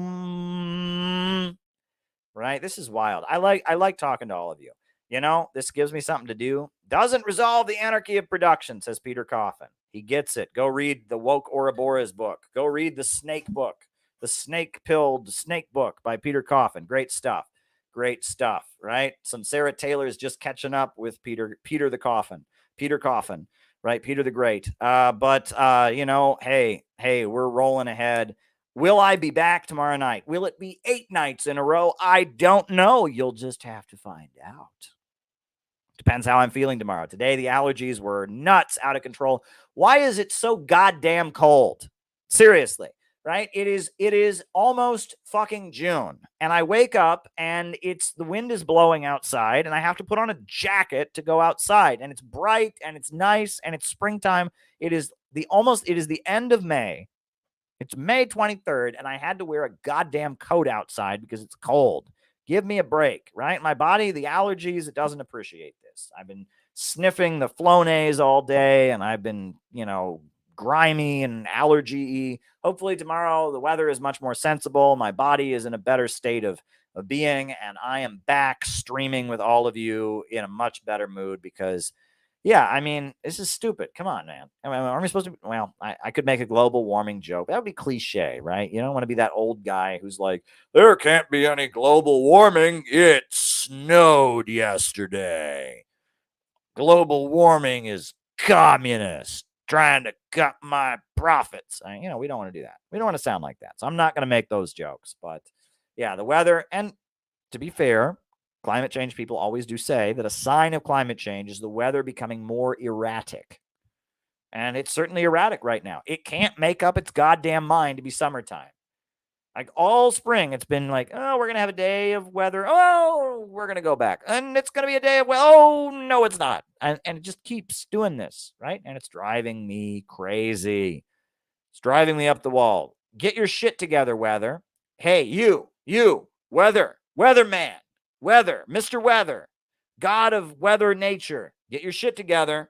Right? This is wild. I like talking to all of you. You know, this gives me something to do. Doesn't resolve the anarchy of production, says Peter Coffin. He gets it. Go read the Woke Ouroboros book. Go read the Snake book. The Snake-Pilled Snake book by Peter Coffin. Great stuff. Great stuff, right? Sunsara Taylor is just catching up with Peter the Coffin. Peter Coffin. Right, Peter the Great. You know, hey, we're rolling ahead. Will I be back tomorrow night? Will it be 8 nights in a row? I don't know. You'll just have to find out. Depends how I'm feeling tomorrow. Today, the allergies were nuts, out of control. Why is it so goddamn cold? Seriously, right? It is almost fucking June, and I wake up and the wind is blowing outside, and I have to put on a jacket to go outside, and it's bright and it's nice and it's springtime. It is the end of May. It's May 23rd, and I had to wear a goddamn coat outside because it's cold. Give me a break, right? My body, the allergies, it doesn't appreciate this. I've been sniffing the Flonase all day, and I've been, you know, grimy and allergy-y. Hopefully tomorrow the weather is much more sensible. My body is in a better state of being, and I am back streaming with all of you in a much better mood because, yeah, I mean, this is stupid. Come on, man. I mean, are we supposed to? Well, I could make a global warming joke. That would be cliche, right? You don't want to be that old guy who's like, there can't be any global warming. It snowed yesterday. Global warming is communist. Trying to cut my profits. You know, we don't want to do that. We don't want to sound like that. So I'm not going to make those jokes. But yeah, the weather. And to be fair, climate change people always do say that a sign of climate change is the weather becoming more erratic. And it's certainly erratic right now. It can't make up its goddamn mind to be summertime. Like all spring, it's been like, oh, we're going to have a day of weather. Oh, we're going to go back. And it's going to be a day of, oh, no, it's not. And it just keeps doing this, right? And it's driving me crazy. It's driving me up the wall. Get your shit together, weather. Hey, you, weatherman, weather, Mr. Weather, God of weather nature. Get your shit together.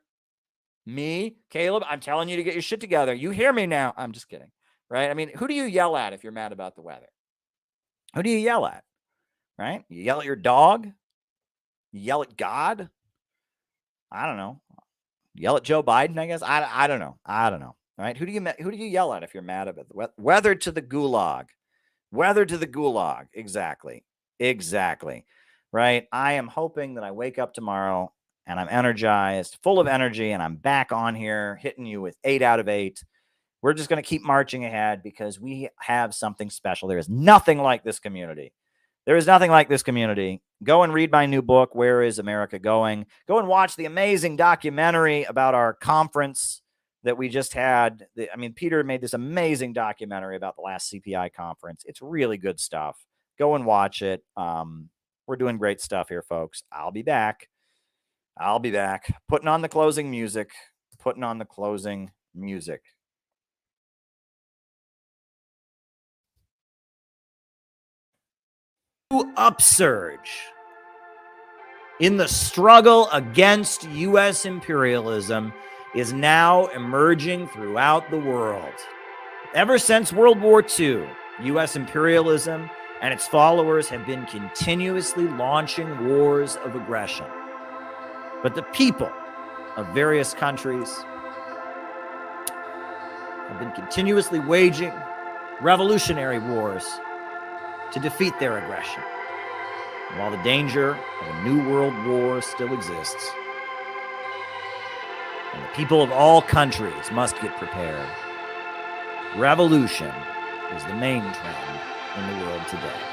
Me, Caleb, I'm telling you to get your shit together. You hear me now. I'm just kidding. Right? I mean, who do you yell at if you're mad about the weather? Who do you yell at? Right? You yell at your dog? You yell at God? I don't know. Yell at Joe Biden, I guess? I don't know. I don't know. Right? Who do you yell at if you're mad about the weather? To the gulag. Weather to the gulag. Exactly. Right? I am hoping that I wake up tomorrow and I'm energized, full of energy, and I'm back on here hitting you with 8 out of 8. We're just going to keep marching ahead because we have something special. There is nothing like this community. There is nothing like this community. go and read my new book, Where is America Going? Go and watch the amazing documentary about our conference that we just had. Peter made this amazing documentary about the last CPI conference. It's really good stuff. Go and watch it. We're doing great stuff here, folks. I'll be back. Putting on the closing music. Upsurge in the struggle against U.S. imperialism is now emerging throughout the world. Ever since World War II, U.S. imperialism and its followers have been continuously launching wars of aggression. But the people of various countries have been continuously waging revolutionary wars to defeat their aggression. And while the danger of a new world war still exists, and the people of all countries must get prepared, revolution is the main trend in the world today.